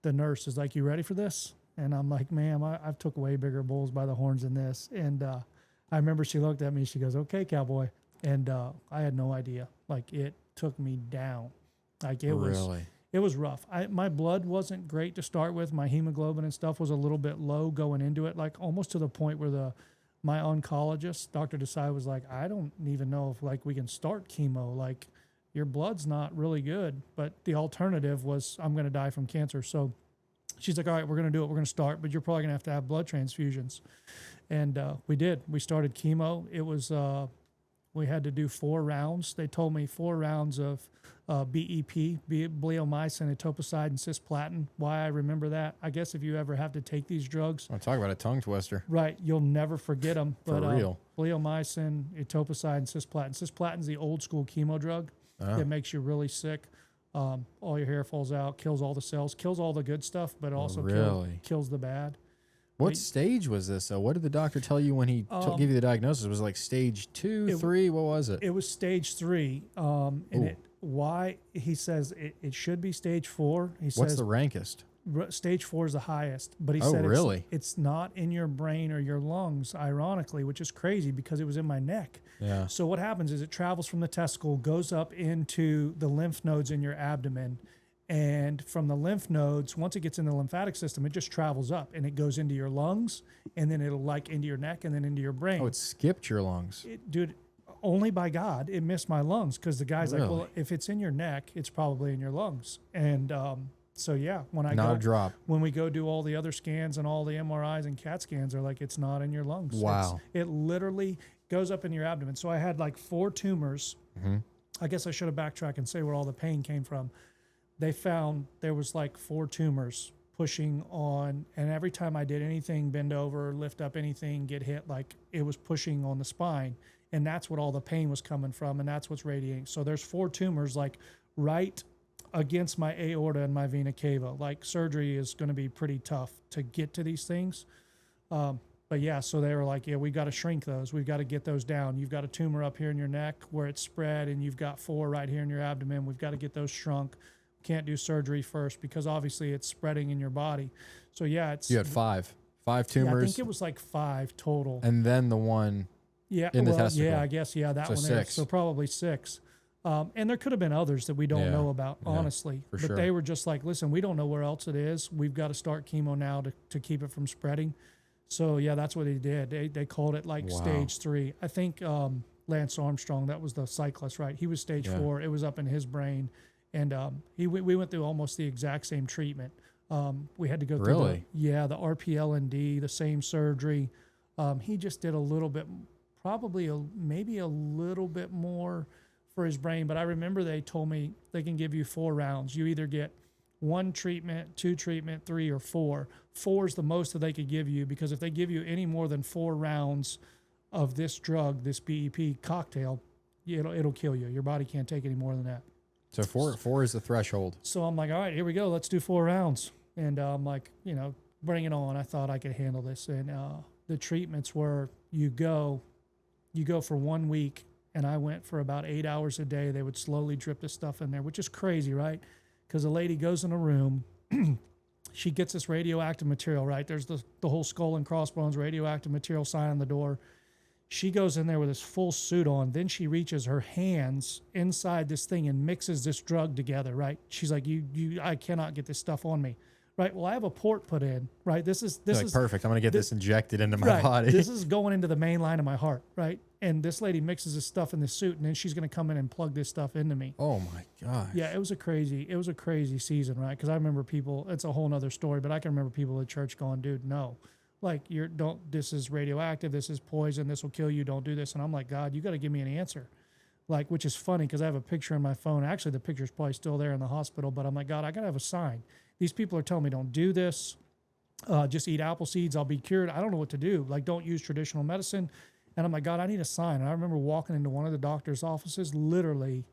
the nurse is like, you ready for this? And I'm like, ma'am, I've took way bigger bulls by the horns than this. And I remember she looked at me, she goes, okay, cowboy. And I had no idea. Like, it took me down. Like, it was rough. My blood wasn't great to start with. My hemoglobin and stuff was a little bit low going into it, like almost to the point where my oncologist, Dr. Desai, was like, I don't even know if like we can start chemo. Like, your blood's not really good. But the alternative was, I'm going to die from cancer. So she's like, all right, we're going to do it. We're going to start, but you're probably going to have blood transfusions. And we did. We started chemo. It was, we had to do 4 rounds. They told me 4 rounds of BEP, bleomycin, etoposide, and cisplatin. Why I remember that? I guess if you ever have to take these drugs. I'll talk about a tongue twister. Right. You'll never forget them. For real. Bleomycin, etoposide, and cisplatin. Cisplatin's the old school chemo drug that makes you really sick. All your hair falls out, kills all the cells, kills all the good stuff, but also kills the bad. What stage was this, though? What did the doctor tell you when he gave you the diagnosis? Was it like stage 2, 3? What was it? It was stage 3. Why he says it should be stage 4. He says, what's the rankest? Stage 4 is the highest, but he said it's not in your brain or your lungs, ironically, which is crazy because it was in my neck. Yeah. So what happens is it travels from the testicle, goes up into the lymph nodes in your abdomen, and from the lymph nodes, once it gets in the lymphatic system, it just travels up and it goes into your lungs, and then it'll like into your neck and then into your brain. Oh, it skipped your lungs. Dude, only by God, it missed my lungs, because the guy's like, well, if it's in your neck, it's probably in your lungs. And so yeah, when we go do all the other scans and all the MRIs and CAT scans, are like, it's not in your lungs. Wow. It literally goes up in your abdomen. So I had like 4 tumors. Mm-hmm. I guess I should have backtracked and say where all the pain came from. They found there was like 4 tumors pushing on, and every time I did anything, bend over, lift up anything, get hit, like it was pushing on the spine. And that's what all the pain was coming from, and that's what's radiating. So there's 4 tumors like right against my aorta and my vena cava. Like surgery is going to be pretty tough to get to these things. But yeah, so they were like, yeah, we got to shrink those. We've got to get those down. You've got a tumor up here in your neck where it's spread, and you've got 4 right here in your abdomen. We've got to get those shrunk. Can't do surgery first because obviously it's spreading in your body. So yeah, You had 5 tumors. Yeah, I think it was like 5 total. And then the one in the testicle. Yeah, I guess, yeah, that So one there. 6. So probably 6. And there could have been others that we don't know about, honestly. for but sure. they were just like, listen, we don't know where else it is. We've got to start chemo now to keep it from spreading. So yeah, that's what they did. They called it like stage 3. I think Lance Armstrong, that was the cyclist, right? He was stage 4. It was up in his brain, and we went through almost the exact same treatment. We had to go through the RPLND, the same surgery. He just did a little bit, probably maybe a little bit more for his brain. But I remember they told me they can give you 4 rounds. You either get 1 treatment, 2 treatment, 3 or 4. 4 is the most that they could give you, because if they give you any more than 4 rounds of this drug, this BEP cocktail, it'll kill you. Your body can't take any more than that. So 4 is the threshold. So I'm like, all right, here we go. Let's do 4 rounds. And I'm like, bring it on. I thought I could handle this. And the treatments were you go for 1 week, and I went for about 8 hours a day. They would slowly drip this stuff in there, which is crazy, right? Because a lady goes in a room, she gets this radioactive material, right? There's the whole skull and crossbones radioactive material sign on the door. She goes in there with this full suit on. Then she reaches her hands inside this thing and mixes this drug together, right? She's like, I cannot get this stuff on me, right? Well, I have a port put in, right? This is perfect. I'm going to get this injected into my body. This is going into the main line of my heart, right? And this lady mixes this stuff in this suit, and then she's going to come in and plug this stuff into me. Oh my gosh. Yeah, it was a crazy season, right? Because I remember people, it's a whole nother story, but I can remember people at church going, dude, no. Like, this is radioactive, this is poison, this will kill you, don't do this. And I'm like, God, you got to give me an answer. Like, which is funny because I have a picture in my phone. Actually, the picture's probably still there in the hospital, but I'm like, God, I got to have a sign. These people are telling me don't do this. Just eat apple seeds, I'll be cured. I don't know what to do. Like, don't use traditional medicine. And I'm like, God, I need a sign. And I remember walking into one of the doctor's offices, literally,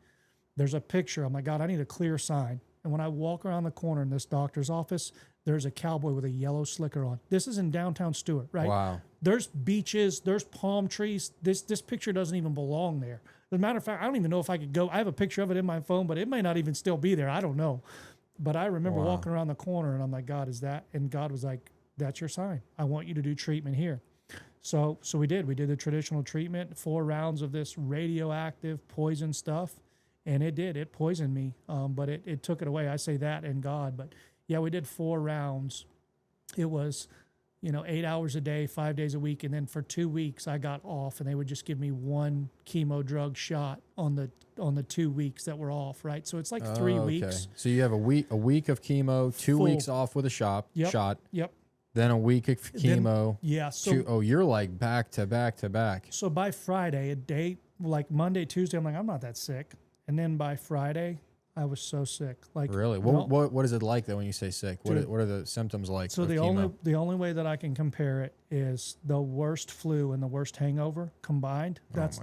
there's a picture. I'm like, God, I need a clear sign. And when I walk around the corner in this doctor's office, there's a cowboy with a yellow slicker on. This is in downtown Stuart, right? Wow. There's beaches, there's palm trees. This picture doesn't even belong there. As a matter of fact, I don't even know if I could go. I have a picture of it in my phone, but it may not even still be there. I don't know. But I remember walking around the corner, and I'm like, God, is that? And God was like, that's your sign. I want you to do treatment here. So we did. We did the traditional treatment, 4 rounds of this radioactive poison stuff, and it did. It poisoned me, but it took it away. I say that and God. But, yeah, we did 4 rounds. It was, 8 hours a day, 5 days a week, and then for 2 weeks I got off, and they would just give me 1 chemo drug shot on the 2 weeks that were off, right? So it's like 3 weeks. So you have a week of chemo, 2 weeks off with a shot. Yep. Then a week of chemo. So you're like back to back to back. So by Friday, a day like Monday, Tuesday, I'm like, I'm not that sick. And then by Friday, I was so sick. Like, really? What is it like though when you say sick? What are the symptoms like? So the only way that I can compare it is the worst flu and the worst hangover combined. That's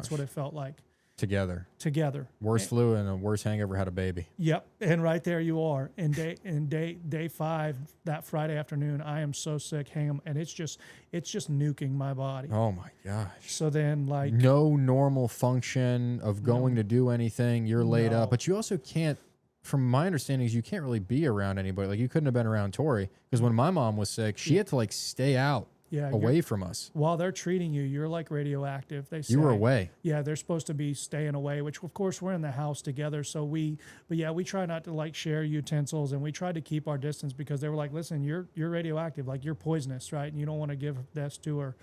what it felt like. Together. Worst flu and a worst hangover had a baby. Yep. And right there you are. And day 5, that Friday afternoon, I am so sick, and it's just nuking my body. Oh my gosh. So then like no normal function of going to do anything. You're laid up, but you also can't, from my understanding, is you can't really be around anybody. Like you couldn't have been around Tori because when my mom was sick, she had to like stay out. Away from us. While they're treating you, you're like radioactive. They say you were away. Yeah, they're supposed to be staying away, which of course we're in the house together. So we try not to like share utensils, and we tried to keep our distance because they were like, listen, you're radioactive, like you're poisonous, right? And you don't want to give this to her.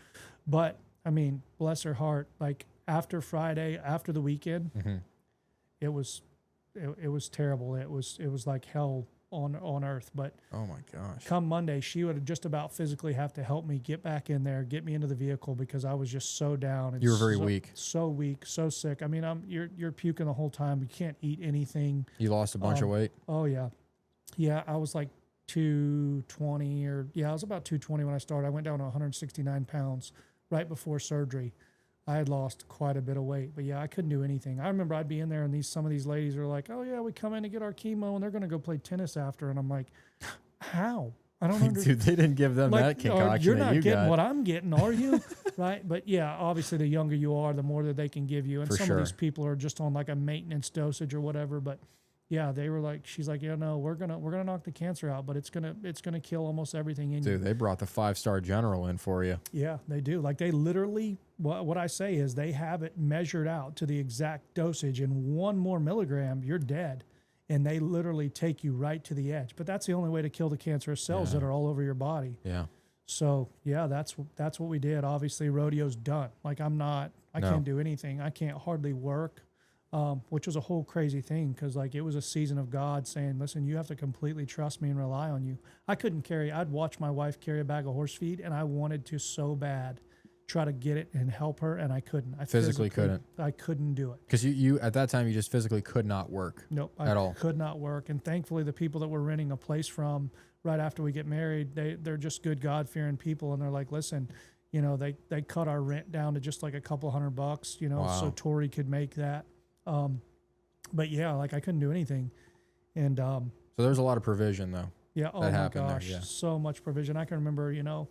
But I mean, bless her heart. Like after Friday, after the weekend, it was terrible. It was like hell on earth. But oh my gosh, come Monday she would just about physically have to help me get back in there, get me into the vehicle, because I was just so down. And you were very weak, so sick. I mean, you're puking the whole time. You can't eat anything. You lost a bunch of weight. Oh yeah, I was like 220 I was about 220 when I started. I went down to 169 pounds right before surgery. I had lost quite a bit of weight, but yeah, I couldn't do anything. I remember I'd be in there and some of these ladies are like, "Oh yeah, we come in to get our chemo and they're going to go play tennis after." And I'm like, "How? I don't understand." Dude, they didn't give them that concoction You're that not you getting got. what I'm getting, are you? Right? But yeah, obviously the younger you are, the more that they can give you. And For some sure. of these people are just on like a maintenance dosage or whatever. But yeah, they were like, she's like, "Yeah, no, we're gonna knock the cancer out, but it's gonna kill almost everything in you." Dude, they brought the 5-star general in for you. Yeah, they do. Like they literally, what I say is they have it measured out to the exact dosage, and 1 more milligram, you're dead. And they literally take you right to the edge. But that's the only way to kill the cancerous cells that are all over your body. Yeah. So yeah, that's what we did. Obviously, rodeo's done. Like I can't do anything. I can't hardly work, which was a whole crazy thing because like it was a season of God saying, "Listen, you have to completely trust me and rely on you." I couldn't carry. I'd watch my wife carry a bag of horse feed, and I wanted to so bad try to get it and help her, and I couldn't. I Physically couldn't. I couldn't do it. Because you at that time, you just physically could not work. Nope, at all. Could not work. And thankfully, the people that we're renting a place from right after we get married, they're just good God-fearing people, and they're like, "Listen, you know, they cut our rent down to just like a couple $100, you know, Wow. so Tori could make that." But yeah, like I couldn't do anything, and So there's a lot of provision though. yeah, oh that my happened there, gosh, yeah. so much provision. I can remember, you know,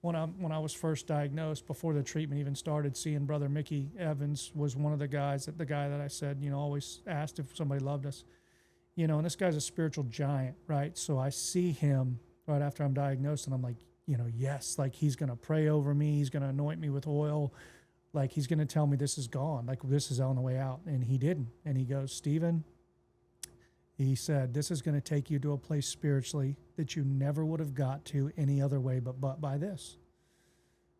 when I was first diagnosed, before the treatment even started, seeing Brother Mickey Evans was one of the guy that I said, you know, always asked if somebody loved us, you know, and this guy's a spiritual giant, right? So I see him right after I'm diagnosed, and I'm like, you know, yes, like he's gonna pray over me, he's gonna anoint me with oil, like he's gonna tell me this is gone, like this is on the way out, and he didn't. And he goes, "Stephen," he said, "this is going to take you to a place spiritually that you never would have got to any other way but by this."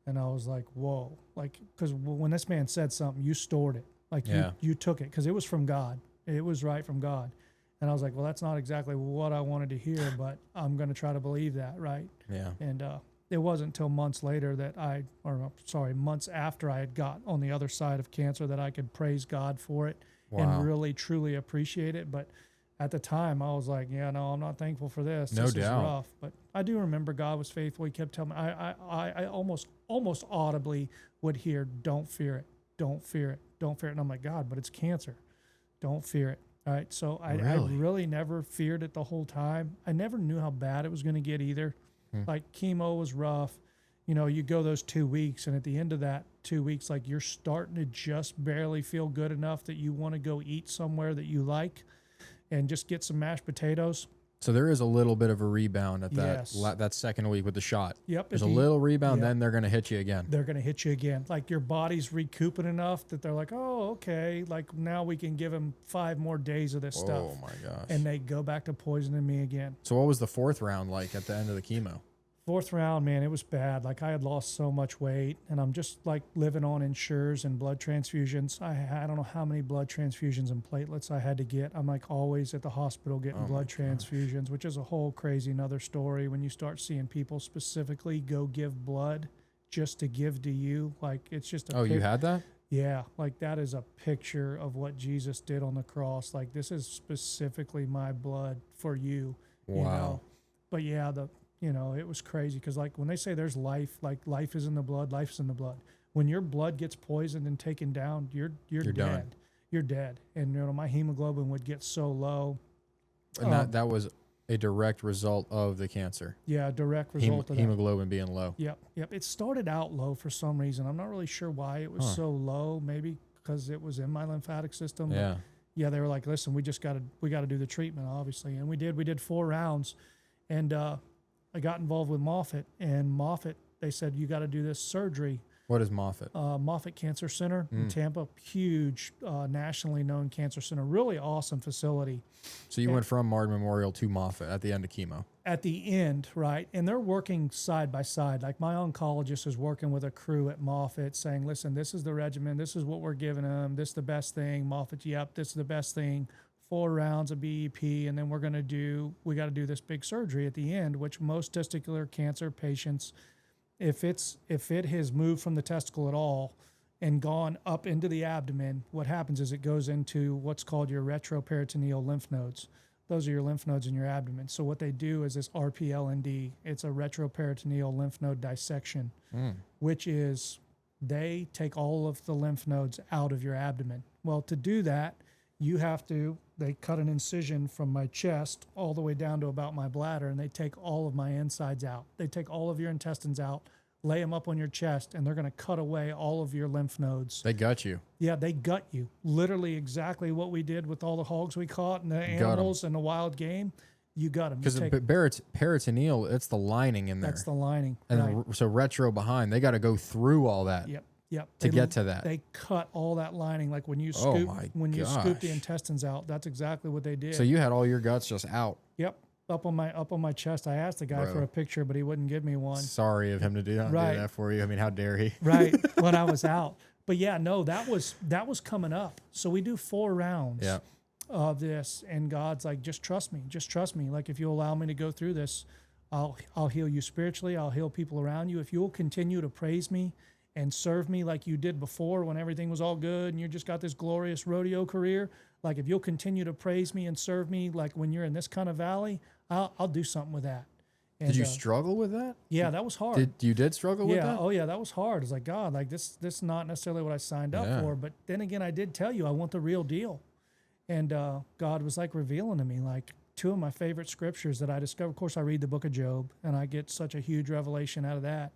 And I was like, whoa. Like, because when this man said something, you stored it. Like, you took it because it was from God. It was right from God. And I was like, well, that's not exactly what I wanted to hear, but I'm going to try to believe that, right? Yeah. And it wasn't until months later months after I had got on the other side of cancer that I could praise God for it and really, truly appreciate it. But at the time, I was like, yeah, no, I'm not thankful for this. No this doubt. is rough. But I do remember God was faithful. He kept telling me, I almost audibly would hear, "Don't fear it. Don't fear it. Don't fear it." And I'm like, "God, but it's cancer. Don't fear it." All right. So I really never feared it the whole time. I never knew how bad it was going to get either. Like chemo was rough. You know, you go those 2 weeks, and at the end of that 2 weeks, like you're starting to just barely feel good enough that you want to go eat somewhere that you like and just get some mashed potatoes. So there is a little bit of a rebound at that second week with the shot. Yep. There's a little rebound, then they're going to hit you again. They're going to hit you again. Like your body's recouping enough that they're like, "Oh, okay. Like now we can give him 5 more days of this stuff." Oh my gosh. And they go back to poisoning me again. So what was the 4th round like at the end of the chemo? 4th round, man, it was bad. Like I had lost so much weight, and I'm just like living on insures and blood transfusions. I don't know how many blood transfusions and platelets I had to get. I'm like always at the hospital getting blood transfusions, which is a whole crazy another story when you start seeing people specifically go give blood just to give to you. Like it's just you had that? Yeah, like that is a picture of what Jesus did on the cross. Like this is specifically my blood for you. Wow. You know? But yeah, it was crazy because like when they say there's life, like life is in the blood, life is in the blood. When your blood gets poisoned and taken down, you're dead. Done. You're dead. And my hemoglobin would get so low. And that was a direct result of the cancer. Yeah, a direct result of that. Hemoglobin being low. Yep. It started out low for some reason. I'm not really sure why it was so low. Maybe because it was in my lymphatic system. Yeah. Yeah, they were like, "Listen, we got to do the treatment, obviously," and we did. We did 4 rounds, and I got involved with Moffitt, and Moffitt, they said, "You got to do this surgery." What is Moffitt? Moffitt Cancer Center in Tampa, huge, nationally known cancer center, really awesome facility. So you went from Martin Memorial to Moffitt at the end of chemo. At the end, right? And they're working side by side. Like my oncologist is working with a crew at Moffitt saying, "Listen, this is the regimen. This is what we're giving them. This is the best thing." Moffitt, "Yep, this is the best thing. 4 rounds of BEP, and then we got to do this big surgery at the end," which most testicular cancer patients, if it has moved from the testicle at all and gone up into the abdomen, what happens is it goes into what's called your retroperitoneal lymph nodes. Those are your lymph nodes in your abdomen. So what they do is this RPLND. It's a retroperitoneal lymph node dissection, which is they take all of the lymph nodes out of your abdomen. Well, to do that, they cut an incision from my chest all the way down to about my bladder, and they take all of my insides out. They take all of your intestines out, lay them up on your chest, and they're going to cut away all of your lymph nodes. They gut you. Yeah, they gut you. Literally exactly what we did with all the hogs we caught and the animals and the wild game. You got them. Because the peritoneal, it's the lining in there. That's the lining. And so retro behind, they got to go through all that. Yep. To get to that. They cut all that lining. Like when you scoop you scoop the intestines out, that's exactly what they did. So you had all your guts just out. Yep. Up on my chest. I asked the guy for a picture, but he wouldn't give me one. Sorry of him to do that for you. I mean, how dare he? Right. When I was out. But yeah, no, that was coming up. So we do 4 rounds of this, and God's like, just trust me. Just trust me. Like, if you allow me to go through this, I'll heal you spiritually. I'll heal people around you. If you'll continue to praise me and serve me like you did before when everything was all good and you just got this glorious rodeo career, like if you'll continue to praise me and serve me like when you're in this kind of valley, I'll do something with that. And, did you struggle with that? Yeah, that was hard. You did struggle with that? Oh yeah, that was hard. It's like, God, like this is not necessarily what I signed up for. But then again, I did tell you I want the real deal. And God was like revealing to me like 2 of my favorite scriptures that I discovered. Of course, I read the book of Job, and I get such a huge revelation out of that.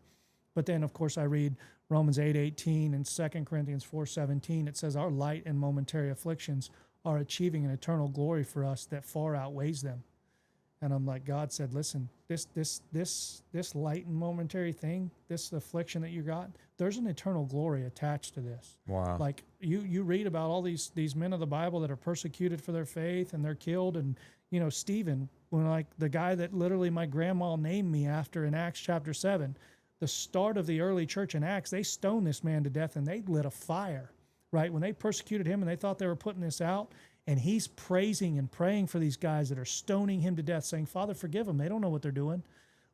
But then, of course, I read Romans 8:18 and 2 Corinthians 4:17. It says our light and momentary afflictions are achieving an eternal glory for us that far outweighs them. And I'm like, God said, listen, this light and momentary thing, this affliction that you got, there's an eternal glory attached to this. Wow. Like you read about all these men of the Bible that are persecuted for their faith and they're killed. And, you know, Stephen, when like the guy that literally my grandma named me after in Acts chapter 7, the start of the early church in Acts, they stoned this man to death and they lit a fire, right? When they persecuted him and they thought they were putting this out, and he's praising and praying for these guys that are stoning him to death, saying, Father, forgive them. They don't know what they're doing.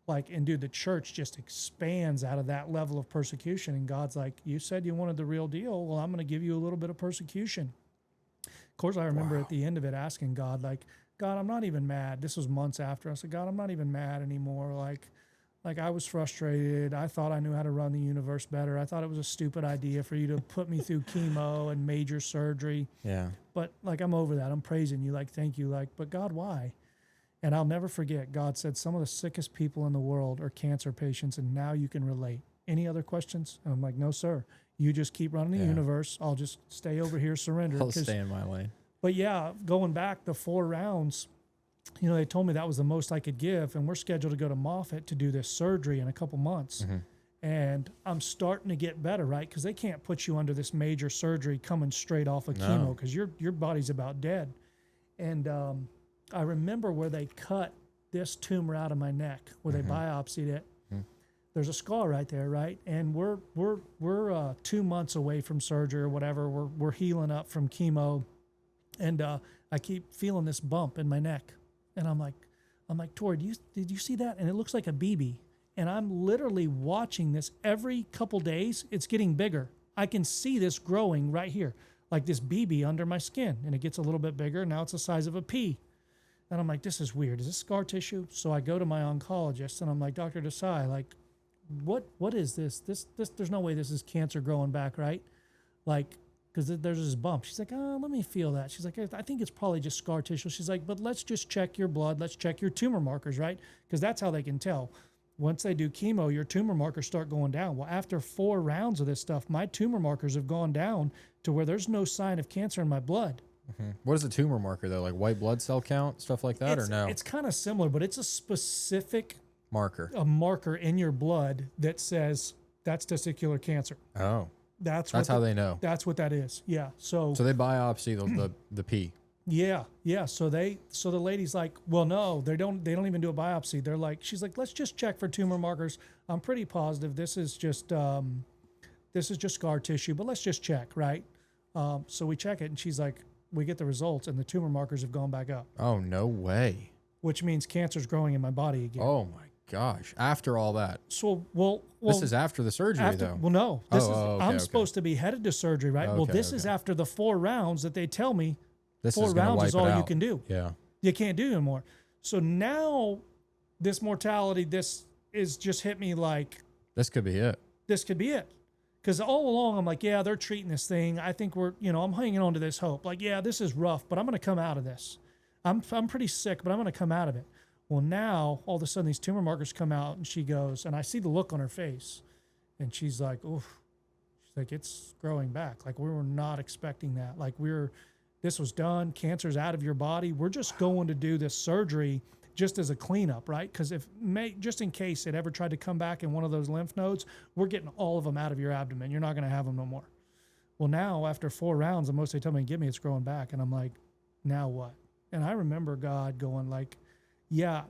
Like, and dude, the church just expands out of that level of persecution. And God's like, you said you wanted the real deal. Well, I'm going to give you a little bit of persecution. Of course, I remember at the end of it asking God, like, God, I'm not even mad. This was months after. I said, God, I'm not even mad anymore. Like I was frustrated. I thought I knew how to run the universe better. I thought it was a stupid idea for you to put me through chemo and major surgery. Yeah. But like, I'm over that. I'm praising you. Like, thank you. Like, but God, why? And I'll never forget, God said some of the sickest people in the world are cancer patients, and now you can relate. Any other questions? And I'm like, no, sir. You just keep running the universe. I'll just stay over here, surrender. I'll stay in my lane. But yeah, going back the 4 rounds, you know, they told me that was the most I could give, and we're scheduled to go to Moffitt to do this surgery in a couple months. Mm-hmm. And I'm starting to get better, right? Because they can't put you under this major surgery coming straight off of chemo because your body's about dead. And I remember where they cut this tumor out of my neck, where they biopsied it. Mm-hmm. There's a scar right there, right? And we're 2 months away from surgery or whatever. We're healing up from chemo, and I keep feeling this bump in my neck. And I'm like, Tori, did you see that? And it looks like a BB. And I'm literally watching this every couple days. It's getting bigger. I can see this growing right here, like this BB under my skin. And it gets a little bit bigger. Now it's the size of a pea. And I'm like, this is weird. Is this scar tissue? So I go to my oncologist and I'm like, Dr. Desai, like, what is this? This there's no way this is cancer growing back, right? Like, because there's this bump. She's like, let me feel that. She's like, I think it's probably just scar tissue. She's like, but let's just check your blood. Let's check your tumor markers, right? Because that's how they can tell. Once they do chemo, your tumor markers start going down. Well, after 4 rounds of this stuff, my tumor markers have gone down to where there's no sign of cancer in my blood. Mm-hmm. What is a tumor marker, though? Like white blood cell count, stuff like that, or no? It's kind of similar, but it's a specific marker. A marker in your blood that says that's testicular cancer. Oh. That's how they know. That's what that is. Yeah. So they biopsy the pea. Yeah. So the lady's like, well, no, they don't even do a biopsy. They're like, she's like, let's just check for tumor markers. I'm pretty positive this is just scar tissue, but let's just check, right? So we check it, and she's like, we get the results, and the tumor markers have gone back up. Oh, no way. Which means cancer's growing in my body again. Oh my gosh! After all that. So well, this is after the surgery, though. Well, no, I'm okay. supposed to be headed to surgery, right? Okay, well, this is after the 4 rounds that they tell me. This 4 rounds is all you can do. Yeah. You can't do anymore. So now this mortality, this is just hit me like. This could be it. This could be it. Because all along I'm like, yeah, they're treating this thing. I think we're, I'm hanging on to this hope. Like, yeah, this is rough, but I'm going to come out of this. I'm pretty sick, but I'm going to come out of it. Well, now all of a sudden these tumor markers come out, and she goes, and I see the look on her face, and she's like, oof. She's like, it's growing back. Like, we were not expecting that. Like, this was done. Cancer's out of your body. We're just going to do this surgery just as a cleanup, right? Because just in case it ever tried to come back in one of those lymph nodes, we're getting all of them out of your abdomen. You're not going to have them no more. Well, now after 4 rounds, the most they tell me, give me, it's growing back. And I'm like, now what? And I remember God going like, yeah.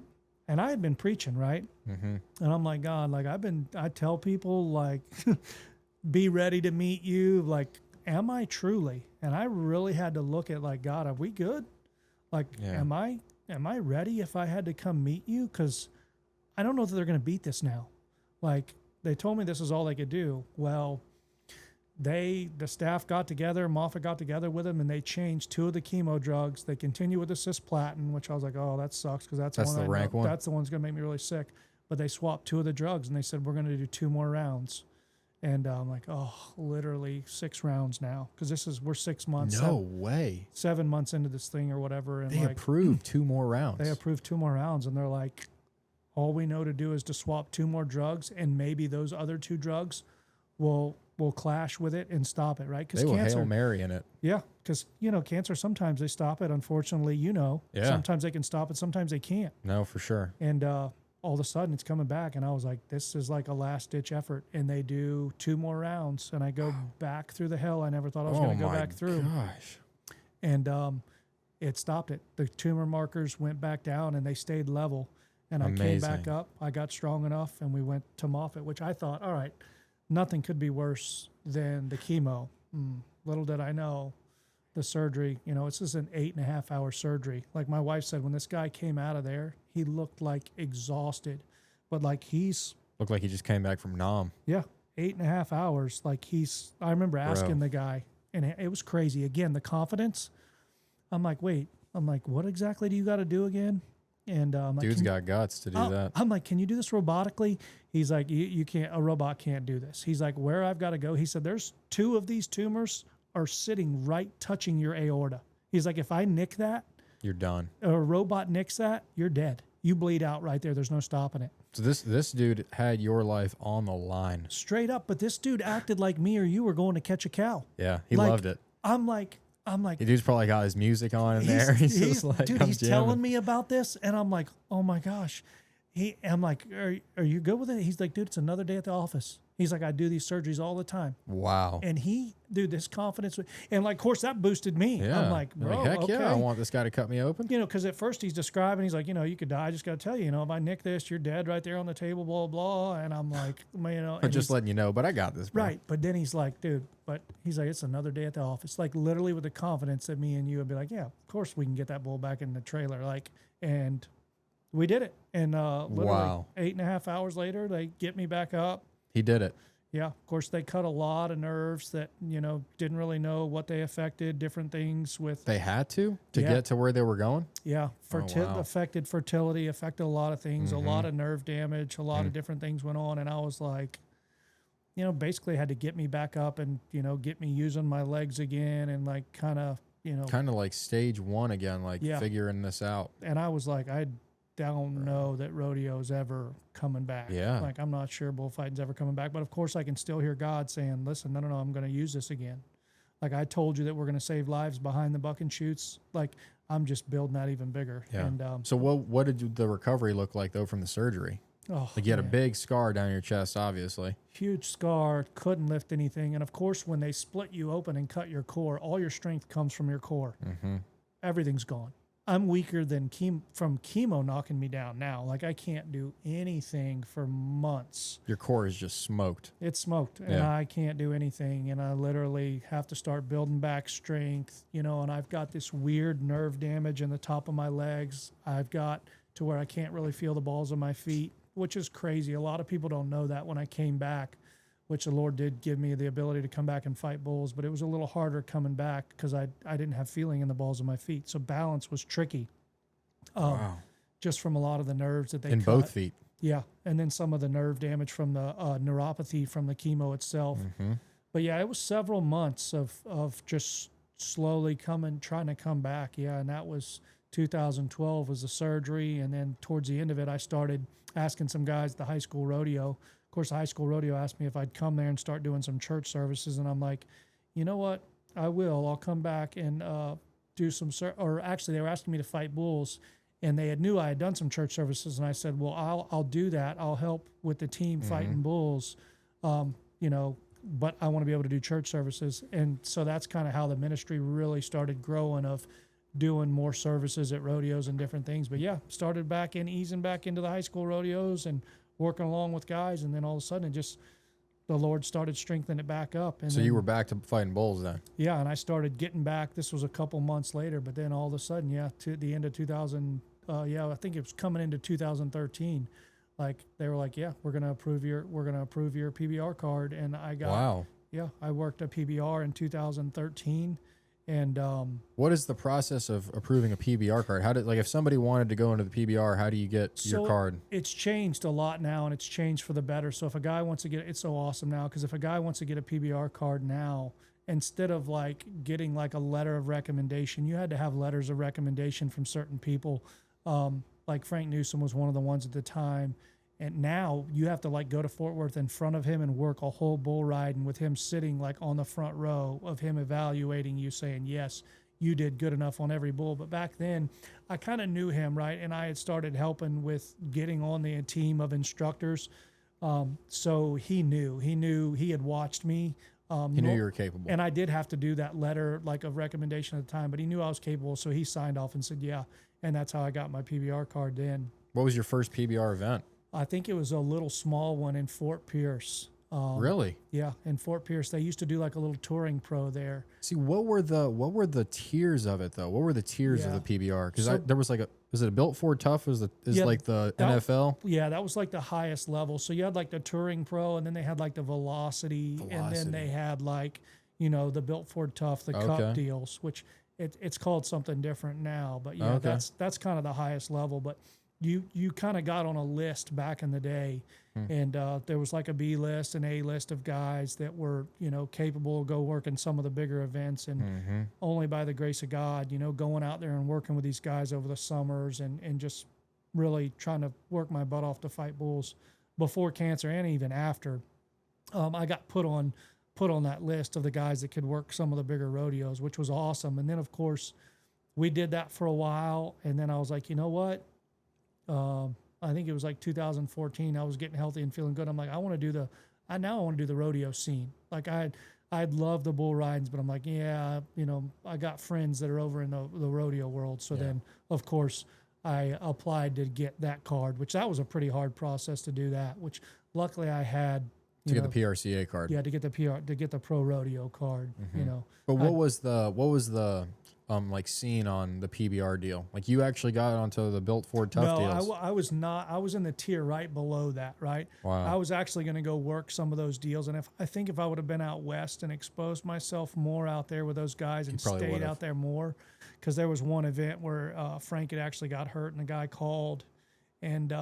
And I had been preaching, right? Mm-hmm. And I'm like, God, like I tell people like, be ready to meet you. Like, am I truly? And I really had to look at like, God, are we good? Like, am I ready if I had to come meet you? Because I don't know that they're going to beat this now. Like, they told me this is all they could do. Well, the staff got together, Moffitt got together with them, and they changed 2 of the chemo drugs. They continue with the cisplatin, which I was like, oh, that sucks, because that's the rank one. That's the one that's going to make me really sick. But they swapped 2 of the drugs, and they said, we're going to do 2 more rounds. And I'm like, oh, literally 6 rounds now, because we're 6 months. No way. 7 months into this thing or whatever. And they approved 2 more rounds. They approved 2 more rounds, and they're like, all we know to do is to swap 2 more drugs, and maybe those other 2 drugs will clash with it and stop it, right? Because they will Hail Mary in it. Yeah, because, cancer, sometimes they stop it, unfortunately, Yeah. Sometimes they can stop it, sometimes they can't. No, for sure. And all of a sudden it's coming back, and I was like, this is like a last-ditch effort, and they do 2 more rounds, and I go back through the hell I never thought I was going to go back through. Gosh. And it stopped it. The tumor markers went back down, and they stayed level, and I came back up. I got strong enough, and we went to Moffitt, which I thought, all right, nothing could be worse than the chemo. Little did I know the surgery, it's just an 8.5-hour surgery. Like my wife said, when this guy came out of there, he looked like exhausted, but like looked like he just came back from Nam. Yeah. 8.5 hours. Like I remember asking the guy, and it was crazy. Again, the confidence. I'm like, wait, what exactly do you got to do again? And dude's got guts to do that. I'm like, can you do this robotically? He's like, you can't, a robot can't do this. He's like, where I've got to go. He said, there's 2 of these tumors are sitting right touching your aorta. He's like, if I nick that, you're done. A robot nicks that, you're dead. You bleed out right there. There's no stopping it. So this dude had your life on the line. Straight up. But this dude acted like me or you were going to catch a cow. Yeah, he loved it. I'm like, the dude's probably got his music on in there. He's just like, dude, he's telling me about this, and I'm like, oh my gosh. I'm like, are you good with it? He's like, dude, it's another day at the office. He's like, I do these surgeries all the time. Wow. And this confidence, and like, of course, that boosted me. Yeah. I'm like, bro, heck okay. Yeah, I want this guy to cut me open. Because at first he's describing, he's like, you could die. I just got to tell you, if I nick this, you're dead right there on the table, blah, blah. And I'm like, I'm just letting you know, but I got this, bro. Right. But then he's like, dude, he's like, it's another day at the office. Like, literally with the confidence that me and you would be like, yeah, of course we can get that bull back in the trailer. Like, and we did it. And literally 8.5 hours later, they get me back up. He did it. Yeah, of course, they cut a lot of nerves that, didn't really know what they affected, different things with... They had to get to where they were going? Yeah, affected fertility, affected a lot of things, a lot of nerve damage, a lot of different things went on, and I was like, basically had to get me back up and, get me using my legs again and like kind of, Kind of like stage 1 again, like figuring this out. And I was like, I don't know that rodeo's ever coming back. Yeah. Like, I'm not sure bullfighting's ever coming back, but of course I can still hear God saying, listen, no, I'm going to use this again. Like, I told you that we're going to save lives behind the buck and shoots. Like, I'm just building that even bigger. Yeah. And, so what did the recovery look like though from the surgery? Oh, like you had a big scar down your chest, obviously. Huge scar, couldn't lift anything. And of course, when they split you open and cut your core, all your strength comes from your core. Mm-hmm. Everything's gone. I'm weaker than from chemo knocking me down now. Like, I can't do anything for months. Your core is just smoked. It's smoked, and I can't do anything. And I literally have to start building back strength, and I've got this weird nerve damage in the top of my legs. I've got to where I can't really feel the balls of my feet, which is crazy. A lot of people don't know that when I came back, which the Lord did give me the ability to come back and fight bulls, but it was a little harder coming back because I didn't have feeling in the balls of my feet. So balance was tricky. Wow. Just from a lot of the nerves that they cut. In both feet? Yeah, and then some of the nerve damage from the neuropathy from the chemo itself. Mm-hmm. But yeah, it was several months of just slowly trying to come back. Yeah, and that was 2012 was the surgery, and then towards the end of it, I started asking some guys at the high school rodeo. Of course, the high school rodeo asked me if I'd come there and start doing some church services, and I'm like, you know what, I will. I'll come back and do some. Or actually, they were asking me to fight bulls, and they knew I had done some church services, and I said, well, I'll do that. I'll help with the team fighting bulls, you know, but I want to be able to do church services. And so that's kind of how the ministry really started growing, of doing more services at rodeos and different things. But yeah, started easing back into the high school rodeos and working along with guys. And then all of a sudden the Lord started strengthening it back up. And so you were back to fighting bulls then? Yeah. And I started getting back. This was a couple months later, but then all of a sudden, yeah, to the end of 2000, I think it was coming into 2013. Like they were like, yeah, we're going to approve your PBR card. And I got, wow. Yeah, I worked a PBR in 2013. And what is the process of approving a PBR card? How did, like, if somebody wanted to go into the PBR, how do you get your card? It's changed a lot now, and it's changed for the better. So if a guy wants to get, it's so awesome now, because if a guy wants to get a PBR card now, instead of like getting like a letter of recommendation, you had to have letters of recommendation from certain people. Like Frank Newsom was one of the ones at the time. And now you have to like go to Fort Worth in front of him and work a whole bull ride, and with him sitting like on the front row of him evaluating you, saying, yes, you did good enough on every bull. But back then I kind of knew him, right? And I had started helping with getting on the team of instructors. So he knew he had watched me. He knew you were capable. And I did have to do that letter like of recommendation at the time, but he knew I was capable. So he signed off and said, yeah. And that's how I got my PBR card then. What was your first PBR event? I think it was a little small one in Fort Pierce. Really? Yeah, in Fort Pierce. They used to do like a little touring pro there. See, what were the tiers of it though? What were the tiers of the PBR? Because there was like was it a built Ford Tough? Like the NFL? Yeah, that was like the highest level. So you had like the touring pro, and then they had like the velocity. And then they had like, you know, the built Ford Tough, the cup deals, which it's called something different now. But yeah, that's kind of the highest level. But you kind of got on a list back in the day, and there was like a B list and A list of guys that were, you know, capable of go work in some of the bigger events, and only by the grace of God, you know, going out there and working with these guys over the summers and just really trying to work my butt off to fight bulls before cancer and even after. I got put on that list of the guys that could work some of the bigger rodeos, which was awesome. And then of course we did that for a while, and then I was like, you know what? I think it was like 2014. I was getting healthy and feeling good. I'm like, I want to do the rodeo scene. Like I'd love the bull ridings, but I'm like, yeah, you know, I got friends that are over in the rodeo world. So then of course I applied to get that card, which that was a pretty hard process to do that, which luckily I had to get the PRCA card. Yeah, to get the pro rodeo card, you know. But what was the like scene on the PBR deal? Like you actually got onto the built Ford Tough deals? No, I was not. I was in the tier right below that, right? Wow. I was actually going to go work some of those deals. And I think if I would have been out west and exposed myself more out there with those guys and stayed out there more, because there was one event where Frank had actually got hurt, and the guy called and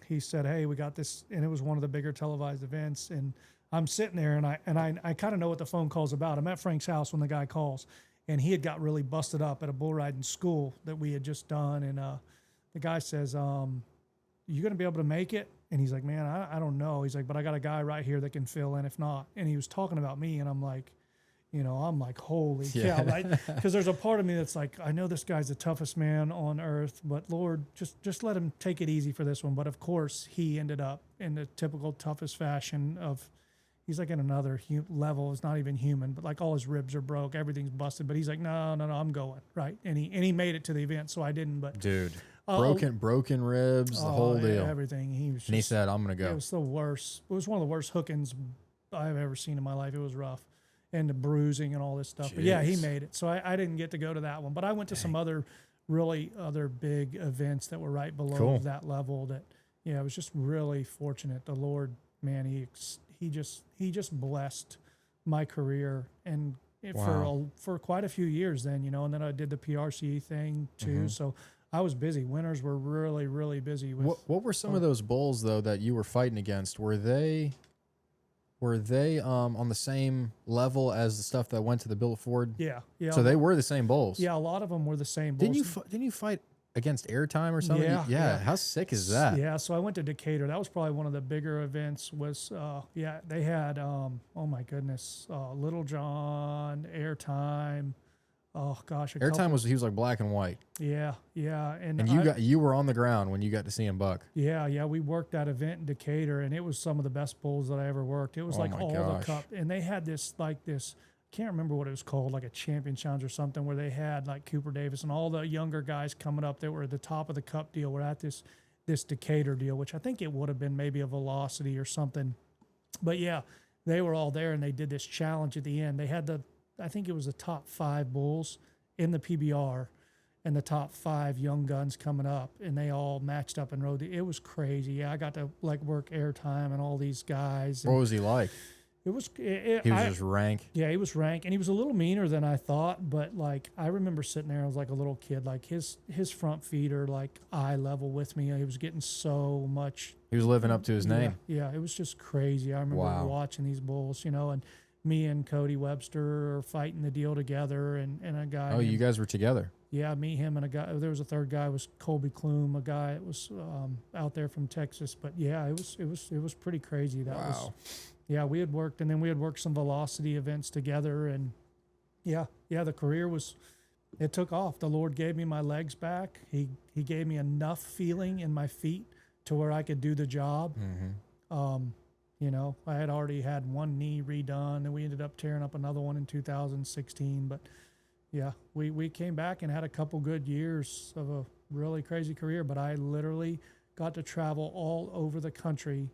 he said, hey, we got this. And it was one of the bigger televised events. And I'm sitting there and I kind of know what the phone call's about. I'm at Frank's house when the guy calls. And he had got really busted up at a bull riding school that we had just done. And the guy says, you going to be able to make it? And he's like, man, I don't know. He's like, but I got a guy right here that can fill in if not. And he was talking about me. And I'm like, you know, I'm like, holy cow. Right? Because there's a part of me that's like, I know this guy's the toughest man on earth, but Lord, just let him take it easy for this one. But of course, he ended up in the typical toughest fashion of, he's like in another level. It's not even human, but like all his ribs are broke, everything's busted. But he's like, no, I'm going, right? And he made it to the event, so I didn't. But dude, broken ribs, the whole deal, everything. He said, I'm gonna go. It was the worst. It was one of the worst hookings I've ever seen in my life. It was rough, and the bruising and all this stuff. Jeez. But yeah, he made it. So I didn't get to go to that one, but I went to some other big events that were right below that level. That I was just really fortunate. The Lord, man, he just blessed my career and for quite a few years then, and then I did the PRCA thing too. So I was busy. Winters were really, really busy. With, What were some of those bulls though that you were fighting against? Were they on the same level as the stuff that went to the Bill Ford? Yeah, yeah. So they were the same bulls. Yeah, a lot of them were the same bulls. Didn't you fight against Airtime or something? Yeah. How sick is that? Yeah, so I went to Decatur. That was probably one of the bigger events. Was they had oh my goodness, Little John, Airtime. Oh gosh, Airtime he was like black and white. Yeah, and you were on the ground when you got to see him buck. Yeah. We worked that event in Decatur, and it was some of the best bulls that I ever worked. It was like all the cup, and they had this I can't remember what it was called, like a champion challenge or something, where they had like Cooper Davis and all the younger guys coming up that were at the top of the cup deal. Were at this Decatur deal, which I think it would have been maybe a Velocity or something. But yeah, they were all there, and they did this challenge at the end. They had I think it was the top 5 bulls in the PBR and the top 5 young guns coming up, and they all matched up and rode. It was crazy. Yeah, I got to like work Airtime and all these guys. What was he like? He was just rank. Yeah, he was rank, and he was a little meaner than I thought. But like, I remember sitting there, I was like a little kid. Like his front feet are like eye level with me. He was getting so much. He was living up to his name. Yeah, it was just crazy. I remember watching these bulls, and me and Cody Webster are fighting the deal together, and a guy. Oh, you guys were together. Yeah, me, him, and a guy. There was a third guy. Was Colby Klum, a guy that was out there from Texas. But yeah, it was pretty crazy. That was. Yeah, we had worked, and then we had worked some Velocity events together, and yeah, the career it took off. The Lord gave me my legs back. He gave me enough feeling in my feet to where I could do the job. Mm-hmm. I had already had one knee redone, and we ended up tearing up another one in 2016. But yeah, we came back and had a couple good years of a really crazy career. But I literally got to travel all over the country,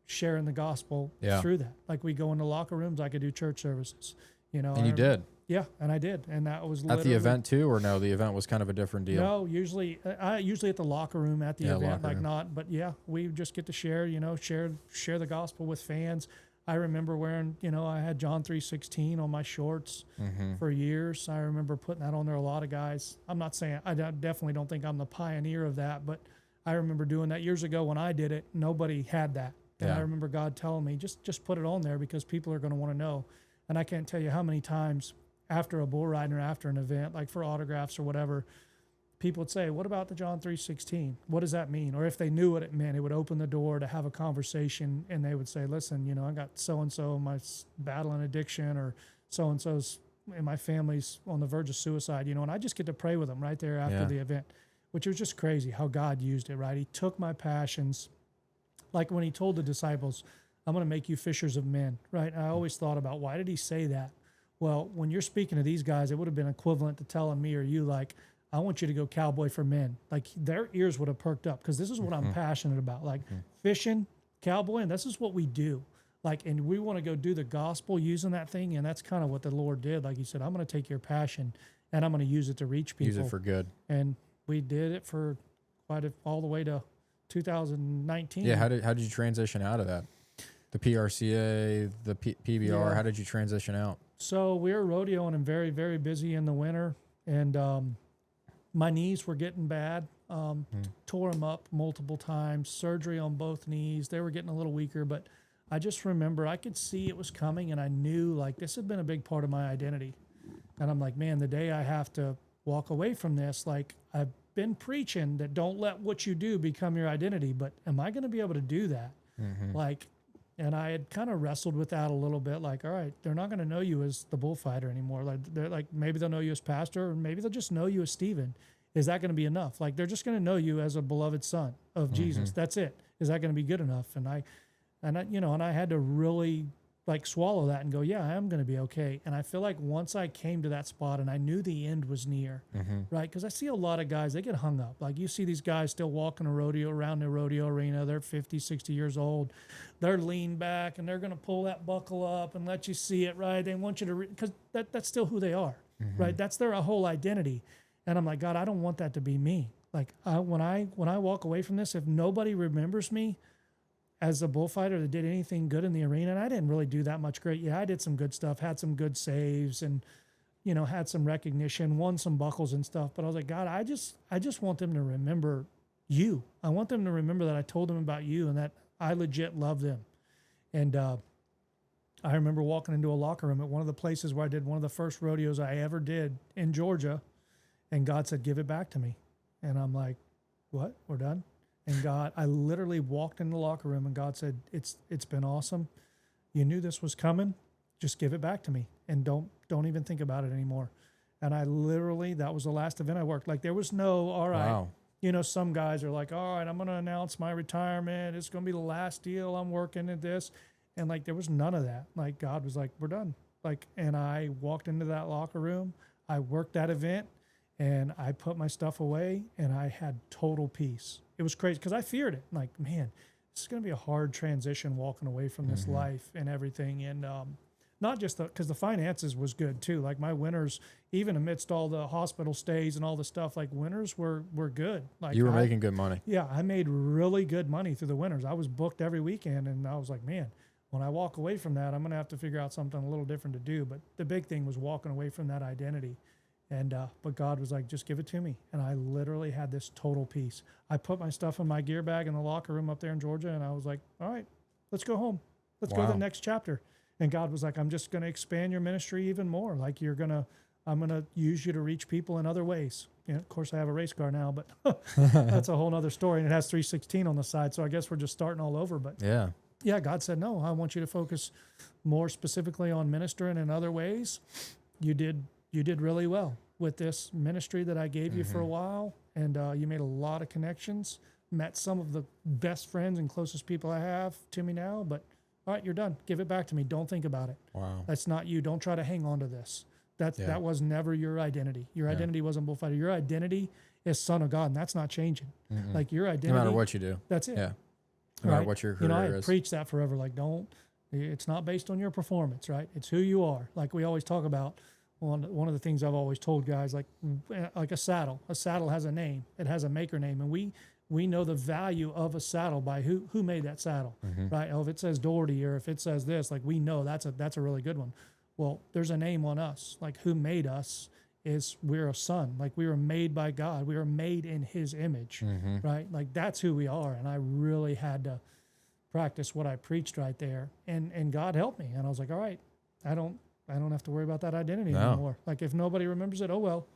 sharing the gospel through that. Like we go into locker rooms, I could do church services, And you did? Yeah, and I did. And that was at the event too, or no, the event was kind of a different deal? No, usually at the locker room at the event, like not, but yeah, we just get to share, share the gospel with fans. I remember wearing, I had John 3:16 on my shorts for years. I remember putting that on there. A lot of guys, I'm not saying, I definitely don't think I'm the pioneer of that, but I remember doing that years ago when I did it. Nobody had that. And I remember God telling me, just put it on there because people are going to want to know. And I can't tell you how many times after a bull riding or after an event, like for autographs or whatever, people would say, what about the John 3:16? What does that mean? Or if they knew what it meant, it would open the door to have a conversation, and they would say, listen, I got so-and-so in my battling addiction, or so-and-so's in my family's on the verge of suicide, and I just get to pray with them right there after the event, which was just crazy how God used it, right? He took my passions. Like when he told the disciples, I'm going to make you fishers of men, right? I always thought about, why did he say that? Well, when you're speaking to these guys, it would have been equivalent to telling me or you, like, I want you to go cowboy for men. Like their ears would have perked up because this is what I'm passionate about. Like fishing, cowboy, and this is what we do. Like, and we want to go do the gospel using that thing. And that's kind of what the Lord did. Like he said, I'm going to take your passion and I'm going to use it to reach people. Use it for good. And we did it for all the way to 2019. Yeah. How did you transition out of that? The PRCA, the PBR, how did you transition out? So we were rodeoing and very, very busy in the winter. And my knees were getting bad. Tore them up multiple times, surgery on both knees. They were getting a little weaker, but I just remember I could see it was coming, and I knew like this had been a big part of my identity. And I'm like, man, the day I have to walk away from this, like I've been preaching that don't let what you do become your identity, but am I going to be able to do that? Like, and I had kind of wrestled with that a little bit, like, all right, they're not going to know you as the Bullfighter anymore. Like, they're like, maybe they'll know you as pastor, or maybe they'll just know you as Stephen. Is that going to be enough? Like, they're just going to know you as a beloved son of Jesus. That's it. Is that going to be good enough? And I, and I had to really like swallow that and go, yeah, I am going to be okay. And I feel like once I came to that spot and I knew the end was near, right? Because I see a lot of guys, they get hung up. Like you see these guys still walking a rodeo around the rodeo arena. They're 50, 60 years old. They're lean back and they're going to pull that buckle up and let you see it, right? They want you to, because that's still who they are, right? That's their whole identity. And I'm like, God, I don't want that to be me. Like when I walk away from this, if nobody remembers me as a bullfighter that did anything good in the arena, and I didn't really do that much great. Yeah, I did some good stuff, had some good saves, and had some recognition, won some buckles and stuff. But I was like, God, I just want them to remember you. I want them to remember that I told them about you and that I legit love them. And I remember walking into a locker room at one of the places where I did one of the first rodeos I ever did in Georgia. And God said, give it back to me. And I'm like, what? We're done? And I literally walked in the locker room and God said, it's been awesome. You knew this was coming. Just give it back to me and don't even think about it anymore. And I literally, that was the last event I worked. Like there was no, all right. Wow. Some guys are like, all right, I'm going to announce my retirement. It's going to be the last deal I'm working at this. And like, there was none of that. Like God was like, we're done. Like, and I walked into that locker room. I worked that event and I put my stuff away and I had total peace. It was crazy because I feared it. Like, man, this is going to be a hard transition walking away from this life and everything. And, not just because the finances was good too. Like my winters, even amidst all the hospital stays and all the stuff, like winters were good. Like You were making good money. Yeah, I made really good money through the winters. I was booked every weekend, and I was like, man, when I walk away from that, I'm gonna have to figure out something a little different to do. But the big thing was walking away from that identity. And but God was like, just give it to me. And I literally had this total peace. I put my stuff in my gear bag in the locker room up there in Georgia, and I was like, all right, let's go home. Let's go to the next chapter. And God was like, I'm just going to expand your ministry even more. Like I'm going to use you to reach people in other ways. Of course I have a race car now, but that's a whole nother story. And it has 316 on the side. So I guess we're just starting all over. But yeah, God said, no, I want you to focus more specifically on ministering in other ways. You did really well with this ministry that I gave you for a while. And you made a lot of connections, met some of the best friends and closest people I have to me now, but all right, you're done. Give it back to me. Don't think about it. Wow. That's not you. Don't try to hang on to this. That was never your identity. Your identity wasn't Bullfighter. Your identity is Son of God, and that's not changing. Like your identity. No matter what you do. That's it. Yeah. No matter what your career I is. preach that forever. Like it's not based on your performance, right? It's who you are. Like we always talk about. One of the things I've always told guys, like a saddle. A saddle has a name. It has a maker name, and we know the value of a saddle by who made that saddle, right? Oh, if it says Doherty or if it says this, like we know that's a really good one. Well, there's a name on us, like who made us is we're a son. Like we were made by God. We were made in his image, right? Like that's who we are. And I really had to practice what I preached right there. And God helped me. And I was like, all right, I don't have to worry about that identity anymore. Like if nobody remembers it, oh well.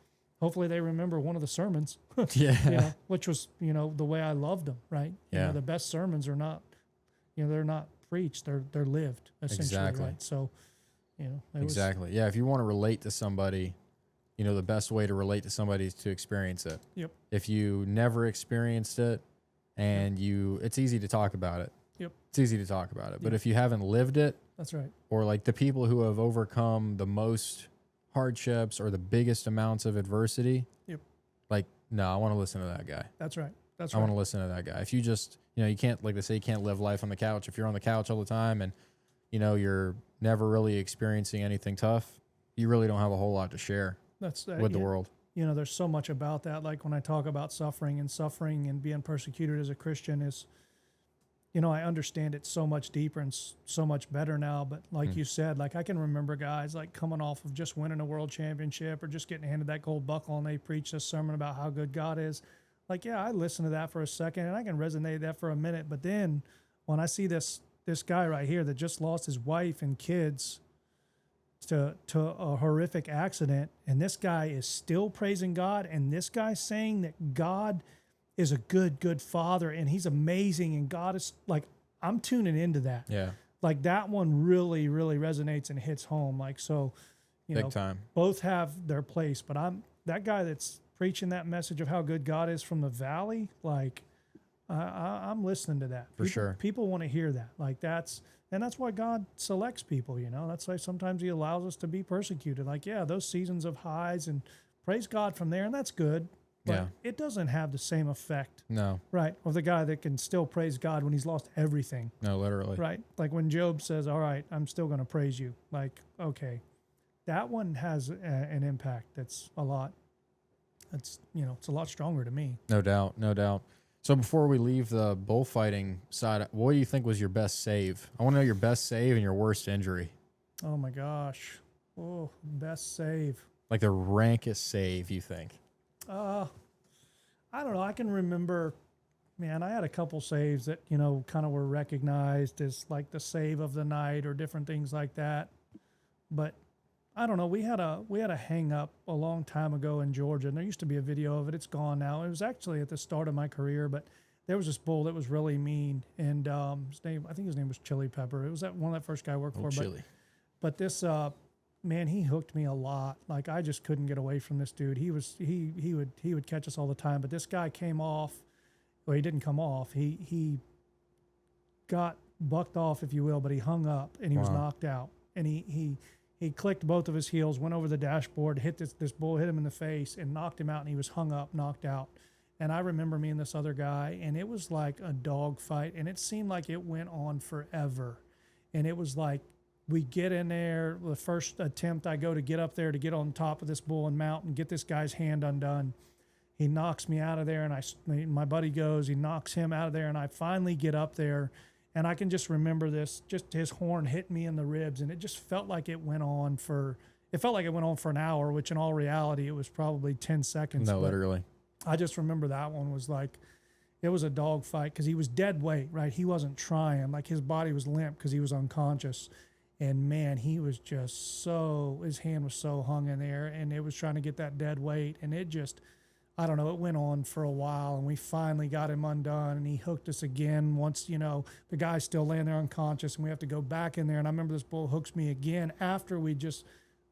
Hopefully they remember one of the sermons, which was, the way I loved them, right? Yeah. The best sermons are not, they're not preached, they're lived, essentially, Exactly. right? So, exactly. Yeah, if you want to relate to somebody, the best way to relate to somebody is to experience it. Yep. If you never experienced it and it's easy to talk about it. Yep. It's easy to talk about it. But if you haven't lived it. That's right. Or like the people who have overcome the most hardships or the biggest amounts of adversity. Yep. Like, no, I want to listen to that guy. That's right. I want to listen to that guy. If you just, you can't, like they say, you can't live life on the couch. If you're on the couch all the time and, you're never really experiencing anything tough, you really don't have a whole lot to share with the world. There's so much about that. Like when I talk about suffering and being persecuted as a Christian is, I understand it so much deeper and so much better now. But like you said, like I can remember guys like coming off of just winning a world championship or just getting handed that gold buckle and they preach this sermon about how good God is. Like, yeah, I listened to that for a second and I can resonate that for a minute. But then when I see this guy right here that just lost his wife and kids to a horrific accident, and this guy is still praising God, and this guy saying that God is a good father and he's amazing and God is like, I'm tuning into that. Yeah. Like that one really, really resonates and hits home. Like, so, Big time. Both have their place, but I'm that guy that's preaching that message of how good God is from the valley. Like I'm listening to that. For sure. People want to hear that. Like that's why God selects people, That's why sometimes he allows us to be persecuted. Like, yeah, those seasons of highs and praise God from there. And that's good. But it doesn't have the same effect. No. Right. Of the guy that can still praise God when he's lost everything. No, literally. Right. Like when Job says, all right, I'm still going to praise you. Like, okay, that one has an impact that's a lot. It's a lot stronger to me. No doubt. No doubt. So before we leave the bullfighting side, what do you think was your best save? I want to know your best save and your worst injury. Oh my gosh. Oh, best save. Like the rankest save, you think? I don't know. I can remember, man, I had a couple saves that, you know, kind of were recognized as like the save of the night or different things like that. But I don't know. We had a hang up a long time ago in Georgia, and there used to be a video of it. It's gone now. It was actually at the start of my career, but there was this bull that was really mean, and I think his name was Chili Pepper. It was one of that first guy I worked for. Chili. But this man, he hooked me a lot. Like I just couldn't get away from this dude. He would catch us all the time. But this guy came off. Well, he didn't come off. He got bucked off, if you will, but he hung up and he was knocked out. And he clicked both of his heels, went over the dashboard, hit this bull, hit him in the face, and knocked him out. And he was hung up, knocked out. And I remember me and this other guy, and it was like a dog fight, and it seemed like it went on forever. And it was like, we get in there, the first attempt I go to get up there to get on top of this bull and mount and get this guy's hand undone. He knocks me out of there, and my buddy goes, he knocks him out of there, and I finally get up there, and I can just remember this, just his horn hit me in the ribs, and it just felt like it went on for an hour, which in all reality, it was probably 10 seconds. No, literally. I just remember that one was like, it was a dog fight because he was dead weight, right? He wasn't trying. Like his body was limp because he was unconscious. And man, he was just his hand was so hung in there, and it was trying to get that dead weight. And it just, I don't know, it went on for a while, and we finally got him undone, and he hooked us again once, you know, the guy's still laying there unconscious, and we have to go back in there. And I remember this bull hooks me again after we just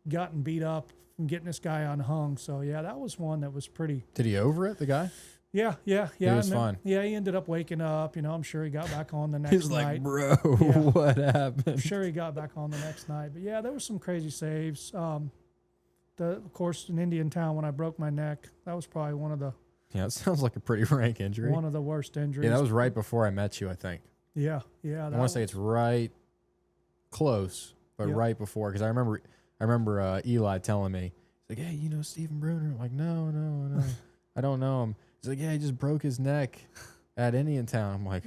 gotten beat up from getting this guy unhung. So yeah, that was one that was pretty. Did he over it, the guy? Yeah. He was fine. Yeah, he ended up waking up. You know, I'm sure he got back on the next night. He's like, bro, what happened? I'm sure he got back on the next night. But yeah, there was some crazy saves. Of course, in Indian Town when I broke my neck, that was probably one of the. Yeah, it sounds like a pretty rank injury. One of the worst injuries. Yeah, that was right before I met you, I think. Yeah. I want to say it's right close, but right before, because I remember Eli telling me, he's like, hey, you know Stephen Bruner? I'm like, no, I don't know him. He's like, yeah, he just broke his neck at Indian Town. I'm like,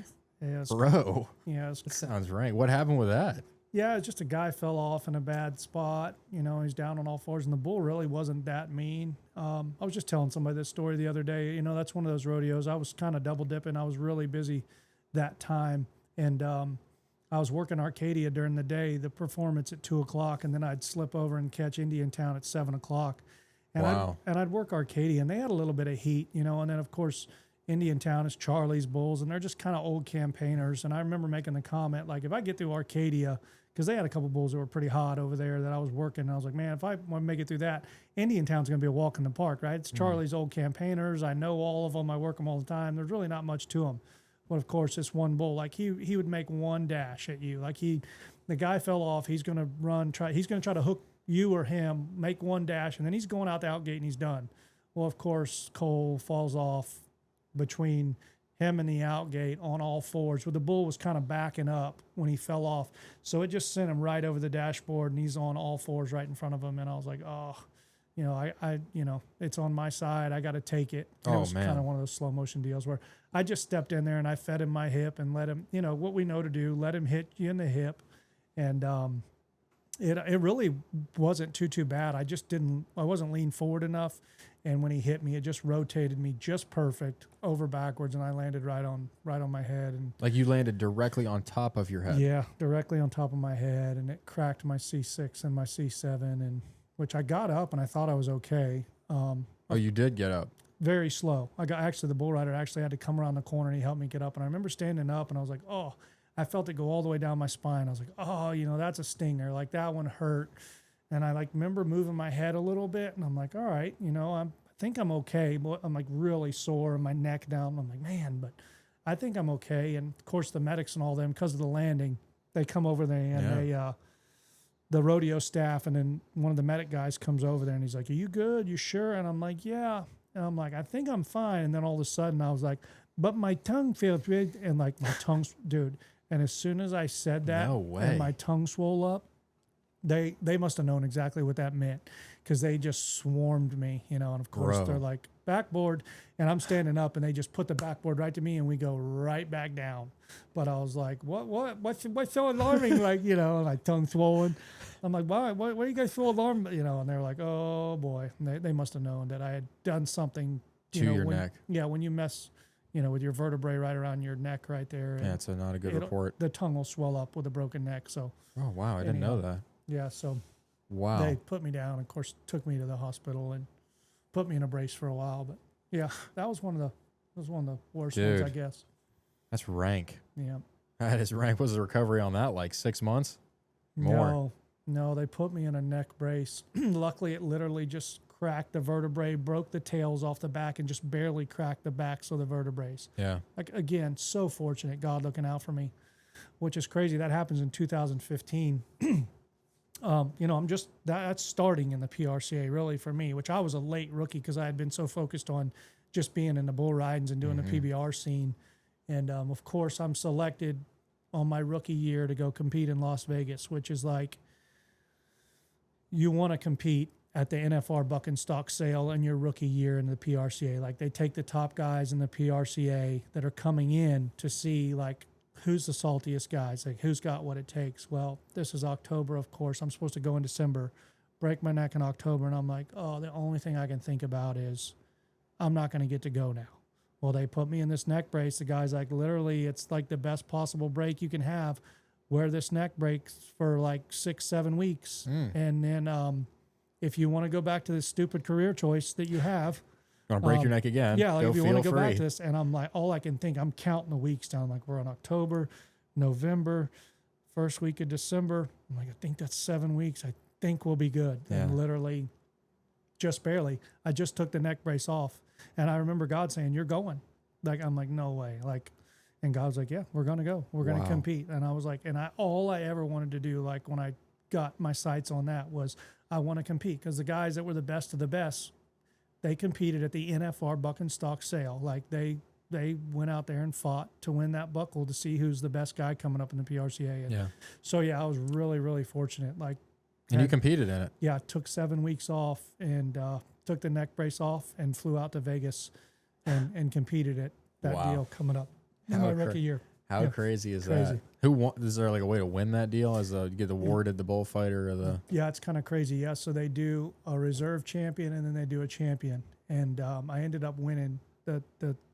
bro, that sounds right. What happened with that? Yeah, it's just a guy fell off in a bad spot. You know, he's down on all fours, and the bull really wasn't that mean. I was just telling somebody this story the other day. You know, that's one of those rodeos. I was kind of double dipping. I was really busy that time, and I was working Arcadia during the day, the performance at 2:00, and then I'd slip over and catch Indian Town at 7:00. And I'd work Arcadia, and they had a little bit of heat, you know, and then of course Indian Town is Charlie's bulls, and they're just kind of old campaigners. And I remember making the comment, like, if I get through Arcadia, because they had a couple bulls that were pretty hot over there that I was working, and I was like, man, if I want to make it through that, Indian Town's going to be a walk in the park, right? It's Charlie's old campaigners. I know all of them. I work them all the time. There's really not much to them. But of course, this one bull, like he would make one dash at you. Like the guy fell off. He's going to he's going to try to hook you or him, make one dash, and then he's going out the outgate and he's done. Well, of course, Cole falls off between him and the outgate on all fours, where the bull was kind of backing up when he fell off. So it just sent him right over the dashboard, and he's on all fours right in front of him. And I was like, oh, you know, I you know, it's on my side. I got to take it. And it was kind of one of those slow motion deals where I just stepped in there and I fed him my hip and let him, you know, what we know to do, let him hit you in the hip. And, it really wasn't too bad. I wasn't leaned forward enough. And when he hit me, it just rotated me just perfect over backwards. And I landed right on my head. And like you landed directly on top of your head. Yeah, directly on top of my head. And it cracked my C6 and my C7, and which I got up and I thought I was okay. Oh, you did get up. Very slow. The bull rider actually had to come around the corner and he helped me get up. And I remember standing up and I was like, oh, I felt it go all the way down my spine. I was like, oh, you know, that's a stinger. Like that one hurt. And I remember moving my head a little bit, and I'm like, all right, you know, I think I'm okay, but I'm like really sore and my neck down. I'm like, man, but I think I'm okay. And of course the medics and all them, because of the landing, they come over there and the rodeo staff, and then one of the medic guys comes over there and he's like, are you good? You sure? And I'm like, yeah. And I'm like, I think I'm fine. And then all of a sudden I was like, but my tongue feels big, and like my tongue's, dude. And as soon as I said that, no way. and my tongue swole up, they must have known exactly what that meant, because they just swarmed me, and of course Bro. they're like, backboard, and I'm standing up, and they just put the backboard right to me, and we go right back down. But I was like, what's so alarming? Like, my tongue swollen. I'm like, why are you guys so alarmed? And they're like, oh boy, and they must have known that I had done something To your neck. Yeah, when you mess, with your vertebrae right around your neck right there. Yeah, it's not a good report. The tongue will swell up with a broken neck. So. Oh, wow. I didn't know that. Yeah, so Wow. they put me down, of course, took me to the hospital and put me in a brace for a while. But yeah, that was one of the worst ones, I guess. That's rank. Yeah. That is rank. Was the recovery on that like 6 months? More. No, they put me in a neck brace. Luckily, it literally just cracked the vertebrae, broke the tails off the back, and just barely cracked the backs of the vertebrae. Yeah. Like, again, so fortunate, God looking out for me, which is crazy. That happens in 2015. That's starting in the PRCA really for me, which I was a late rookie because I had been so focused on just being in the bull ridings and doing the PBR scene. And of course, I'm selected on my rookie year to go compete in Las Vegas, which is like, you want to compete at the NFR buck and stock sale in your rookie year in the PRCA. Like, they take the top guys in the PRCA that are coming in to see, like, who's the saltiest guys, like who's got what it takes. Well, this is October, of course. I'm supposed to go in December, break my neck in October, and I'm like, oh, the only thing I can think about is I'm not going to get to go now. Well, they put me in this neck brace. The guy's like, literally, it's like the best possible break you can have. Wear this neck brace for like 6-7 weeks. And then if you want to go back to this stupid career choice that you have, Want to break your neck again? Yeah, like, if you want to go free. back to this, and I'm like, all I can think, I'm counting the weeks down. Like, we're in October, November, first week of December. I'm like, I think that's 7 weeks. I think we'll be good. Yeah. And literally, just barely, I just took the neck brace off, and I remember God saying, "You're going." Like, I'm like, no way. Like, and God was like, "Yeah, we're gonna go. We're gonna compete." And I was like, all I ever wanted to do, like when I got my sights on that, was I want to compete, because the guys that were the best of the best, they competed at the NFR buck and stock sale. Like, they went out there and fought to win that buckle to see who's the best guy coming up in the PRCA. And so yeah, I was really, really fortunate. Like, and you competed in it. Yeah, I took 7 weeks off and took the neck brace off and flew out to Vegas and competed at that deal coming up in my rookie year. How crazy is that? Who won? Is there like a way to win that deal? You get awarded the Bullfighter or the? Yeah, it's kind of crazy. Yeah, so they do a reserve champion and then they do a champion, and I ended up winning the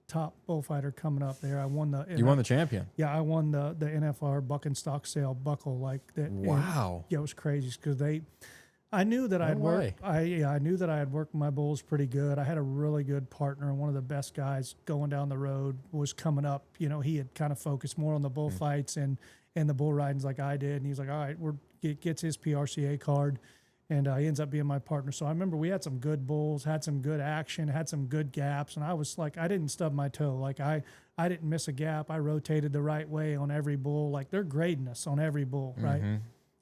top Bullfighter coming up there. I won the. You won the champion. Yeah, I won the NFR buck and stock sale buckle, like that. Wow. Yeah, it was crazy because I knew that I knew that I had worked my bulls pretty good. I had a really good partner, and one of the best guys going down the road was coming up. He had kind of focused more on the bullfights and the bull ridings like I did. And he's like, all right, gets his PRCA card, and he ends up being my partner. So I remember we had some good bulls, had some good action, had some good gaps, and I was like, I didn't stub my toe. Like, I didn't miss a gap. I rotated the right way on every bull. Like, they're grading us on every bull, right?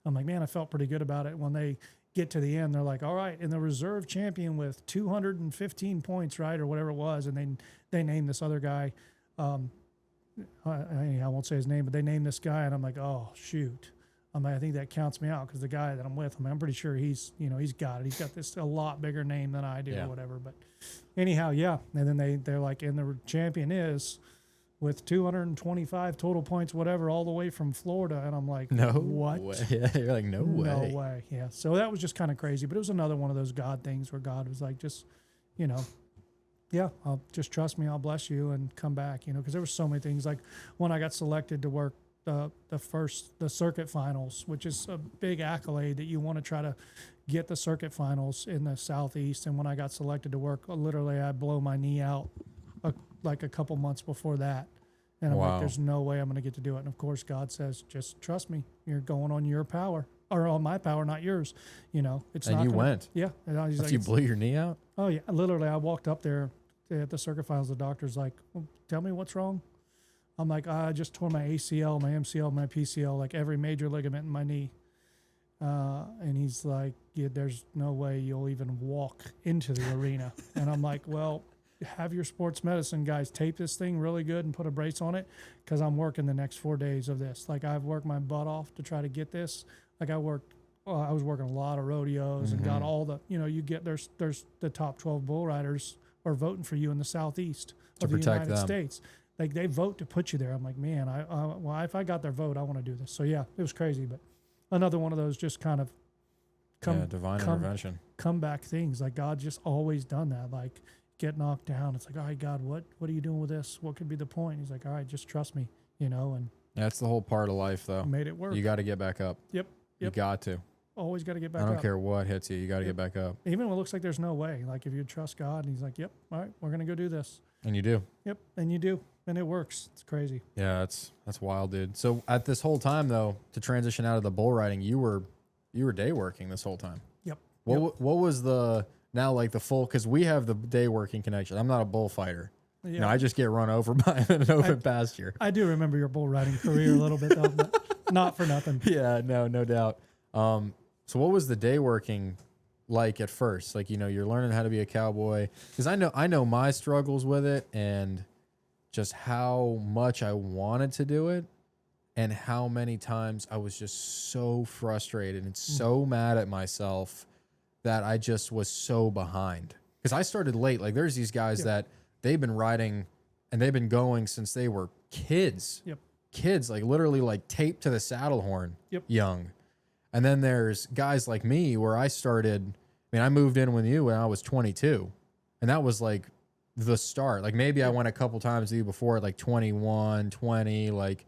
I'm like, man, I felt pretty good about it. When they get to the end, they're like, all right, and the reserve champion with 215 points, right, or whatever it was, and they named this other guy. I won't say his name, but they named this guy, and I'm like, oh shoot. I'm like, I think that counts me out, because the guy that I'm with, I'm pretty sure he's got it. He's got this a lot bigger name than I do or whatever. But anyhow, yeah. And then they're like, and the champion is with 225 total points, whatever, all the way from Florida. And I'm like, no what? Way. Yeah, you're like, no way. No way. Yeah. So that was just kind of crazy. But it was another one of those God things where God was like, just, I'll just trust me, I'll bless you and come back, because there were so many things. Like when I got selected to work the circuit finals, which is a big accolade that you want to try to get the circuit finals in the Southeast. And when I got selected to work, literally I blow my knee out like a couple months before that. And I'm like, there's no way I'm going to get to do it. And of course, God says, just trust me. You're going on your power, or on my power, not yours. It's and not. You went. Yeah. And he's like, you blew your knee out? Oh yeah. Literally, I walked up there at the circuit finals. The doctor's like, well, tell me what's wrong. I'm like, I just tore my ACL, my MCL, my PCL, like every major ligament in my knee. And he's like, yeah, there's no way you'll even walk into the arena. And I'm like, well, have your sports medicine guys tape this thing really good and put a brace on it, because I'm working the next 4 days of this. Like, I've worked my butt off to try to get this. Like, I worked I was working a lot of rodeos and got Mhm. all the, you get, there's the top 12 bull riders are voting for you in the Southeast To of the protect United them. States. Like they vote to put you there. I'm like, man, well, if I got their vote, I want to do this. So yeah, it was crazy, but another one of those just kind of Divine intervention. comeback things. Like God just always done that. Like get knocked down. It's like, all right, God, what are you doing with this? What could be the point? He's like, all right, just trust me, and That's the whole part of life, though. made it work. You got to get back up. Yep. You got to. Always got to get back I up. don't care what hits you. You got to Yep. get back up. Even when it looks like there's no way. Like if you trust God and he's like, yep, all right, we're going to go do this. And you do. Yep. And you do. And it works. It's crazy. Yeah, that's wild, dude. So at this whole time, though, to transition out of the bull riding, you were day working this whole time. Yep. What was the now like the full? Because we have the day working connection. I'm not a bullfighter. Yeah. No, I just get run over by him in an open pasture. I do remember your bull riding career a little bit though, but not for nothing. Yeah, no doubt. So what was the day working like at first? Like, you're learning how to be a cowboy, because I know my struggles with it and just how much I wanted to do it and how many times I was just so frustrated and so mad at myself that I just was so behind. Because I started late. Like there's these guys that they've been riding and they've been going since they were kids. Yep. Kids, like literally like taped to the saddle horn young. And then there's guys like me where I started, I moved in with you when I was 22. And that was like the start. Like maybe I went a couple times with you before, like 21, 20, like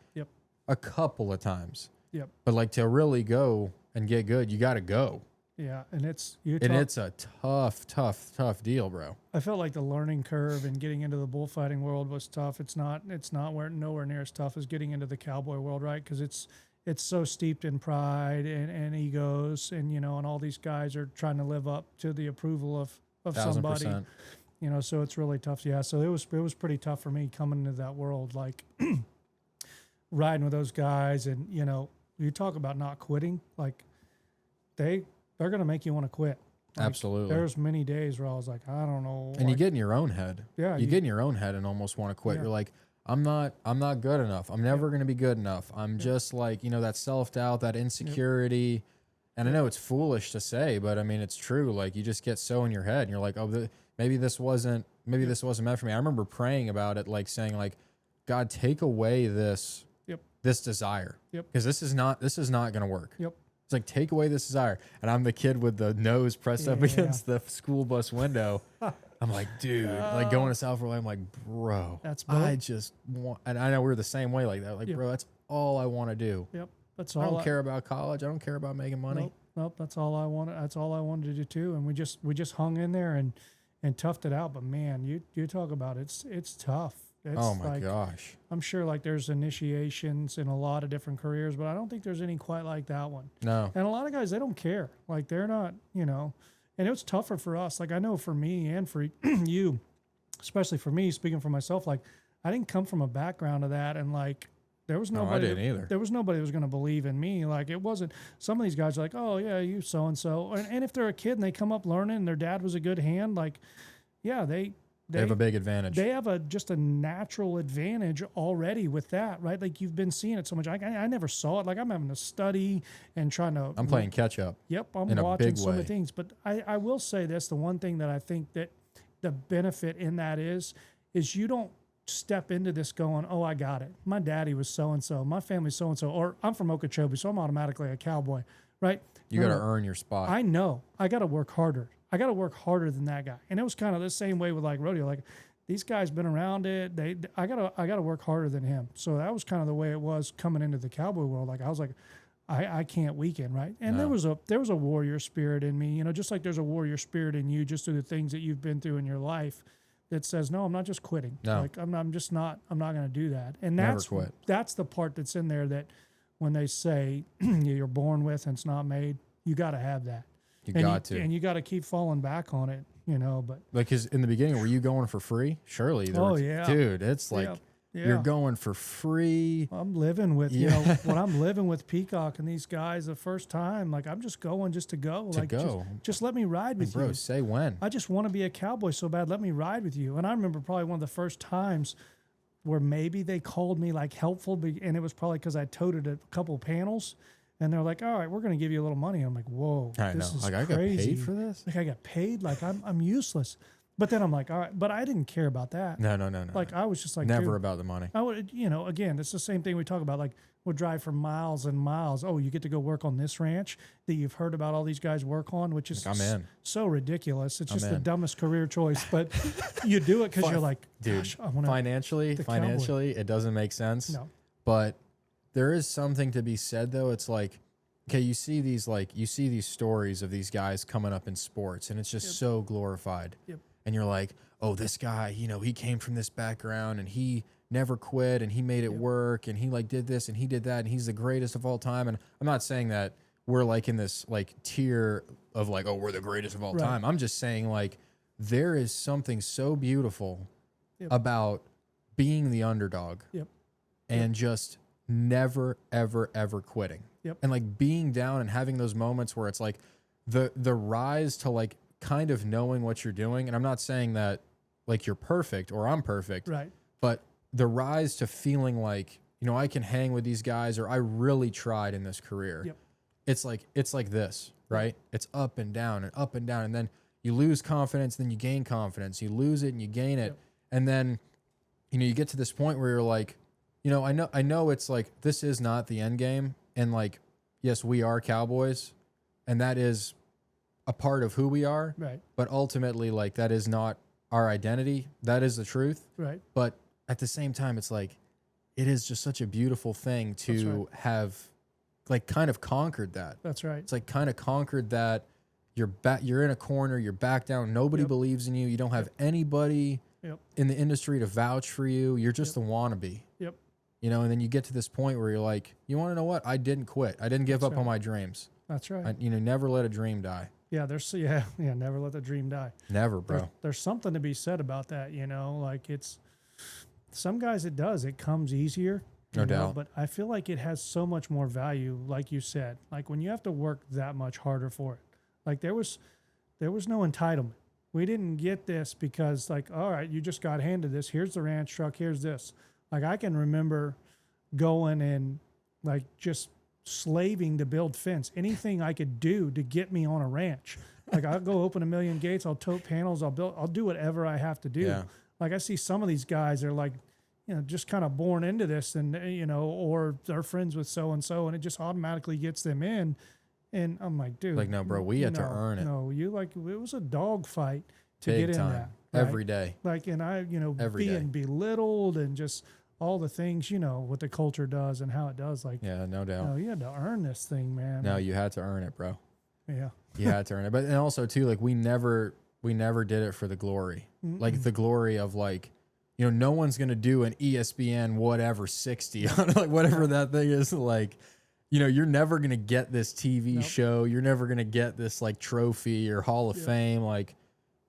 a couple of times. Yep. But like to really go and get good, you got to go. Yeah. And it's a tough deal, bro. I felt like the learning curve and getting into the bullfighting world was tough. It's not nowhere near as tough as getting into the cowboy world, right? Because it's so steeped in pride and egos and, and all these guys are trying to live up to the approval of 1000%. somebody, so it's really tough. Yeah. So it was pretty tough for me coming into that world, like riding with those guys. And, you talk about not quitting, like they're going to make you want to quit. Like, absolutely. There's many days where I was like, I don't know. And you get in your own head. Yeah. You get in your own head and almost want to quit. Yeah. You're like, I'm not good enough. I'm never going to be good enough. I'm just like, that self-doubt, that insecurity. And I know it's foolish to say, but it's true. Like you just get so in your head and you're like, oh, maybe this wasn't meant for me. I remember praying about it, like saying like, God, take away this desire. Yep. Because this is not going to work. Yep. It's like, take away this desire. And I'm the kid with the nose pressed up against the school bus window. I'm like, dude, like going to South Florida, I'm like, bro, I just want, and I know we're the same way like that. Like, bro, that's all I want to do. Yep. That's all. I don't care about college. I don't care about making money. Nope. That's all I wanted. That's all I wanted to do too. And we just hung in there and toughed it out. But man, you talk about it's tough. It's oh my gosh. I'm sure like there's initiations in a lot of different careers, but I don't think there's any quite like that one. No. And a lot of guys, they don't care. Like they're not, and it was tougher for us. Like I know for me and for you, especially for me, speaking for myself, like I didn't come from a background of that. And like, there was nobody. No, I didn't either. There was nobody that was going to believe in me. Like it wasn't. Some of these guys are like, oh yeah, you so and so. And if they're a kid and they come up learning, and their dad was a good hand, like, yeah, they have a big advantage. They have just a natural advantage already with that, right? Like you've been seeing it so much. I never saw it. Like I'm having to study and trying to. I'm playing catch up. Yep, I'm watching so many things. But I will say this: the one thing that I think that the benefit in that is you don't step into this going, oh, I got it. My daddy was so and so. My family's so and so. Or I'm from Okeechobee, so I'm automatically a cowboy, right? You got to earn your spot. I know. I got to work harder. I got to work harder than that guy. And it was kind of the same way with like rodeo. Like these guys been around it. I gotta work harder than him. So that was kind of the way it was coming into the cowboy world. Like I was like, I can't weaken, right? And there was a warrior spirit in me, just like there's a warrior spirit in you, just through the things that you've been through in your life. That says, no, I'm not just quitting. No. Like I'm going to do that. And Never quit. That's the part that's in there that when they say you're born with and it's not made, you got to have that. And you got to keep falling back on it, but like, cause in the beginning, were you going for free? Surely. Dude, it's like, you're going for free. I'm living with, when I'm living with Peacock and these guys the first time, like I'm just going just to go. Just let me ride with you. Bro, say when. I just want to be a cowboy so bad. Let me ride with you. And I remember probably one of the first times where maybe they called me like helpful, and it was probably because I toted a couple panels. And they're like, all right, we're going to give you a little money. I'm like, whoa, I this know. is Like, I crazy. got paid for this? Like I got paid. Like I'm useless. But then I'm like, all right, but I didn't care about that. No. Like I was just like, Never dude, about the money. I would, again, it's the same thing we talk about. Like we'll drive for miles and miles. Oh, you get to go work on this ranch that you've heard about all these guys work on, which is I'm in. so ridiculous. It's just the in. dumbest career choice, but you do it because you're like, Dude, gosh, I want to. financially, it doesn't make sense. No. But there is something to be said, though. It's like, okay, you see these stories of these guys coming up in sports, and it's just so glorified. Yep. And you're like, oh, this guy, he came from this background, and he never quit, and he made it work, and he like did this, and he did that, and he's the greatest of all time. And I'm not saying that we're like in this like tier of like, oh, we're the greatest of all time. I'm just saying like there is something so beautiful about being the underdog and just never, ever, ever quitting. And like being down and having those moments where it's like the rise to like kind of knowing what you're doing. And I'm not saying that like you're perfect or I'm perfect, Right. but the rise to feeling like, I can hang with these guys, or I really tried in this career. Yep. It's like this, right? It's up and down and up and down. And then you lose confidence, then you gain confidence. You lose it and you gain it. And then, you get to this point where you're like, I know it's like, this is not the end game. And like, yes, we are Cowboys, and that is a part of who we are. Right. But ultimately, like, that is not our identity. That is the truth. Right. But at the same time, it's like, it is just such a beautiful thing to have like kind of conquered that. That's right. It's like kind of conquered that you're in a corner, you're back down. Nobody believes in you. You don't have anybody in the industry to vouch for you. You're just a wannabe. Yep. And then you get to this point where you're like, you want to know what? I didn't quit. I didn't give up on my dreams. That's right. Never let a dream die. Yeah, never let the dream die. Never, bro. There's something to be said about that, like it's some guys it comes easier. No doubt. But I feel like it has so much more value, like you said. Like when you have to work that much harder for it. Like there was no entitlement. We didn't get this because like, all right, you just got handed this. Here's the ranch truck, here's this. Like I can remember going and like just slaving to build fence, anything I could do to get me on a ranch. Like I'll go open 1,000,000 gates, I'll tote panels, I'll do whatever I have to do. Yeah. Like I see some of these guys are like, just kind of born into this and, or they're friends with so-and-so and it just automatically gets them in. And I'm like, dude. Like, no, bro, we had to earn it. No, it was a dog fight to Big get time. in that. Every day. Like, and I, Every being day. belittled and just all the things, what the culture does and how it does. Like, Yeah, no doubt. you had to earn this thing, man. No, you had to earn it, bro. Yeah. You had to earn it. But and also too, like we never did it for the glory. Like the glory of like, no one's gonna do an ESPN whatever 60 on like whatever that thing is. Like, you're never gonna get this TV show. You're never gonna get this like trophy or Hall of Fame. Like,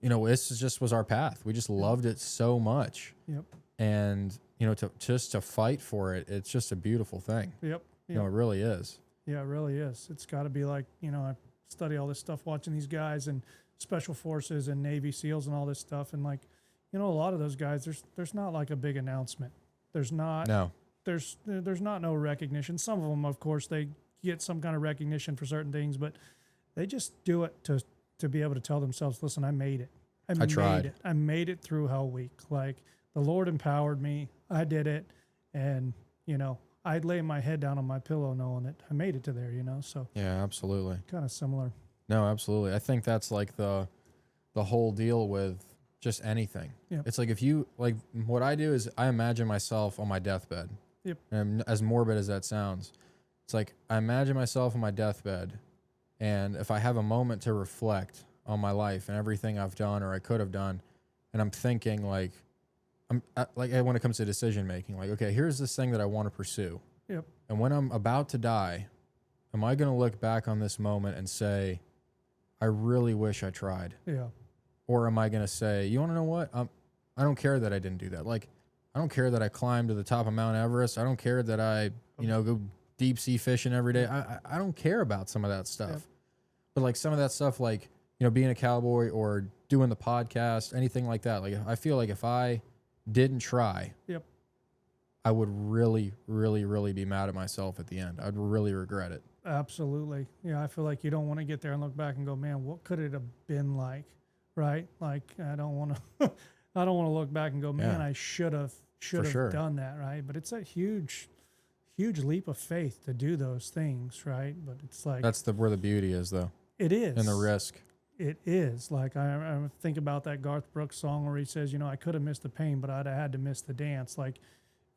this just was our path. We just loved it so much. Yep. And to fight for it, it's just a beautiful thing. Yep. It really is. Yeah, it really is. It's got to be like, I study all this stuff watching these guys and special forces and Navy SEALs and all this stuff. And like, a lot of those guys, there's not like a big announcement. There's not. No. There's not no recognition. Some of them, of course, they get some kind of recognition for certain things, but they just do it to be able to tell themselves, listen, I made it. I tried. I made it through Hell Week. Like the Lord empowered me. I did it. And, I'd lay my head down on my pillow knowing that I made it to there, so. Yeah, absolutely. Kind of similar. No, absolutely. I think that's like the whole deal with just anything. Yep. It's like if you like what I do is I imagine myself on my deathbed. Yep. And as morbid as that sounds, it's like I imagine myself on my deathbed, and if I have a moment to reflect on my life and everything I've done or I could have done, and I'm thinking like when it comes to decision making, like, okay, here's this thing that I want to pursue. Yep. And when I'm about to die, am I going to look back on this moment and say, I really wish I tried? Yeah. Or am I going to say, you want to know what? I don't care that I didn't do that. Like, I don't care that I climbed to the top of Mount Everest. I don't care that I, go deep sea fishing every day. I don't care about some of that stuff. Yep. But like some of that stuff, like, being a cowboy or doing the podcast, anything like that. Like, I feel like if I didn't try, I would really, really, really be mad at myself at the end. I'd really regret it. Absolutely. Yeah, I feel like you don't want to get there and look back and go, man, what could it have been like? Right? Like I don't want to I don't want to look back and go, man, Yeah. I should have sure. done that, right? But it's a huge leap of faith to do those things, right? But it's like That's where the beauty is, though, it is. and the risk. It is. Like I think about that Garth Brooks song where he says, I could have missed the pain, but I'd have had to miss the dance. Like,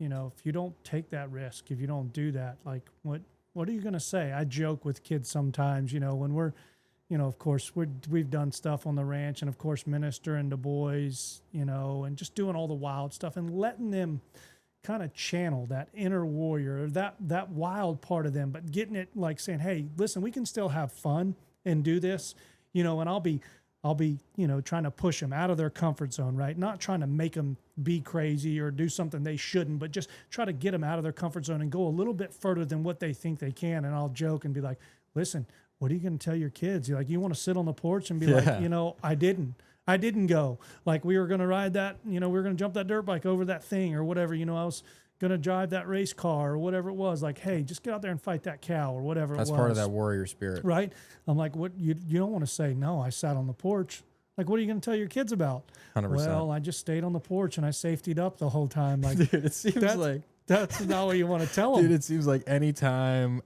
if you don't take that risk, if you don't do that, like what are you going to say? I joke with kids sometimes, when we're, of course we've done stuff on the ranch and of course ministering to boys, and just doing all the wild stuff and letting them kind of channel that inner warrior, that wild part of them, but getting it like saying, hey, listen, we can still have fun and do this, and I'll be, trying to push them out of their comfort zone, right? Not trying to make them be crazy or do something they shouldn't, but just try to get them out of their comfort zone and go a little bit further than what they think they can. And I'll joke and be like, listen, what are you going to tell your kids? You're like, you want to sit on the porch and be like, I didn't go. Like we were going to ride that, we were going to jump that dirt bike over that thing or whatever, I was going to drive that race car or whatever it was. Like, hey, just get out there and fight that cow or whatever That's it was. part of that warrior spirit. Right? I'm like, what? You don't want to say, no, I sat on the porch. Like, what are you going to tell your kids about? 100%. Well, I just stayed on the porch and I safetied up the whole time. Like, Dude, it seems like that's not what you want to tell them. Dude, it seems like anytime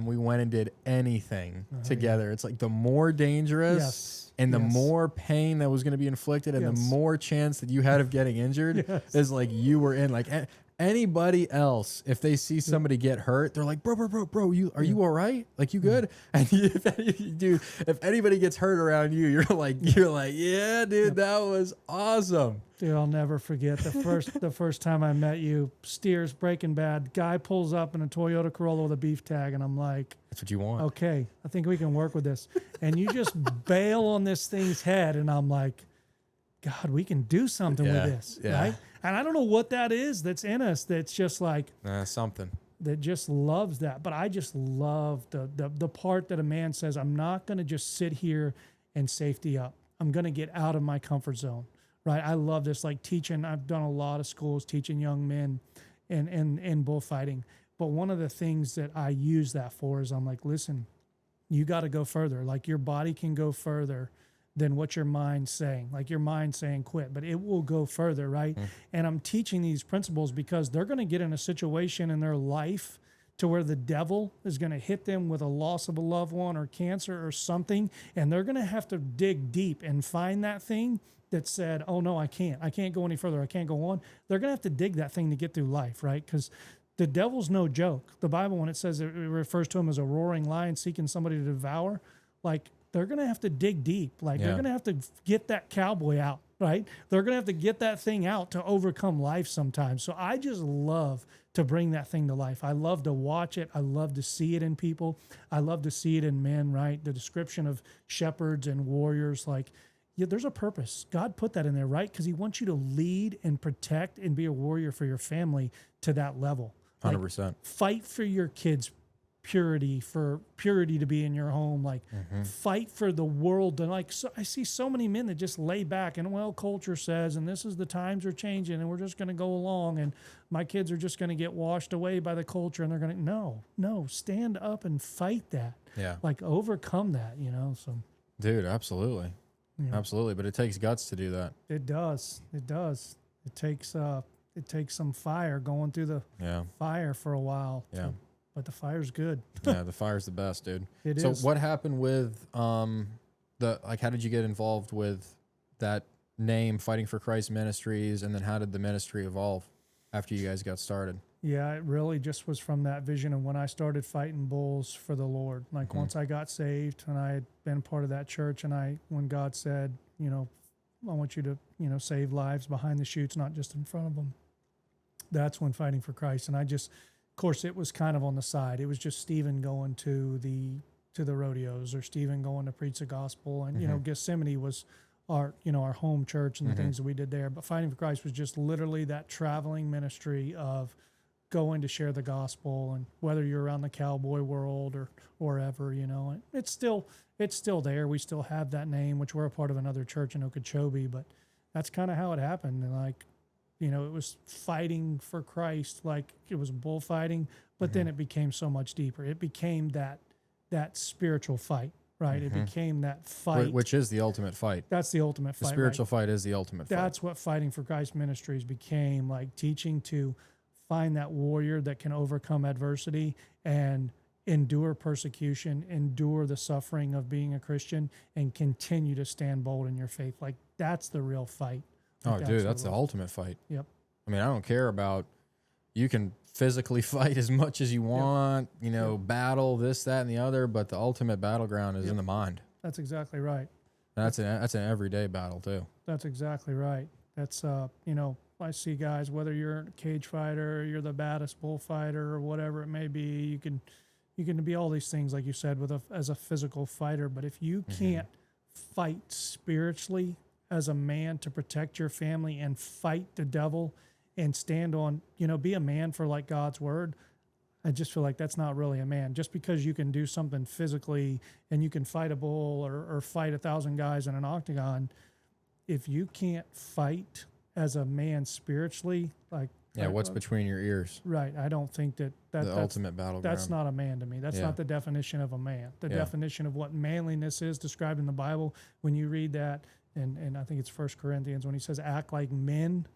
we went and did anything together, it's like the more dangerous and the more pain that was going to be inflicted and the more chance that you had of getting injured is like you were in. Like anybody else, if they see somebody get hurt, they're like, bro, are you all right? Like, you good? And if anybody gets hurt around you, you're like, yeah, dude, that was awesome. Dude, I'll never forget the first time I met you. Steers Breaking Bad. Guy pulls up in a Toyota Corolla with a beef tag, and I'm like, that's what you want. Okay, I think we can work with this. And you just bail on this thing's head, and I'm like, God, we can do something with this, right? And I don't know what that is that's in us that's just like something that just loves that. But I just love the part that a man says, I'm not going to just sit here and safety up. I'm going to get out of my comfort zone, right? I love this, like teaching. I've done a lot of schools teaching young men in bullfighting. But one of the things that I use that for is I'm like, listen, you got to go further. Like your body can go further than what your mind's saying. Like your mind's saying quit, but it will go further, right? And I'm teaching these principles because they're going to get in a situation in their life to where the devil is going to hit them with a loss of a loved one or cancer or something, and they're going to have to dig deep and find that thing that said, oh no, I can't go any further, I can't go on. They're going to have to dig that thing to get through life, right? Because the devil's no joke. The Bible, when it says it refers to him as a roaring lion seeking somebody to devour, like they're going to have to dig deep. Like they're going to have to get that cowboy out, right? They're going to have to get that thing out to overcome life sometimes. So I just love to bring that thing to life. I love to watch it. I love to see it in people. I love to see it in men, right? The description of shepherds and warriors, like, there's a purpose. God put that in there, right? Because he wants you to lead and protect and be a warrior for your family to that level. 100%. Fight for your kids' purity, for purity to be in your home. Like fight for the world. And like, so I see so many men that just lay back and, well, culture says, and this is the times are changing and we're just going to go along and my kids are just going to get washed away by the culture. And they're going to, no, stand up and fight that. Yeah. Like overcome that, so. Dude, absolutely. Yeah. Absolutely. But it takes guts to do that. It does. It takes some fire going through the fire for a while. Yeah. But the fire's good. Yeah, the fire's the best, dude. It is. So what happened with how did you get involved with that name, Fighting for Christ Ministries, and then how did the ministry evolve after you guys got started? Yeah, it really just was from that vision of when I started fighting bulls for the Lord. Like once I got saved and I had been part of that church, and when God said, I want you to, save lives behind the chutes, not just in front of them. That's when Fighting for Christ. And of course, it was kind of on the side. It was just Stephen going to the rodeos or Stephen going to preach the gospel. And, Gethsemane was our home church and the things that we did there. But Fighting for Christ was just literally that traveling ministry of going to share the gospel. And whether you're around the cowboy world or wherever, it's still there. We still have that name, which we're a part of another church in Okeechobee. But that's kind of how it happened. And it was fighting for Christ, like it was bullfighting, but then it became so much deeper. It became that that spiritual fight, right? It became that fight. Which is the ultimate fight. That's the ultimate The fight. spiritual fight is the ultimate fight. That's what Fighting for Christ Ministries became, like teaching to find that warrior that can overcome adversity and endure persecution, endure the suffering of being a Christian, and continue to stand bold in your faith. Like, that's the real fight. Oh, dude, that's the ultimate fight. Yep. I mean, I don't care about, you can physically fight as much as you want, you know, battle this, that, and the other, but the ultimate battleground is in the mind. That's exactly right. That's an everyday battle too. That's exactly right. That's, you know, I see guys, whether you're a cage fighter, you're the baddest bullfighter, or whatever it may be, you can be all these things, like you said, as a physical fighter. But if you can't fight spiritually as a man to protect your family and fight the devil and stand on, you know, be a man for like God's word, I just feel like that's not really a man. Just because you can do something physically and you can fight a bull or fight 1,000 guys in an octagon, if you can't fight as a man spiritually, like, what's between your ears? Right. I don't think that's ultimate battleground. That's not a man to me. That's not the definition of a man. The definition of what manliness is described in the Bible, when you read that, and I think it's 1 Corinthians, when he says act like men,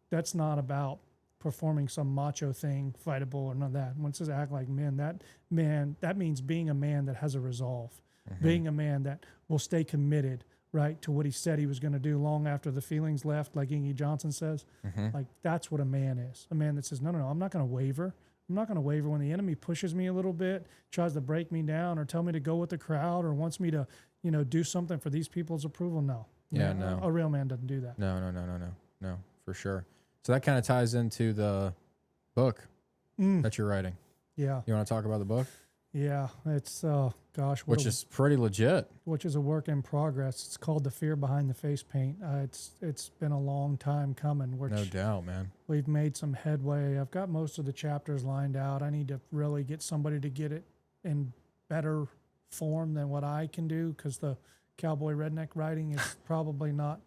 that's not about performing some macho thing, fight a bull, or none of that. When it says act like men, that means being a man that has a resolve, being a man that will stay committed, right, to what he said he was going to do long after the feelings left, like Inge Johnson says. Like, that's what a man is. A man that says, no, I'm not going to waver. I'm not going to waver when the enemy pushes me a little bit, tries to break me down or tell me to go with the crowd or wants me to, you know, do something for these people's approval. No. No. A real man doesn't do that. No, for sure. So that kind of ties into the book that you're writing. Yeah. You want to talk about the book? Yeah. It's, which is pretty legit. Which is a work in progress. It's called The Fear Behind the Face Paint. It's been a long time coming. No doubt, man. We've made some headway. I've got most of the chapters lined out. I need to really get somebody to get it in better form than what I can do, because the cowboy redneck writing is probably not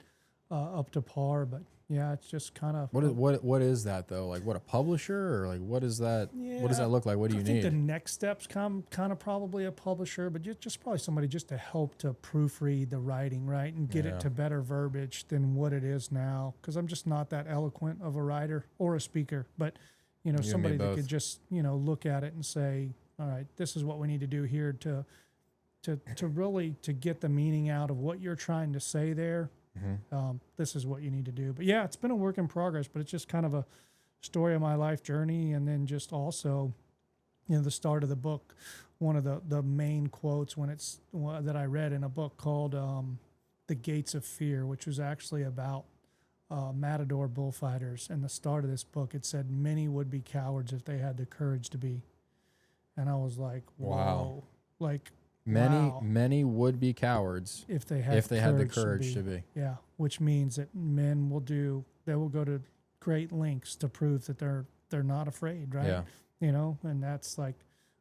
up to par. But yeah, it's just kind of what is that though? Like, what, a publisher, or like, what is that? Yeah, what does that look like? What do you need? I think the next steps come kind of probably a publisher, but just probably somebody just to help to proofread the writing, right, and get it to better verbiage than what it is now. Because I'm just not that eloquent of a writer or a speaker, but you know, somebody that could just, you know, look at it and say, all right, this is what we need to do here to really to get the meaning out of what you're trying to say there. This is what you need to do. But yeah, it's been a work in progress, but it's just kind of a story of my life journey. And then just also, you know, the start of the book, one of the main quotes that I read in a book called The Gates of Fear, which was actually about matador bullfighters. And the start of this book, it said, many would be cowards if they had the courage to be. And I was like, whoa. Wow. Like, Many would be cowards if they had the courage to be. Yeah, which means that men will go to great lengths to prove that they're not afraid, right? Yeah. You know, and that's like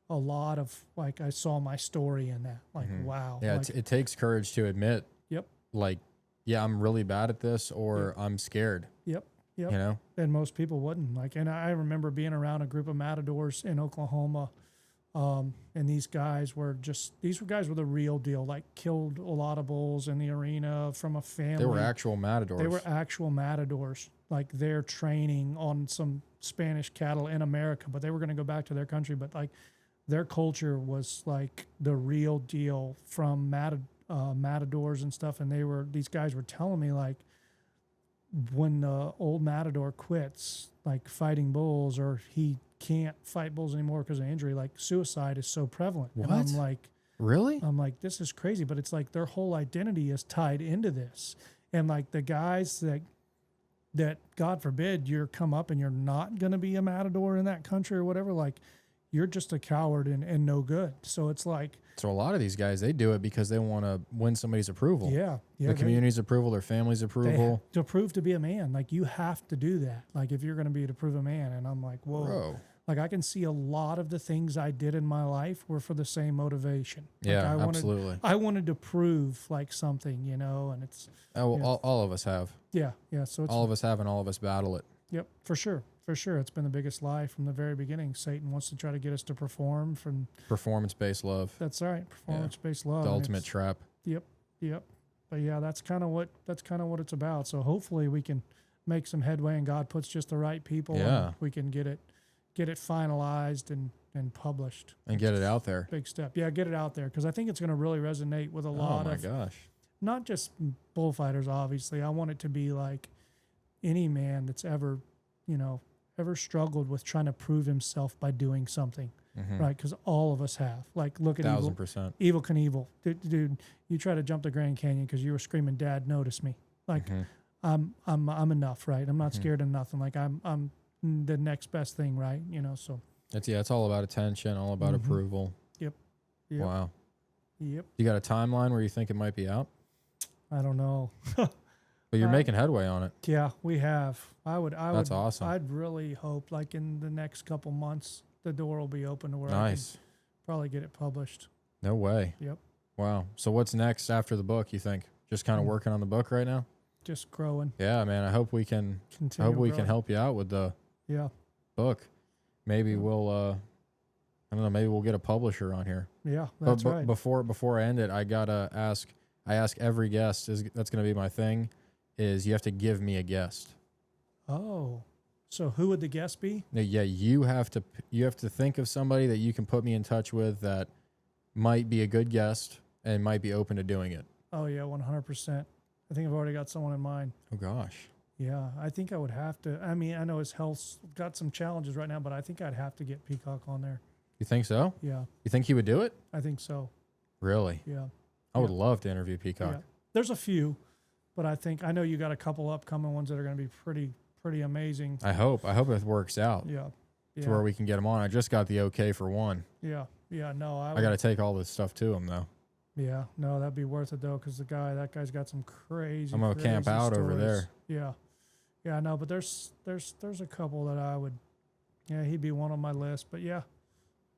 a lot of, like, I saw my story in that. Like, wow. Yeah, like, it takes courage to admit. Yep. Like, yeah, I'm really bad at this, or I'm scared. Yep. You know? And most people wouldn't. Like, and I remember being around a group of matadors in Oklahoma. And these guys were the real deal, like killed a lot of bulls in the arena from a family. They were actual matadors. Like, they're training on some Spanish cattle in America, but they were going to go back to their country. But like, their culture was like the real deal from matadors and stuff. And these guys were telling me, like, when the old matador quits, like fighting bulls, or he can't fight bulls anymore because of injury, like, suicide is so prevalent. What? And I'm like, really? I'm like, this is crazy. But it's like their whole identity is tied into this. And like, the guys that God forbid you come up and you're not going to be a matador in that country or whatever, like, you're just a coward and no good. So it's like, so a lot of these guys, they do it because they want to win somebody's approval. Yeah. The community's approval, their family's approval. To prove to be a man. Like, you have to do that. Like, if you're going to be to prove a man. And I'm like, whoa. Bro. Like, I can see a lot of the things I did in my life were for the same motivation. Like, Yeah, absolutely. I wanted to prove like something, you know, and it's. All of us have. Yeah. So it's. All of us have, and all of us battle it. Yep, for sure. For sure. It's been the biggest lie from the very beginning. Satan wants to try to get us to perform from Performance-based love. that's right. Performance-based love. The and ultimate trap. Yep. Yep. But yeah, that's kind of what it's about. So hopefully we can make some headway and God puts just the right people Yeah. and we can get it finalized and published. And get it out there. Big step. Yeah, get it out there because I think it's going to really resonate with a lot Oh my of gosh. not just bullfighters, obviously. I want it to be like any man that's ever, ever struggled with trying to prove himself by doing something, right? Because all of us have. Like, look at 1000%. Evil Knievel. Dude, you try to jump the Grand Canyon because you were screaming, "Dad, notice me!" Like, I'm enough, right? I'm not scared of nothing. Like, I'm the next best thing, right? So It's all about attention, all about approval. Yep. Wow. Yep. You got a timeline where you think it might be out? I don't know. But you're making headway on it. Yeah, we have. That's awesome. I'd really hope, like in the next couple months, the door will be open to where I Nice. can probably get it published. No way. Yep. Wow. So what's next after the book, you think? Just kind of working on the book right now? Just growing. Yeah, man. I hope we can help you out with the Yeah. book. Maybe we'll I don't know, maybe we'll get a publisher on here. Yeah, that's right. Before I end it, I ask every guest, that's going to be my thing, is you have to give me a guest. Oh. So who would the guest be? Yeah, you have to think of somebody that you can put me in touch with that might be a good guest and might be open to doing it. Oh yeah, 100%. I think I've already got someone in mind. Oh gosh. Yeah, I think I would have to. I mean, I know his health's got some challenges right now, but I think I'd have to get Peacock on there. You think so? Yeah, You think he would do it? I think so. Really? Yeah. I would love to interview Peacock. Yeah. There's a few, but I know you got a couple upcoming ones that are going to be pretty amazing. I hope it works out Yeah. to where we can get him on. I just got the okay for one. Yeah. Yeah. No, I got to take all this stuff to him though. Yeah. No, that'd be worth it though, because that guy's got some crazy. I'm gonna camp out over there. Yeah. Yeah. No, but there's a couple that I would. Yeah, he'd be one on my list. But yeah,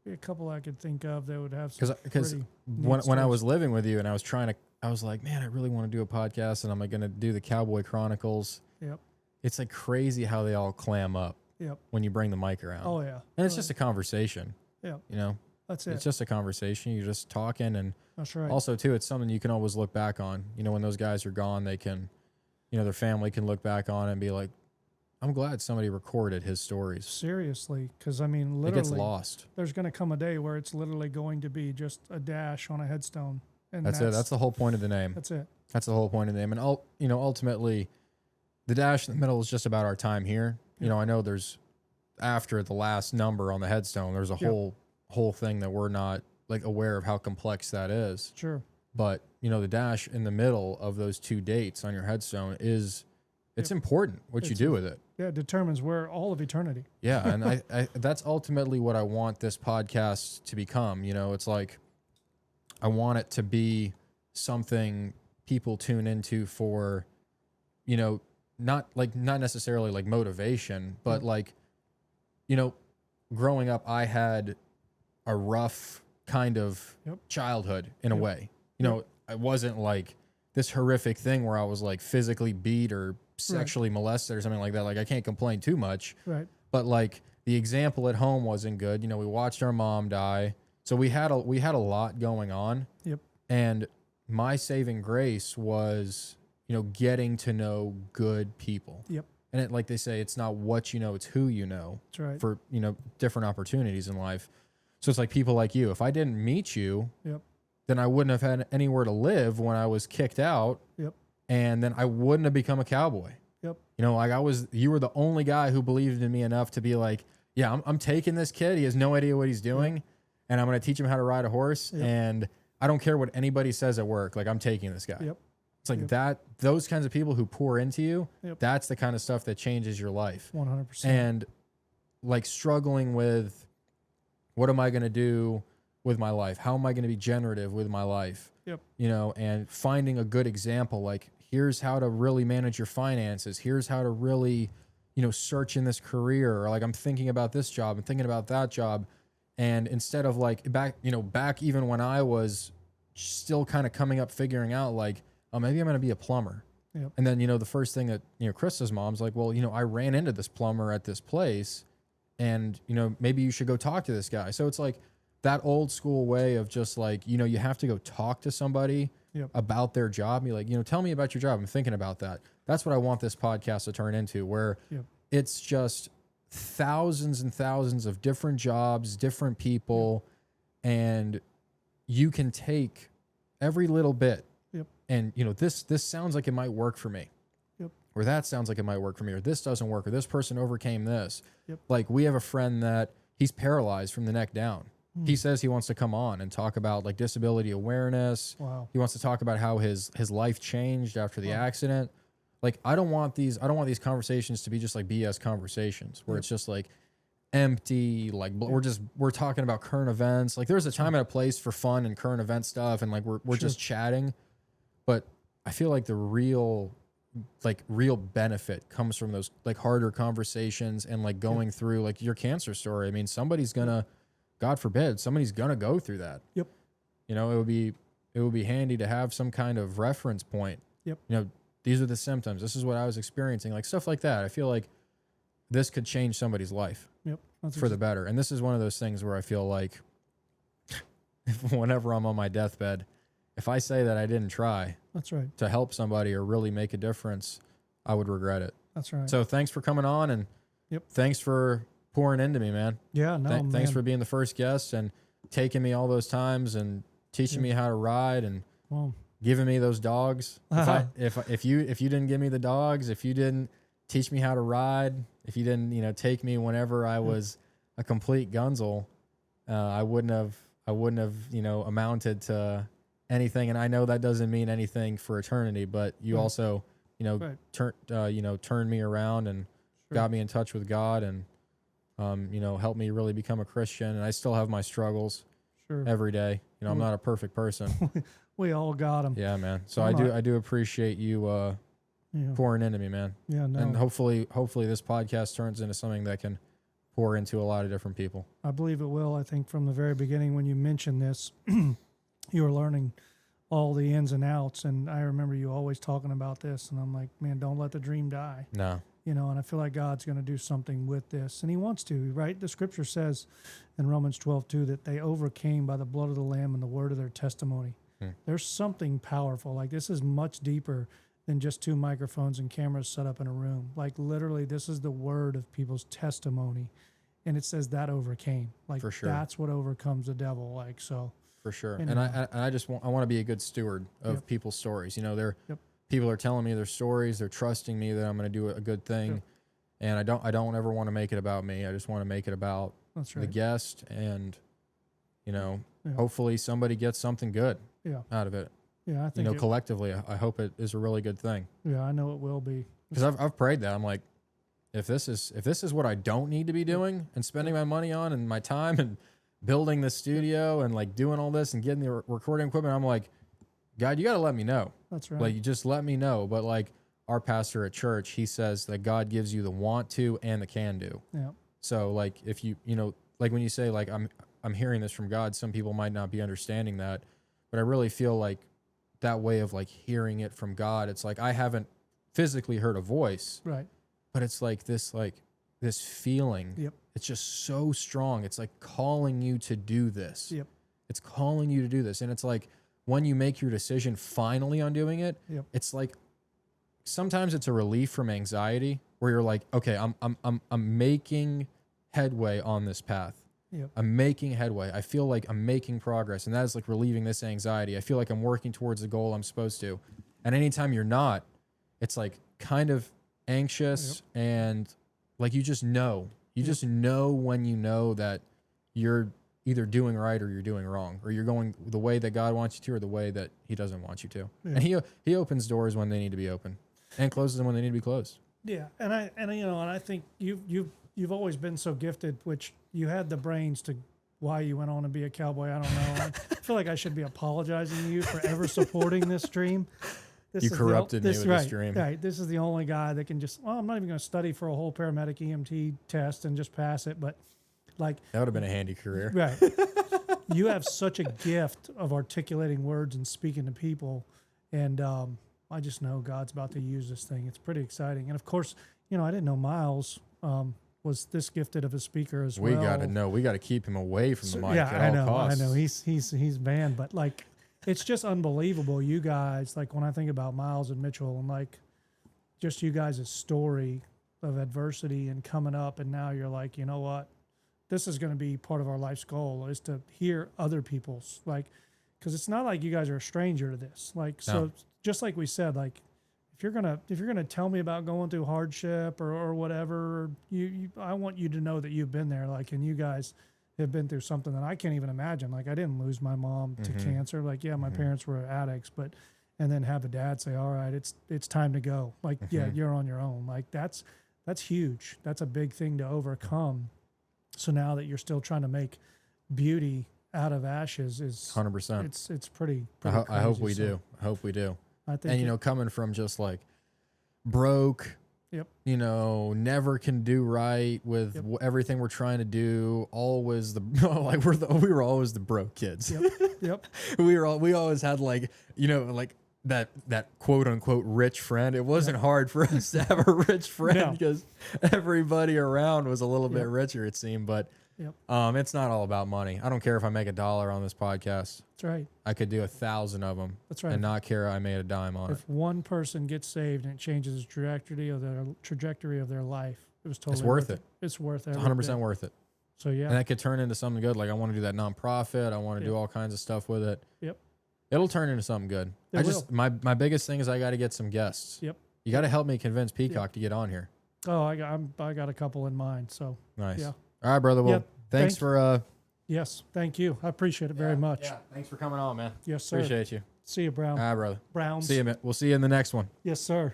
be a couple I could think of that would have some. Because when I was living with you and I was like, man, I really want to do a podcast and I'm going to do the Cowboy Chronicles. Yep. It's like crazy how they all clam up. Yep. When you bring the mic around. Oh yeah. And it's just a conversation. Yeah. That's it. It's just a conversation. You're just talking, and that's right. Also too, it's something you can always look back on. When those guys are gone, they can, their family can look back on it and be like, I'm glad somebody recorded his stories. Seriously, because I mean, literally, it gets lost. There's going to come a day where it's literally going to be just a dash on a headstone, and that's it. That's the whole point of the name. That's it. That's the whole point of the name. And ultimately, the dash in the middle is just about our time here. I know there's after the last number on the headstone, there's a whole thing that we're not like aware of how complex that is. Sure. But the dash in the middle of those two dates on your headstone it's important what you do with it. Yeah, it determines where all of eternity. Yeah, and I that's ultimately what I want this podcast to become. It's like I want it to be something people tune into for, not necessarily like motivation, but like, growing up, I had a rough kind of childhood in a way. I wasn't like this horrific thing where I was like physically beat or sexually molested or something like that. Like I can't complain too much. Right. But like the example at home wasn't good. We watched our mom die. So we had a lot going on. Yep. And my saving grace was, getting to know good people. Yep. And it, like they say, it's not what you know, it's who you know. That's right. For, different opportunities in life. So it's like people like you. If I didn't meet you, then I wouldn't have had anywhere to live when I was kicked out. Yep. And then I wouldn't have become a cowboy. Yep. You were the only guy who believed in me enough to be like, yeah, I'm taking this kid. He has no idea what he's doing. And I'm going to teach him how to ride a horse. And I don't care what anybody says at work. Like I'm taking this guy. Yep. It's like that, those kinds of people who pour into you, that's the kind of stuff that changes your life. 100%. And like struggling with, what am I going to do with my life? How am I going to be generative with my life? Yep. And finding a good example, like here's how to really manage your finances. Here's how to really, search in this career. Or like, I'm thinking about this job and thinking about that job. And instead of like back even when I was still kind of coming up, figuring out like, oh, maybe I'm going to be a plumber. Yep. And then, you know, the first thing that, you know, Krista's mom's like, well, you know, I ran into this plumber at this place and, you know, maybe you should go talk to this guy. So it's like that old school way of just like, you know, you have to go talk to somebody Yep. about their job. Be like, you know, tell me about your job. I'm thinking about that. That's what I want this podcast to turn into, where Yep. it's just thousands and thousands of different jobs, different people, and you can take every little bit. Yep. And, you know, this sounds like it might work for me. Yep. Or that sounds like it might work for me, or this doesn't work, or this person overcame this. Yep. Like, we have a friend that he's paralyzed from the neck down. He says he wants to come on and talk about like disability awareness. Wow. He wants to talk about how his life changed after the accident. Like, I don't want these conversations to be just like BS conversations where it's just like empty, like we're talking about current events. Like, there's a time and a place for fun and current event stuff, and like we're just chatting. But I feel like the real benefit comes from those like harder conversations and like going through like your cancer story. I mean, somebody's gonna, God forbid, somebody's gonna go through that. Yep. You know, it would be handy to have some kind of reference point. Yep. You know, these are the symptoms. This is what I was experiencing. Like stuff like that. I feel like this could change somebody's life. Yep. For the better. And this is one of those things where I feel like whenever I'm on my deathbed, if I say that I didn't try That's right. to help somebody or really make a difference, I would regret it. That's right. So thanks for coming on, and thanks for pouring into me, man. Yeah, no, Thanks for being the first guest and taking me all those times and teaching me how to ride and giving me those dogs. If you didn't give me the dogs, if you didn't teach me how to ride, if you didn't, you know, take me whenever I was a complete gunzel, I wouldn't have, you know, amounted to anything. And I know that doesn't mean anything for eternity, but you also, you know, turned me around and got me in touch with God and, you know, helped me really become a Christian. And I still have my struggles every day. You know, I'm not a perfect person. We all got them. Yeah, man. So I do appreciate you, pouring into me, man. Yeah, no. And hopefully this podcast turns into something that can pour into a lot of different people. I believe it will. I think from the very beginning when you mentioned this, you were learning all the ins and outs. And I remember you always talking about this. And I'm like, man, don't let the dream die. No. You know, and I feel like God's going to do something with this. And he wants to, right? The scripture says in Romans 12:2 that they overcame by the blood of the Lamb and the word of their testimony. There's something powerful. Like, this is much deeper than just two microphones and cameras set up in a room. Like, literally, this is the word of people's testimony. And it says that overcame. Like, for sure. That's what overcomes the devil. Like, so. For sure. Anyway. And I want to be a good steward of people's stories. You know, people are telling me their stories. They're trusting me that I'm going to do a good thing. And I don't ever want to make it about me. I just want to make it about the guest and, you know, hopefully somebody gets something good out of it. Yeah, I think, you know, collectively, I hope it is a really good thing. Yeah, I know it will be. Because I've prayed that. I'm like, if this is what I don't need to be doing and spending my money on and my time and building the studio and like doing all this and getting the recording equipment, I'm like, God, you got to let me know. That's right. Like, you just let me know. But like our pastor at church, he says that God gives you the want to and the can do. Yeah. So like, if you know, like when you say like, I'm hearing this from God, some people might not be understanding that, but I really feel like that way of like hearing it from God, it's like I haven't physically heard a voice, right? But it's like this feeling. Yep. It's just so strong. It's like calling you to do this. Yep. It's calling you to do this, and it's like when you make your decision finally on doing it, it's like sometimes it's a relief from anxiety where you're like, okay, I'm making headway on this path. Yep. I'm making headway. I feel like I'm making progress, and that is like relieving this anxiety. I feel like I'm working towards the goal I'm supposed to. And anytime you're not, it's like kind of anxious and like you just know. You just know when you know that you're either doing right or you're doing wrong, or you're going the way that God wants you to or the way that he doesn't want you to. Yeah. And he opens doors when they need to be open and closes them when they need to be closed. Yeah. And I think you've always been so gifted, which you had the brains to why you went on to be a cowboy. I don't know. I feel like I should be apologizing to you for ever supporting this dream. You corrupted me with this dream. Right. This is the only guy that can just, I'm not even going to study for a whole paramedic EMT test and just pass it. But like, that would have been a handy career. Right. You have such a gift of articulating words and speaking to people. And I just know God's about to use this thing. It's pretty exciting. And of course, you know, I didn't know Miles was this gifted of a speaker as well. We got to know. We got to keep him away from the mic yeah, at all costs. I know. He's banned, but like, it's just unbelievable. You guys, like when I think about Miles and Mitchell and like just you guys' story of adversity and coming up, and now you're like, you know what? This is going to be part of our life's goal is to hear other people's like, because it's not like you guys are a stranger to this. Like, so just like we said, like if you're gonna tell me about going through hardship or whatever, I want you to know that you've been there. Like, and you guys have been through something that I can't even imagine. Like, I didn't lose my mom to cancer. Like, yeah, my parents were addicts, but and then have a dad say, all right, it's time to go. Like, yeah, you're on your own. Like, that's huge. That's a big thing to overcome. So now that you're still trying to make beauty out of ashes is 100%. It's pretty I hope we crazy. do. I hope we do. I think And, you know, coming from just like broke, Yep. you know, never can do right with everything we're trying to do. Always like we were always the broke kids. Yep. we always had like, you know, like that quote unquote rich friend. It wasn't hard for us to have a rich friend because everybody around was a little bit richer, it seemed. But it's not all about money. I don't care if I make $1 on this podcast. That's right. I could do 1,000 of them. That's right. And not care I made a dime on it. If one person gets saved and it changes the trajectory of their life, it was totally It's worth it. It's worth it. 100% worth it. So yeah. And that could turn into something good. Like I want to do that nonprofit. I want to do all kinds of stuff with it. Yep. It'll turn into something good. My biggest thing is I got to get some guests. Yep. You got to help me convince Peacock to get on here. Oh, I got a couple in mind. So nice. Yeah. All right, brother. Well, thanks for. Yes. Thank you. I appreciate it very much. Yeah. Thanks for coming on, man. Yes, sir. Appreciate you. See you, Brown. All right, brother. Browns. See you, man. We'll see you in the next one. Yes, sir.